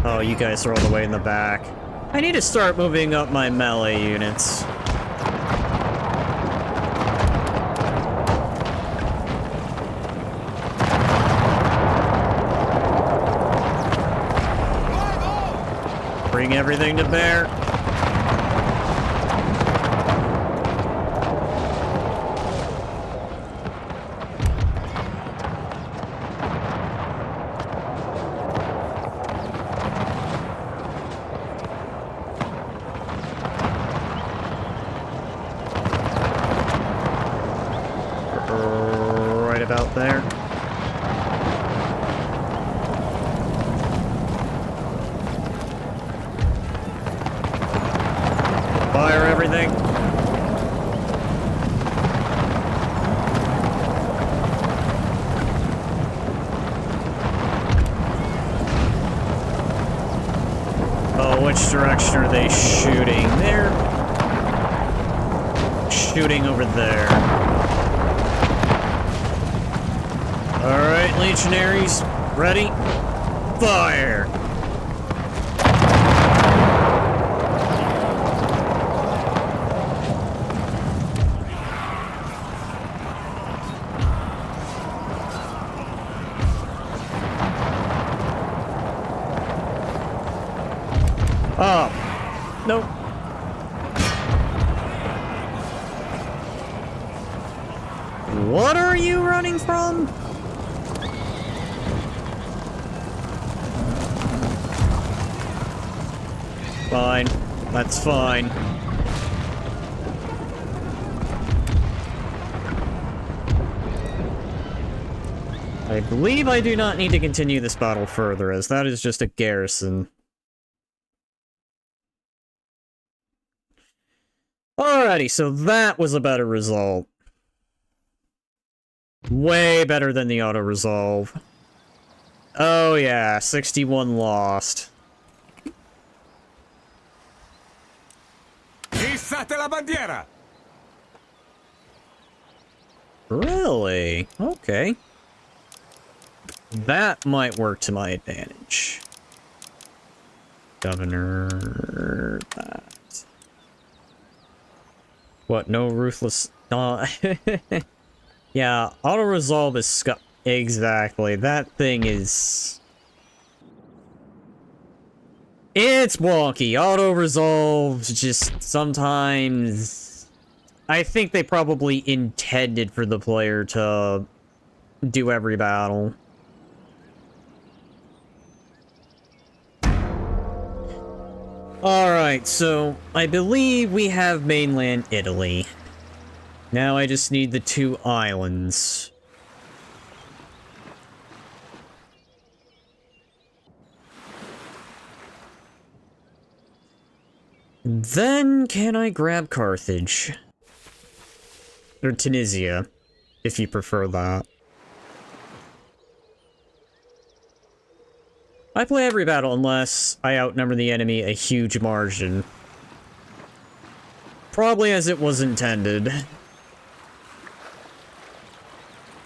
Oh, you guys are all the way in the back. I need to start moving up my melee units. Bring everything to bear. Right about there. Fire everything. Oh, which direction are they shooting? They're shooting over there. Alright, legionaries, ready? Fire! Oh, nope. What are you running from? Fine. That's fine. I believe I do not need to continue this battle further, as that is just a garrison. Alrighty, so that was a better result. Way better than the auto-resolve. Oh yeah, 61 lost. Fissate la bandiera! Really? Okay. That might work to my advantage. Governor... that. What, no ruthless... Yeah, auto-resolve is exactly. That thing is... It's wonky. Auto-resolve just sometimes... I think they probably intended for the player to do every battle. Alright, so I believe we have mainland Italy. Now I just need the 2 islands. Then can I grab Carthage? Or Tunisia, if you prefer that. I play every battle unless I outnumber the enemy a huge margin. Probably as it was intended.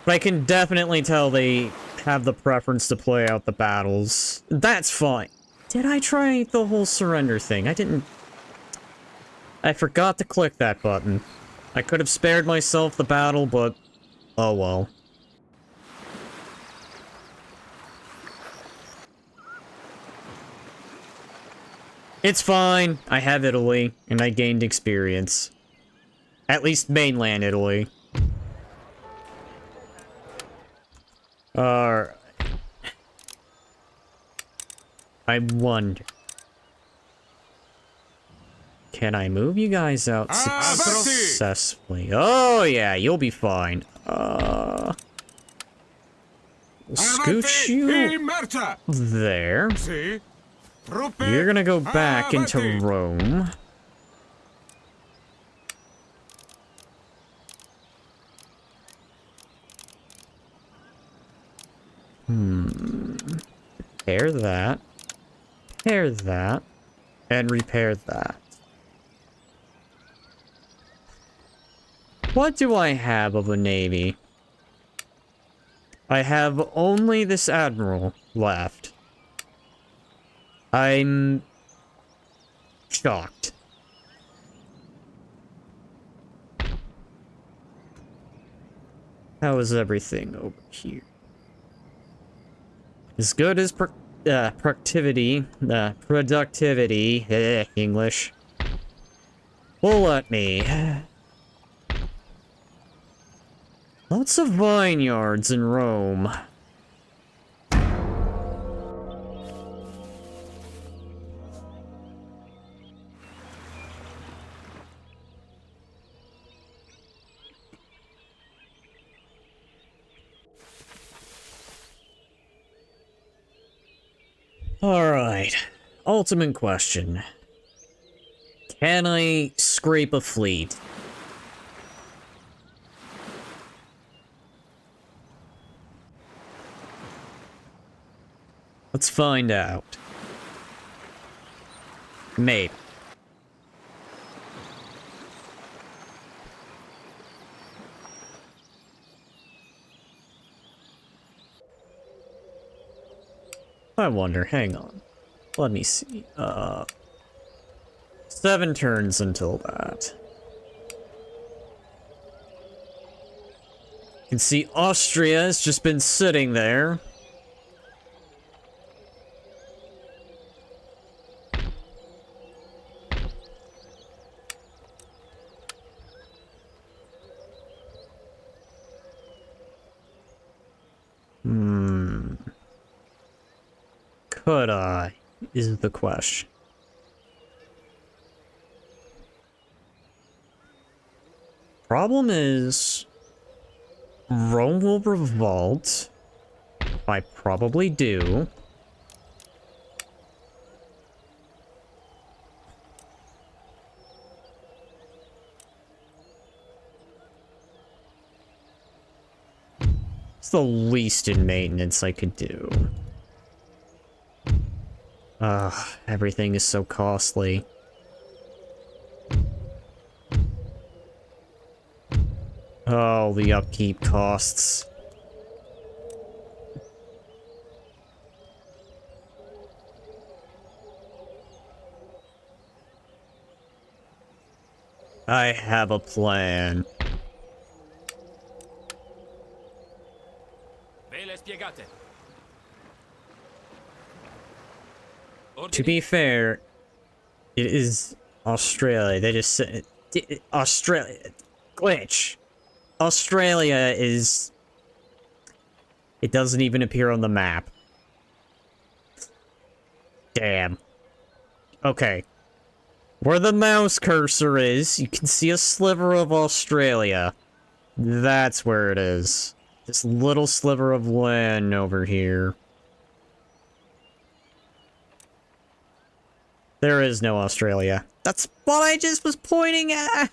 But I can definitely tell they have the preference to play out the battles. That's fine. Did I try the whole surrender thing? I didn't... I forgot to click that button. I could have spared myself the battle, but... oh well. It's fine. I have Italy, and I gained experience. At least mainland Italy. I wonder... Can I move you guys out successfully? Oh yeah, you'll be fine. We'll scooch you there. You're gonna go back into Rome. Repair that. Repair that. And repair that. What do I have of a navy? I have only this admiral left. I'm shocked. How is everything over here? As good as productivity, English. Will let me. Lots of vineyards in Rome. Alright. Ultimate question. Can I scrape a fleet? Let's find out. Maybe. I wonder, hang on. Let me see. 7 turns until that. You can see Austria has just been sitting there. Could I? Is the question. Problem is, Rome will revolt. I probably do. It's the least in maintenance I could do. Everything is so costly. Oh, the upkeep costs. I have a plan. spiegate. To be fair, it is Australia. They just said Australia glitch. Australia is. It doesn't even appear on the map. Damn. Okay. Where the mouse cursor is, you can see a sliver of Australia. That's where it is. This little sliver of land over here. There is no Australia. That's what I just was pointing at.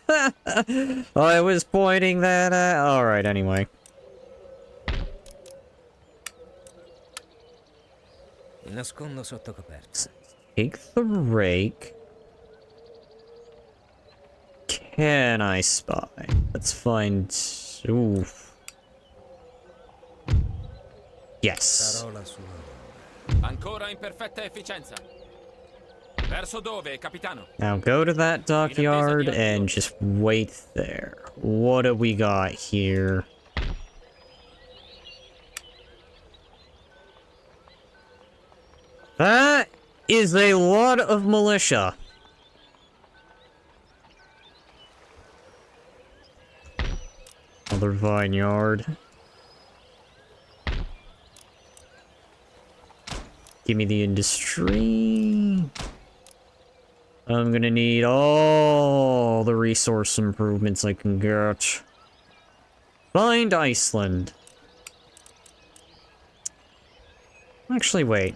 I was pointing that at. Alright, anyway. Mi nascondo sotto coperta. Take the rake. Can I spy? Let's find... Oof. Yes. Parola sua. Ancora in perfetta efficienza. Verso dove, capitano? Now go to that dockyard and just wait there. What do we got here? That is a lot of militia. Another vineyard. Give me the industry. I'm gonna need all the resource improvements I can get. Find Iceland. Actually, wait.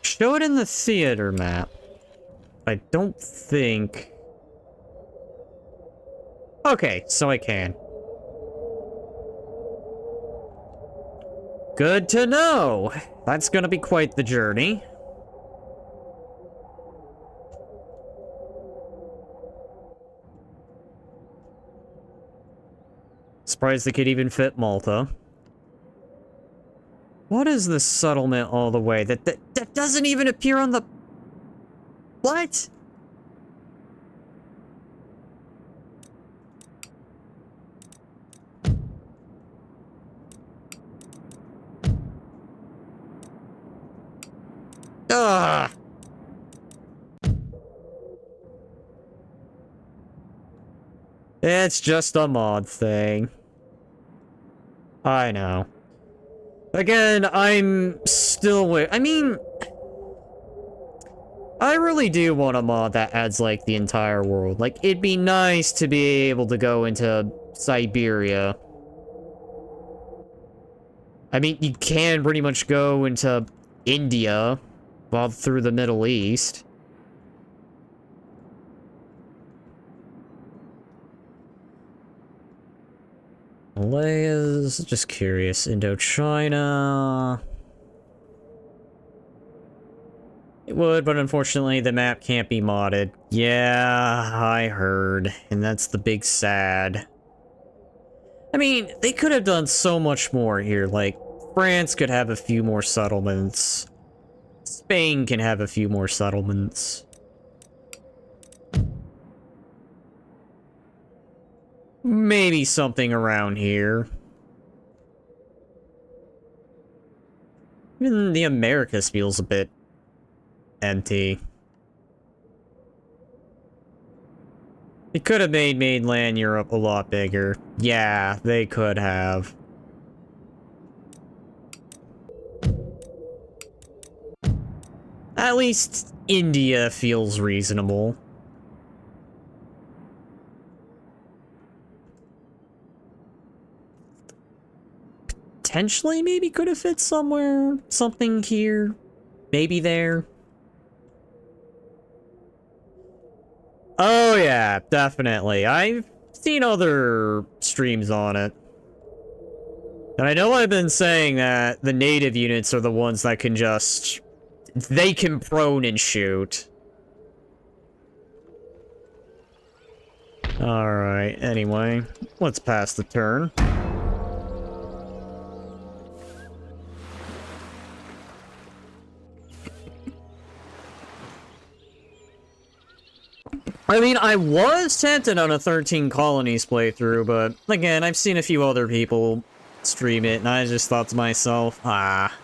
Show it in the theater map. I don't think... Okay, so I can. Good to know! That's gonna be quite the journey. Surprised they could even fit Malta. What is the settlement all the way? That doesn't even appear on the... What? Ugh. It's just a mod thing. I know. Again, I'm still I mean... I really do want a mod that adds, like, the entire world. Like, it'd be nice to be able to go into Siberia. I mean, you can pretty much go into India while through the Middle East. Malaya's just curious. Indochina. It would, but unfortunately the map can't be modded. Yeah, I heard. And that's the big sad. I mean, they could have done so much more here. Like, France could have a few more settlements. Spain can have a few more settlements. Maybe something around here. Even the Americas feels a bit empty. They could have made mainland Europe a lot bigger. Yeah, they could have. At least India feels reasonable. Potentially, maybe could have fit somewhere. Something here. Maybe there. Oh yeah, definitely. I've seen other streams on it. And I know I've been saying that the native units are the ones that can just... They can prone and shoot. Alright, anyway. Let's pass the turn. I mean, I was tempted on a 13 colonies playthrough, but again, I've seen a few other people stream it, and I just thought to myself, ah.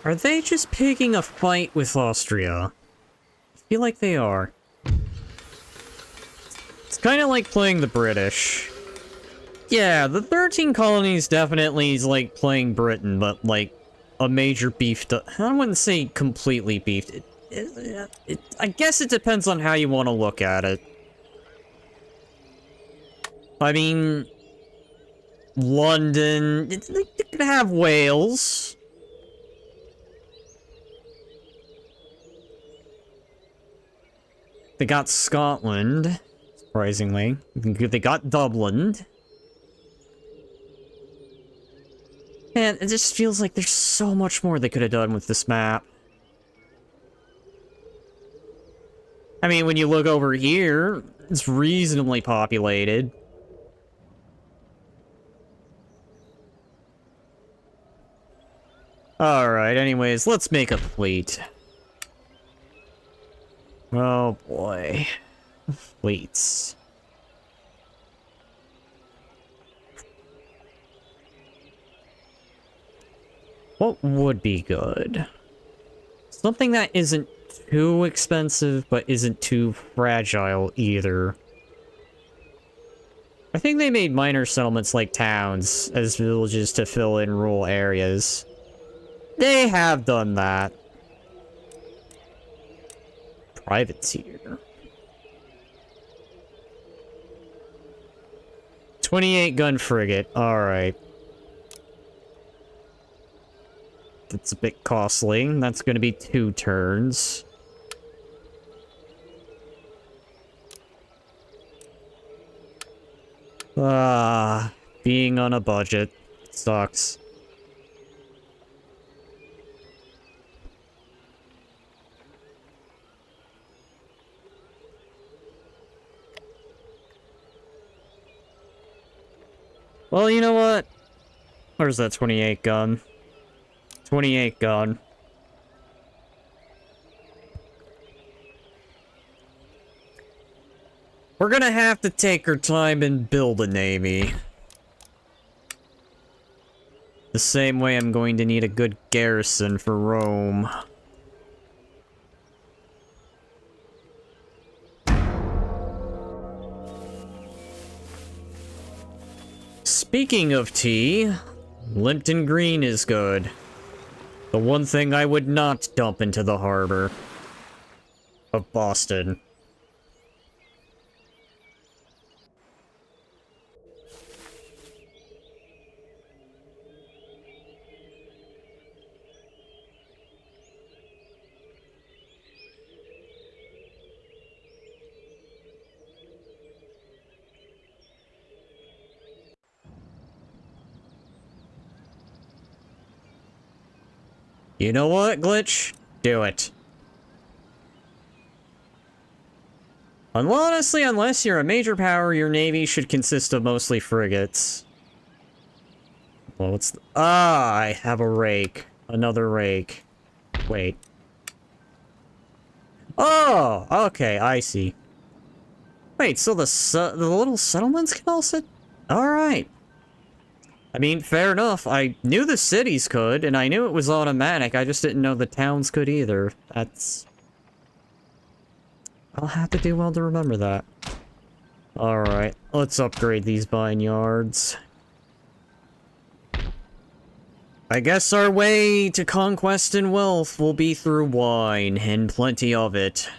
Are they just picking a fight with Austria? I feel like they are. It's kind of like playing the British. Yeah, the 13 colonies definitely is like playing Britain, but like a major beefed up. I wouldn't say completely beefed. I guess it depends on how you want to look at it. I mean, London, they could have Wales. They got Scotland, surprisingly. They got Dublin. Man, it just feels like there's so much more they could have done with this map. I mean, when you look over here, it's reasonably populated. Alright, anyways, let's make a fleet. Oh boy. Fleets. What would be good? Something that isn't too expensive, but isn't too fragile either. I think they made minor settlements like towns as villages to fill in rural areas. They have done that. Privateer. 28 gun frigate. Alright. That's a bit costly. That's going to be 2 turns. Being on a budget sucks. Well, you know what? Where's that 28 gun? 28 gun. We're gonna have to take our time and build a navy. The same way I'm going to need a good garrison for Rome. Speaking of tea, Lipton Green is good. The one thing I would not dump into the harbor of Boston. You know what, Glitch? Do it. Honestly, unless you're a major power, your navy should consist of mostly frigates. Well, what's I have a rake. Another rake. Wait. Oh! Okay, I see. Wait, so the little settlements can also... Alright. I mean, fair enough. I knew the cities could, and I knew it was automatic. I just didn't know the towns could either. That's... I'll have to do well to remember that. Alright, let's upgrade these vineyards. I guess our way to conquest and wealth will be through wine, and plenty of it.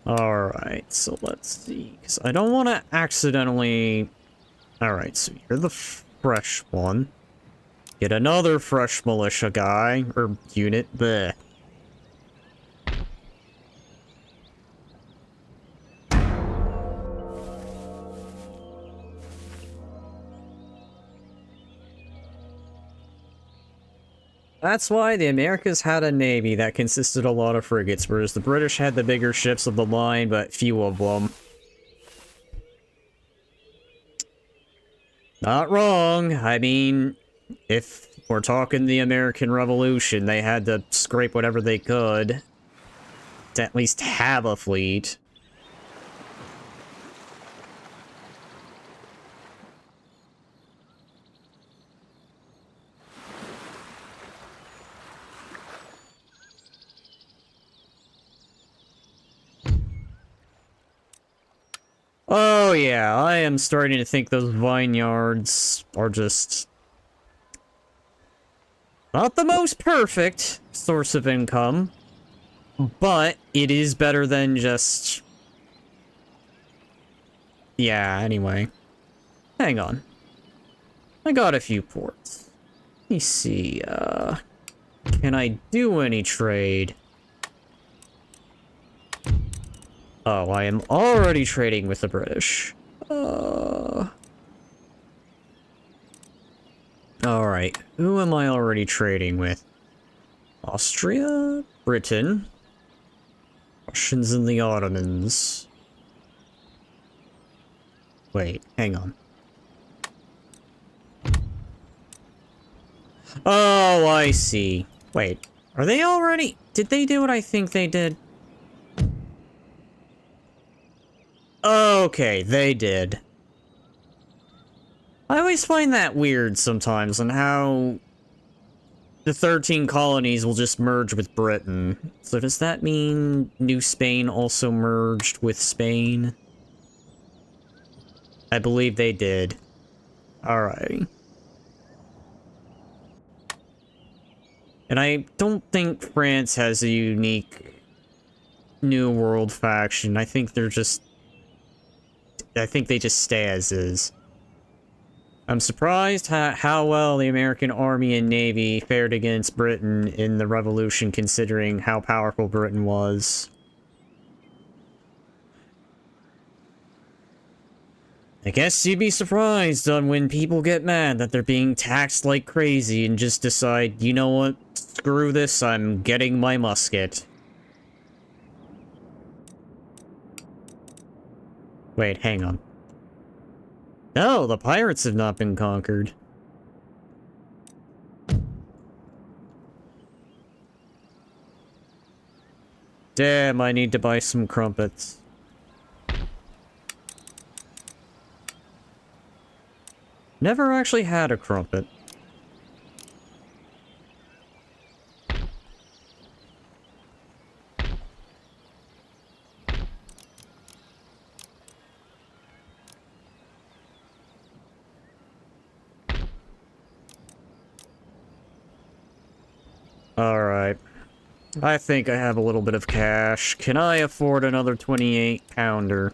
Alright, so let's see, because I don't want to accidentally... Alright, so you're the fresh one. Get another fresh militia guy, or unit, bleh. That's why the Americas had a navy that consisted of a lot of frigates, whereas the British had the bigger ships of the line, but few of them. Not wrong. I mean, if we're talking the American Revolution, they had to scrape whatever they could to at least have a fleet. Oh yeah, I am starting to think those vineyards are just not the most perfect source of income, but it is better than just... Yeah, anyway. Hang on. I got a few ports. Let me see, can I do any trade? Oh, I am already trading with the British. Alright, who am I already trading with? Austria? Britain? Russians and the Ottomans. Wait, hang on. Oh, I see. Wait, are they already... Did they do what I think they did? Okay, they did. I always find that weird sometimes, on how the 13 colonies will just merge with Britain. So does that mean New Spain also merged with Spain? I believe they did. Alright. And I don't think France has a unique New World faction. I think they're just... I think they just stay as is. I'm surprised how well the American Army and Navy fared against Britain in the Revolution, considering how powerful Britain was. I guess you'd be surprised on when people get mad that they're being taxed like crazy and just decide, you know what, screw this, I'm getting my musket. Wait, hang on. No, the pirates have not been conquered. Damn, I need to buy some crumpets. Never actually had a crumpet. Alright. I think I have a little bit of cash. Can I afford another 28-pounder?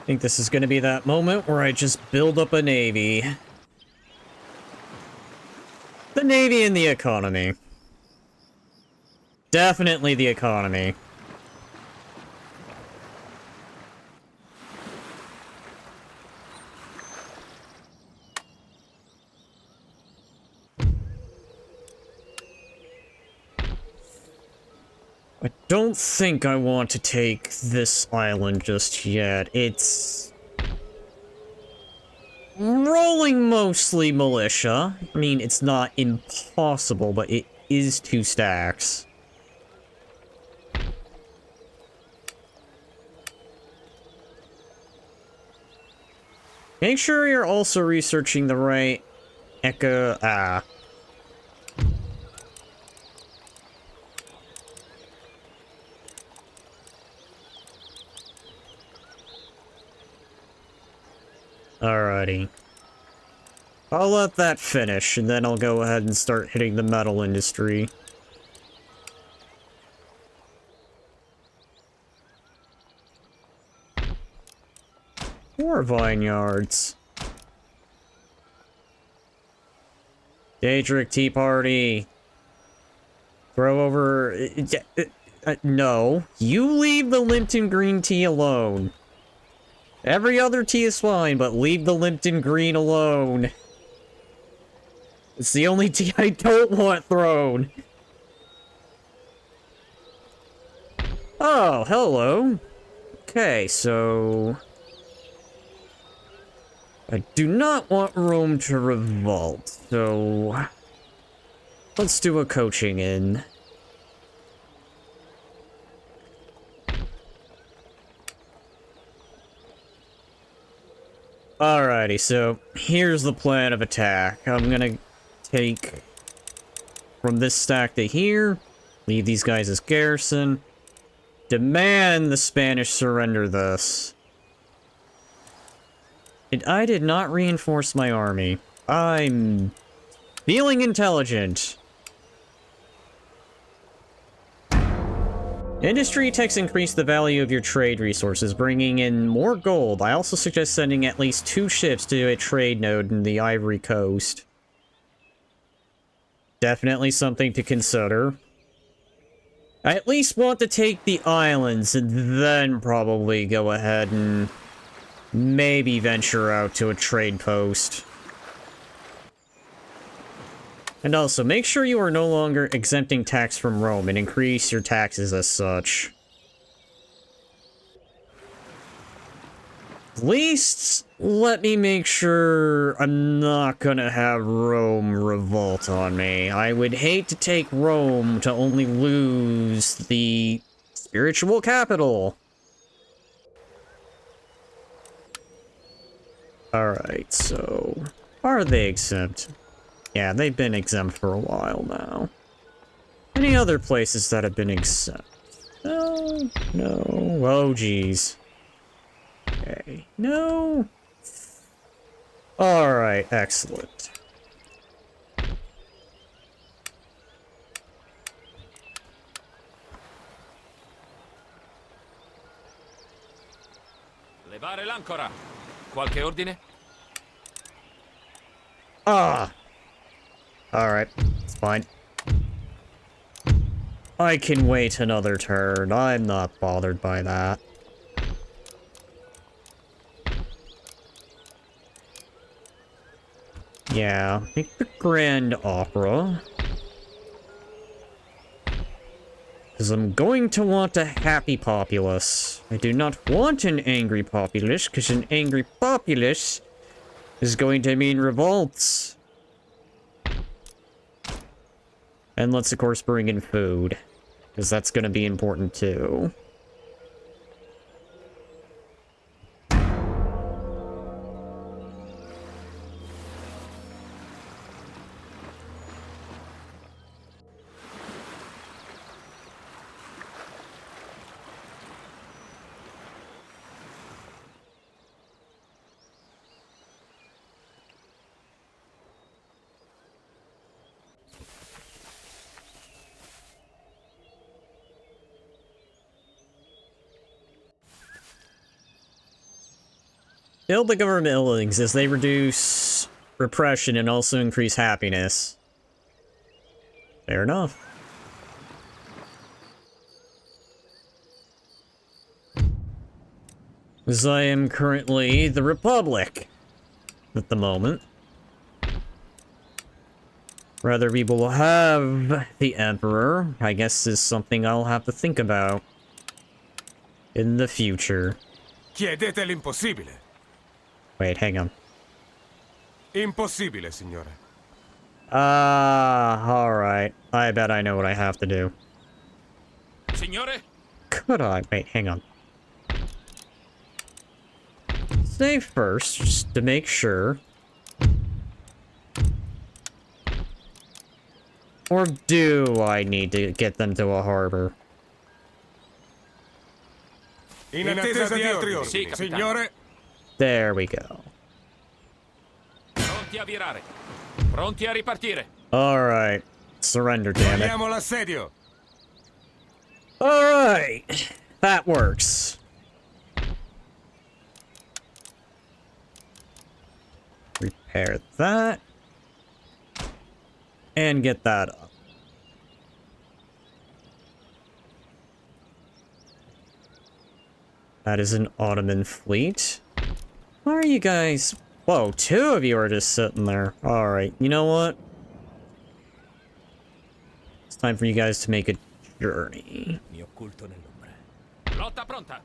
I think this is going to be that moment where I just build up a navy. The navy and the economy. Definitely the economy. I don't think I want to take this island just yet. It's rolling mostly militia. I mean, it's not impossible, but it is 2 stacks. Make sure you're also researching the right Alrighty. I'll let that finish, and then I'll go ahead and start hitting the metal industry. More vineyards. Daedric Tea Party. Throw over... no. You leave the Lipton green tea alone. Every other tea is fine, but leave the Lipton green alone. It's the only tea I don't want thrown. Oh, hello. Okay, so... I do not want Rome to revolt, so... let's do a coaching in. Alrighty, so here's the plan of attack. I'm gonna take from this stack to here, leave these guys as garrison, demand the Spanish surrender this. And I did not reinforce my army. I'm feeling intelligent. Industry tax increase the value of your trade resources, bringing in more gold. I also suggest sending at least 2 ships to a trade node in the Ivory Coast. Definitely something to consider. I at least want to take the islands and then probably go ahead and maybe venture out to a trade post. And also, make sure you are no longer exempting tax from Rome and increase your taxes as such. At least, let me make sure I'm not gonna have Rome revolt on me. I would hate to take Rome to only lose the spiritual capital. Alright, so... are they exempt? Yeah, they've been exempt for a while now. Any other places that have been exempt? No, no. Oh, geez. Okay, no. Alright, excellent. Levare l'ancora. Qualche ordine? Ah! Alright, it's fine. I can wait another turn. I'm not bothered by that. Yeah, make the Grand Opera. Because I'm going to want a happy populace. I do not want an angry populace, because an angry populace is going to mean revolts. And let's, of course, bring in food, because that's going to be important, too. Build the government buildings as they reduce repression and also increase happiness. Fair enough. As I am currently the Republic at the moment. Whether we will have the Emperor, I guess, is something I'll have to think about in the future. Chiedete l'impossibile. Wait, hang on. Impossibile, signore. Alright. I bet I know what I have to do. Signore? Could I? Wait, hang on. Save first, just to make sure. Or do I need to get them to a harbor? In attesa di altri ordini, Sì, capitano. signore. There we go. Pronti a virare. Pronti a ripartire. Alright. Surrender, damn it. Togliamo l'assedio. Alright. That works. Repair that. And get that up. That is an Ottoman fleet. Why are you guys... Whoa, 2 of you are just sitting there. Alright, you know what? It's time for you guys to make a journey. Mi occulto nell'ombra. Lotta pronta.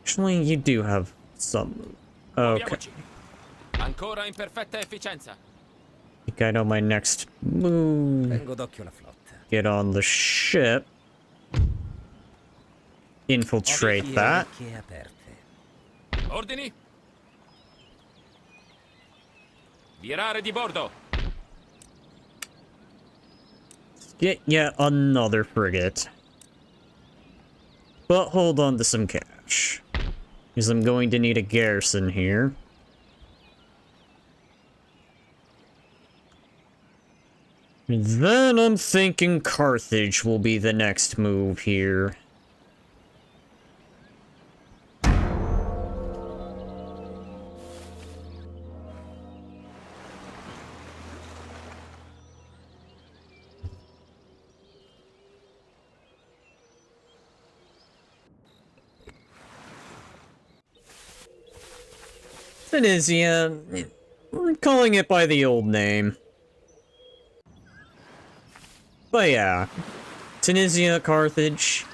Actually, you do have some... Okay. Muoviamoci. Ancora in perfetta efficienza. I think I know my next move. Tengo d'occhio la flotta. Get on the ship. Infiltrate Orecchie that. aperte. Ordini. Virare di bordo. Get yet another frigate. But hold on to some cash. Because I'm going to need a garrison here. And then I'm thinking Carthage will be the next move here. Tunisia. We're calling it by the old name. But yeah. Tunisia, Carthage.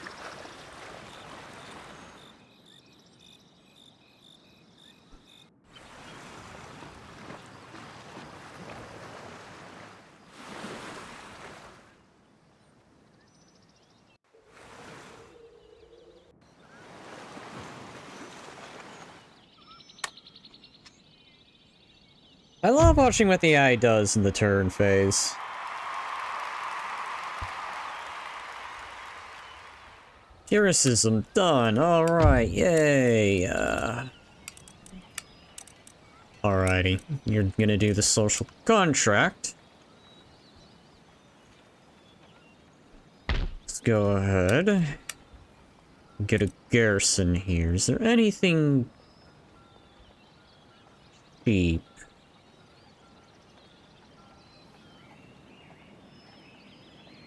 I love watching what the AI does in the turn phase. Lyricism done. Alright, yay. Alrighty. You're gonna do the social contract. Let's go ahead. Get a garrison here. Is there anything cheap?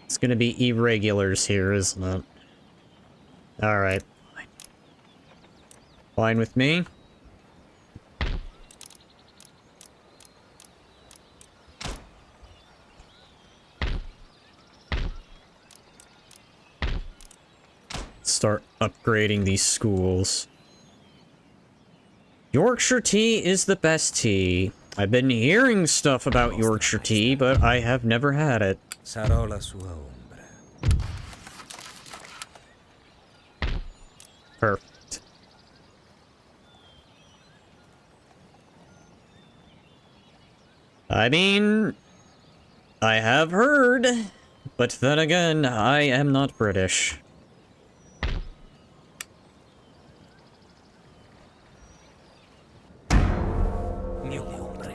It's gonna be irregulars here, isn't it? Alright. Fine with me. Start upgrading these schools. Yorkshire tea is the best tea. I've been hearing stuff about Yorkshire tea, but I have never had it. Sarò la sua ombra. Perfect. I mean, I have heard, but then again, I am not British. Mio ombre.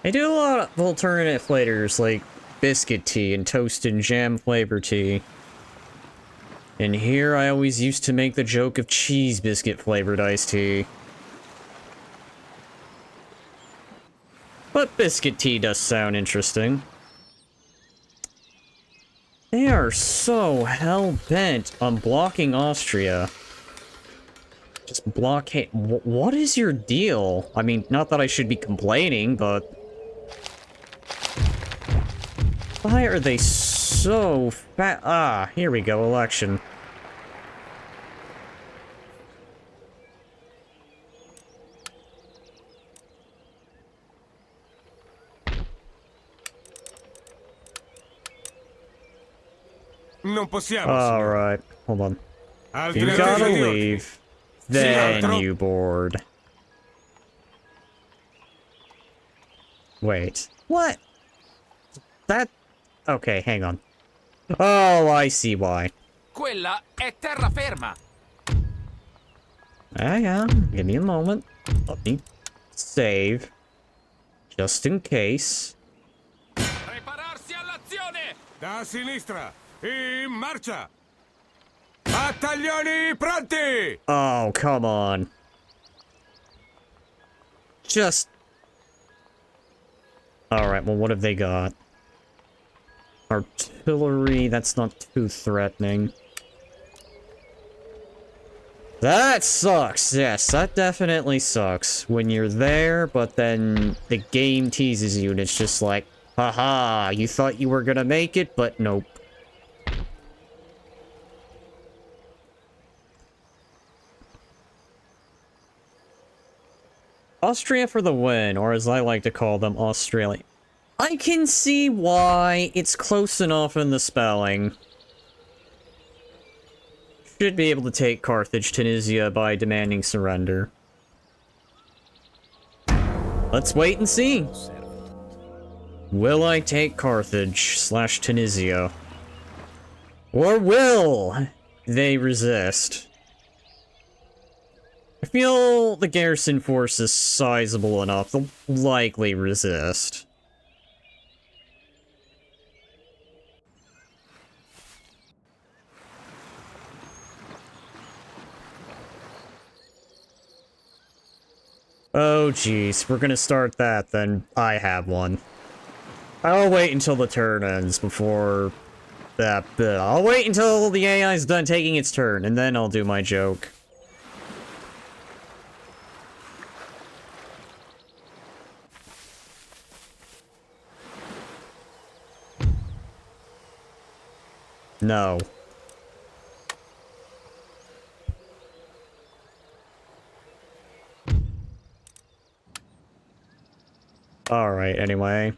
I do a lot of alternate flavors like biscuit tea and toast and jam flavor tea. And here I always used to make the joke of cheese biscuit flavored iced tea. But biscuit tea does sound interesting. They are so hell-bent on blocking Austria. Just blockade. What is your deal? I mean, not that I should be complaining, but... why are they so fat? Ah, here we go, election. Non possiamo, All signore. right, hold on. Altri You attesa gotta di ordini. leave. Then altro. you board. Wait. What? That... Okay, hang on. Oh, I see why. Quella è terraferma. Hang on. Give me a moment. Let me save. Just in case. Prepararsi all'azione. Da sinistra. In marcia. Battaglioni pronti! Oh, come on. Just... Alright, well, what have they got? Artillery, that's not too threatening. That sucks, yes, that definitely sucks. When you're there, but then the game teases you and it's just like, haha, you thought you were gonna make it, but nope. Austria for the win, or as I like to call them, Australia. I can see why it's close enough in the spelling. Should be able to take Carthage, Tunisia by demanding surrender. Let's wait and see. Will I take Carthage / Tunisia? Or will they resist? I feel the garrison force is sizable enough, they'll likely resist. Oh jeez, we're gonna start that then. I have one. I'll wait until the turn ends before... I'll wait until the AI's done taking its turn, and then I'll do my joke. No. Alright, anyway.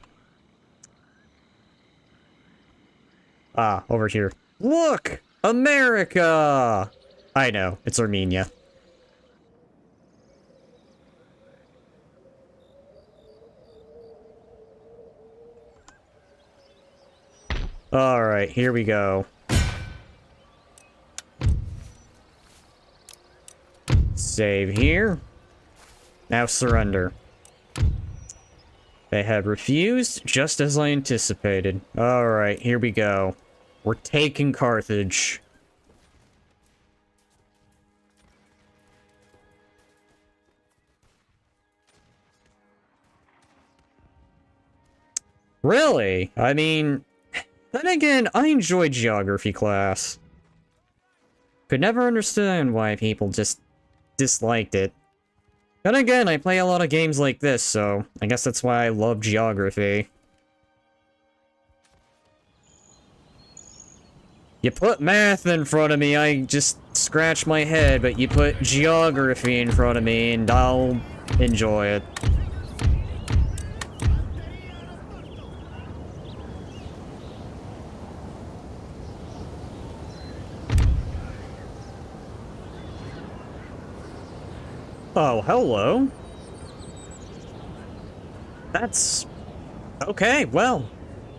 Ah, over here. Look! America! I know, it's Armenia. Alright, here we go. Save here. Now surrender. They had refused, just as I anticipated. Alright, here we go. We're taking Carthage. Really? I mean... Then again, I enjoyed geography class. Could never understand why people just disliked it. Then again, I play a lot of games like this, so I guess that's why I love geography. You put math in front of me, I just scratch my head, but you put geography in front of me and I'll enjoy it. Oh, hello. That's... Okay, well,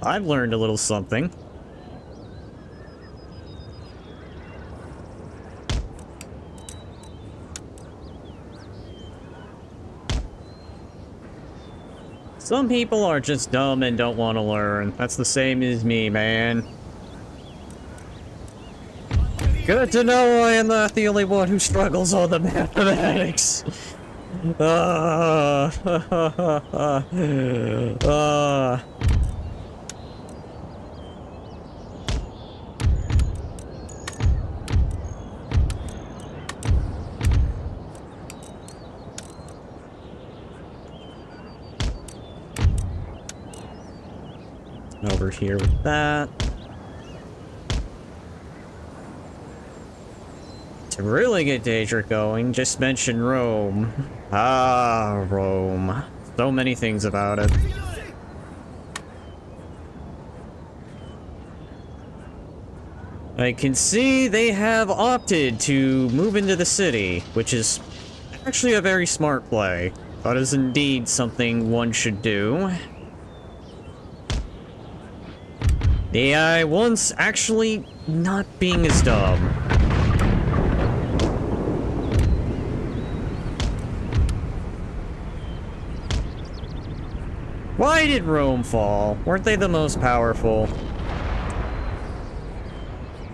I've learned a little something. Some people are just dumb and don't want to learn. That's the same as me, man. Good to know I am not the only one who struggles on the mathematics. Over here with that. To really get Daedric going, just mention Rome. Ah, Rome. So many things about it. I can see they have opted to move into the city, which is actually a very smart play. That is indeed something one should do. The AI once actually not being as dumb. Why did Rome fall? Weren't they the most powerful?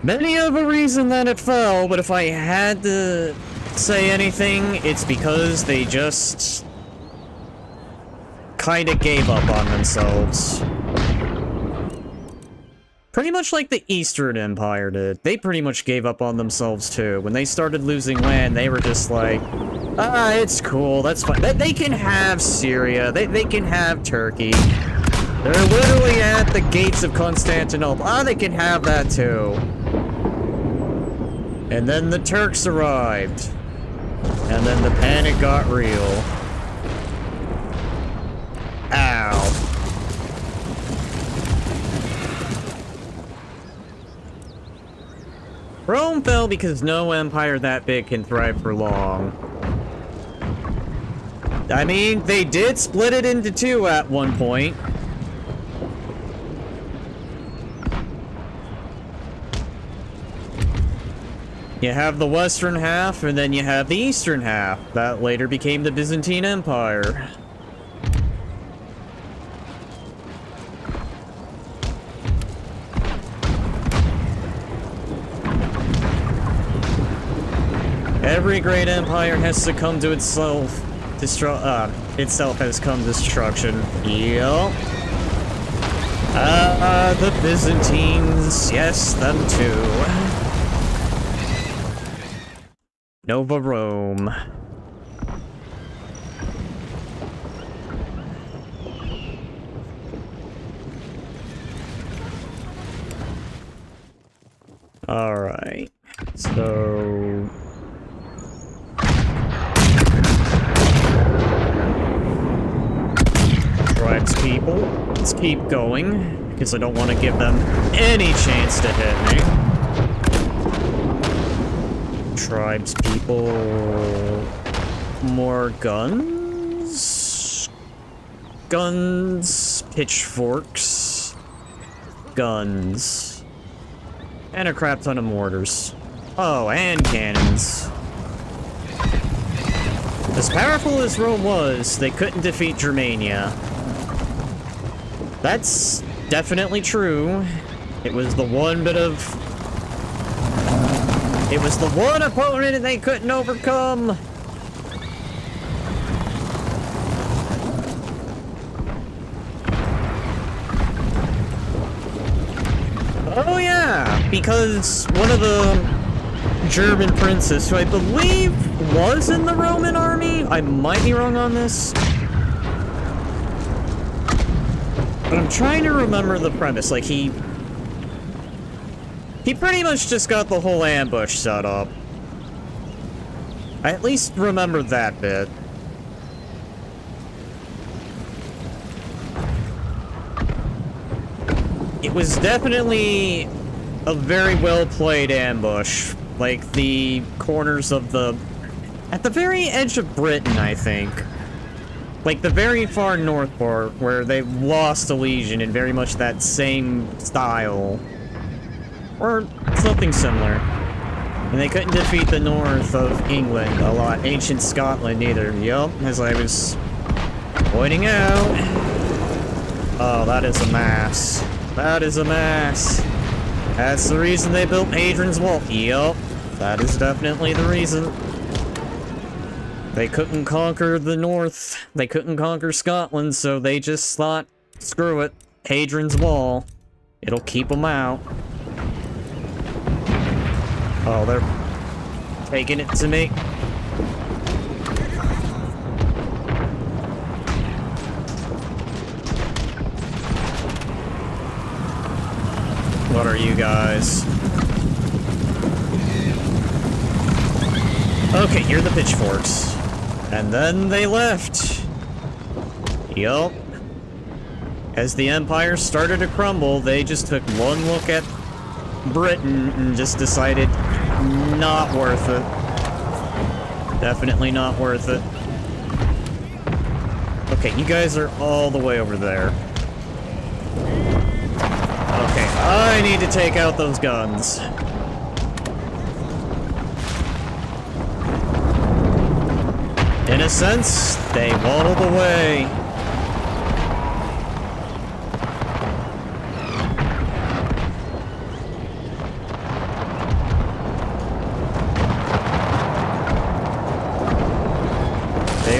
Many of a reason that it fell, but if I had to say anything, it's because they just kinda gave up on themselves. Pretty much like the Eastern Empire did. They pretty much gave up on themselves too. When they started losing land, they were just like, ah, it's cool, that's fine. They can have Syria, they can have Turkey. They're literally at the gates of Constantinople. Ah, they can have that too. And then the Turks arrived. And then the panic got real. Ow. Rome fell because no empire that big can thrive for long. I mean, they did split it into two at one point. You have the western half, and then you have the eastern half. That later became the Byzantine Empire. Every great empire has succumbed to itself. Itself has come to destruction. Yup. The Byzantines. Yes, them too. Nova Rome. Alright. So... tribespeople. Let's keep going, because I don't want to give them any chance to hit me. Tribespeople... more guns? Guns, pitchforks, guns, and a crap ton of mortars. Oh, and cannons. As powerful as Rome was, they couldn't defeat Germania. That's definitely true. It was the one bit of... it was the one opponent they couldn't overcome! Oh yeah, because one of the German princes, who I believe was in the Roman army? I might be wrong on this. But I'm trying to remember the premise. Like, he pretty much just got the whole ambush set up. I at least remember that bit. It was definitely a very well-played ambush. Like, the corners of the... at the very edge of Britain, I think. Like, the very far north part, where they lost a legion in very much that same style. Or something similar. And they couldn't defeat the north of England a lot. Ancient Scotland either. Yup, as I was pointing out. Oh, that is a mass. That is a mass. That's the reason they built Hadrian's Wall. Yup, that is definitely the reason. They couldn't conquer the north. They couldn't conquer Scotland, so they just thought, screw it, Hadrian's Wall. It'll keep them out. Oh, they're taking it to me. What are you guys? Okay, you're the pitchforks. And then they left. Yup. As the Empire started to crumble, they just took one look at Britain and just decided not worth it. Definitely not worth it. Okay, you guys are all the way over there. Okay, I need to take out those guns. In a sense, they waddled away.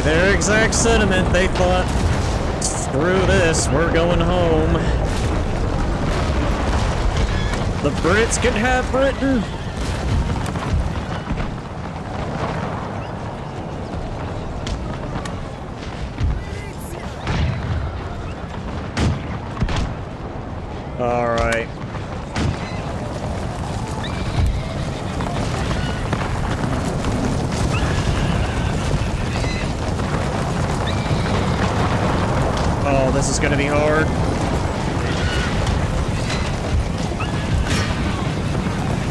Their exact sentiment, they thought, screw this, we're going home. The Brits can have Britain. Alright. Oh, this is gonna be hard.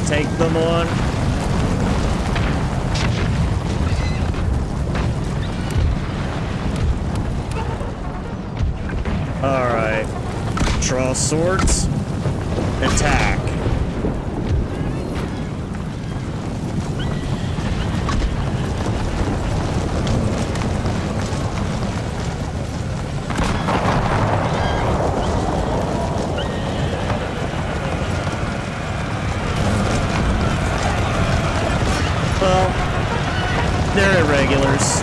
Take them on. Alright. Draw swords. Attack. They're irregulars.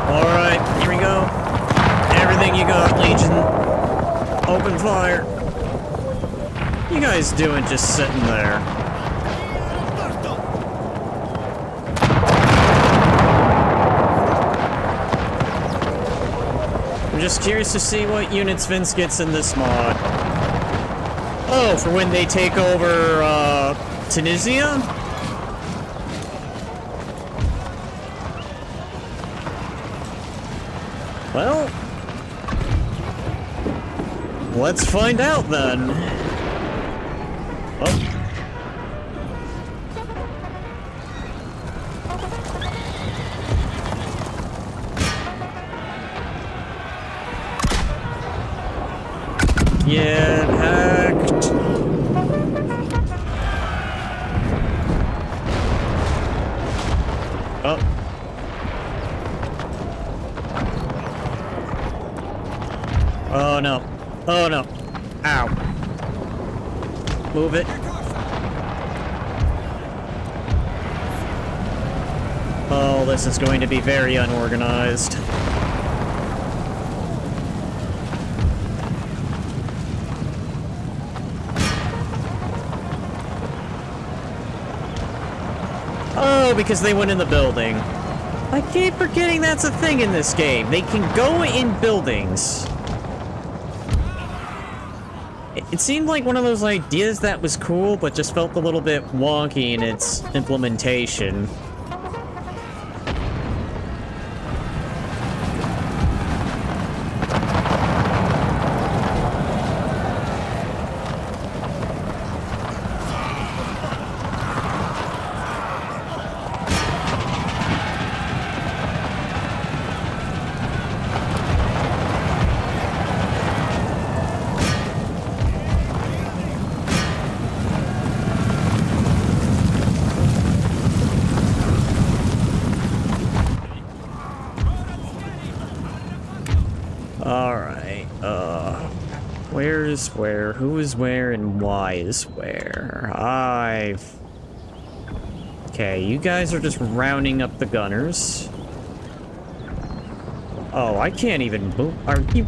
Alright, here we go. Everything you got, Legion. Open fire. You guys doing just sitting there? I'm just curious to see what units Vince gets in this mod. Oh, for when they take over, Tunisia? Well, let's find out then. Oh. Get hacked. Oh. Oh no. Oh no. Ow. Move it. Oh, this is going to be very unorganized. Oh, because they went in the building. I keep forgetting that's a thing in this game. They can go in buildings. It seemed like one of those ideas that was cool, but just felt a little bit wonky in its implementation. Alright, where is where, who is where, and why is where? Okay, you guys are just rounding up the gunners. Oh, I can't even move. Are you...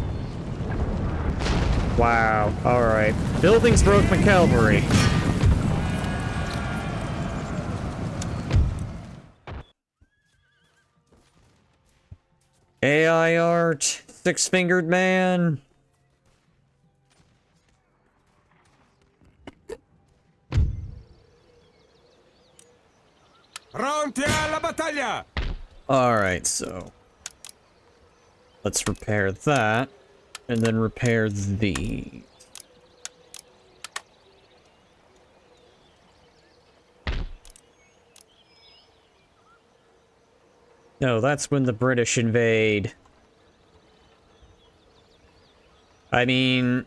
Wow, alright. Buildings broke my cavalry. AI art, six-fingered man. Pronti alla battaglia! Alright, so... let's repair that, and then repair the... No, that's when the British invade. I mean...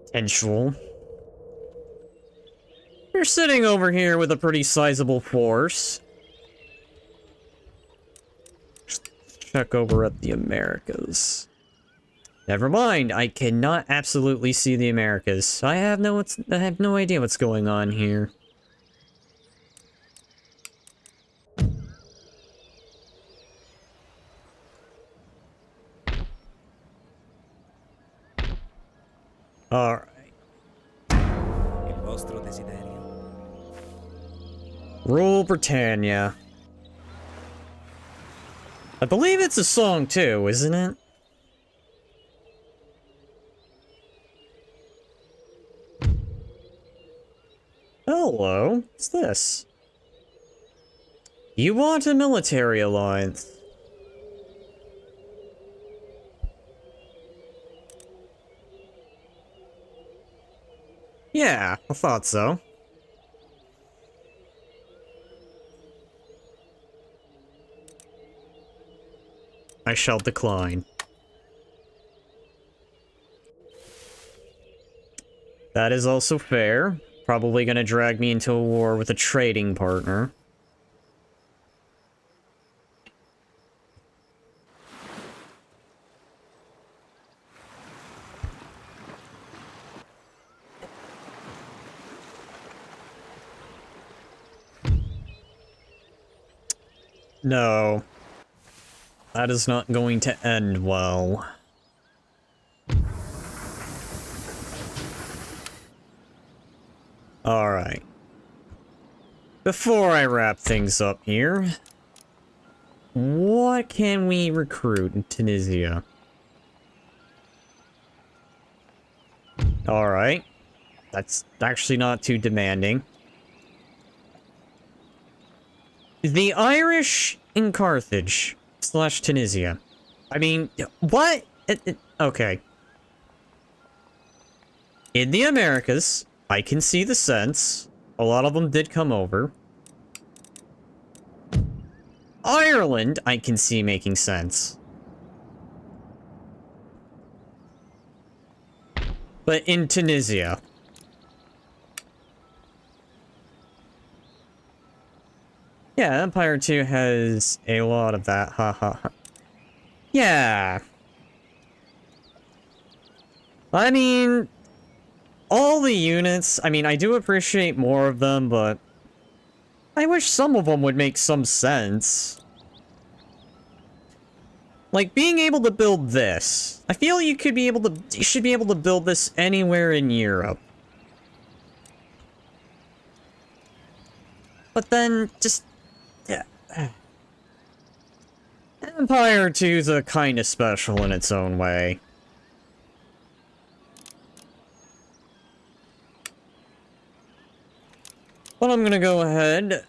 potential. You're sitting over here with a pretty sizable force. Check over at the Americas. Never mind, I cannot absolutely see the Americas. I have no idea what's going on here. Alright. Il vostro desiderio. Rule Britannia. I believe it's a song too, isn't it? Hello, what's this? You want a military alliance? Yeah, I thought so. I shall decline. That is also fair. Probably gonna drag me into a war with a trading partner. No. That is not going to end well. Alright. Before I wrap things up here, what can we recruit in Tunisia? Alright. That's actually not too demanding. The Irish in Carthage / Tunisia. I mean, what? Okay. In the Americas, I can see the sense. A lot of them did come over. Ireland, I can see making sense. But in Tunisia... yeah, Empire 2 has a lot of that, ha ha ha. Yeah. I mean, all the units, I mean, I do appreciate more of them, but I wish some of them would make some sense. Like, being able to build this. I feel you should be able to build this anywhere in Europe. But then, just... yeah. Empire 2's a kinda special in its own way. But I'm gonna go ahead,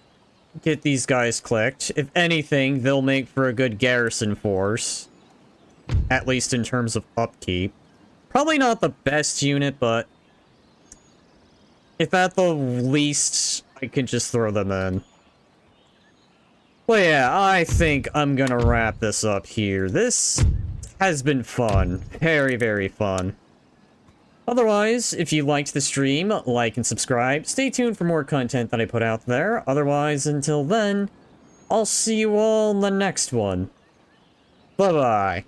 get these guys clicked. If anything, they'll make for a good garrison force. At least in terms of upkeep. Probably not the best unit, but... if at the least, I can just throw them in. Well, yeah, I think I'm gonna wrap this up here. This has been fun. Very, very fun. Otherwise, if you liked the stream, like and subscribe. Stay tuned for more content that I put out there. Otherwise, until then, I'll see you all in the next one. Bye-bye.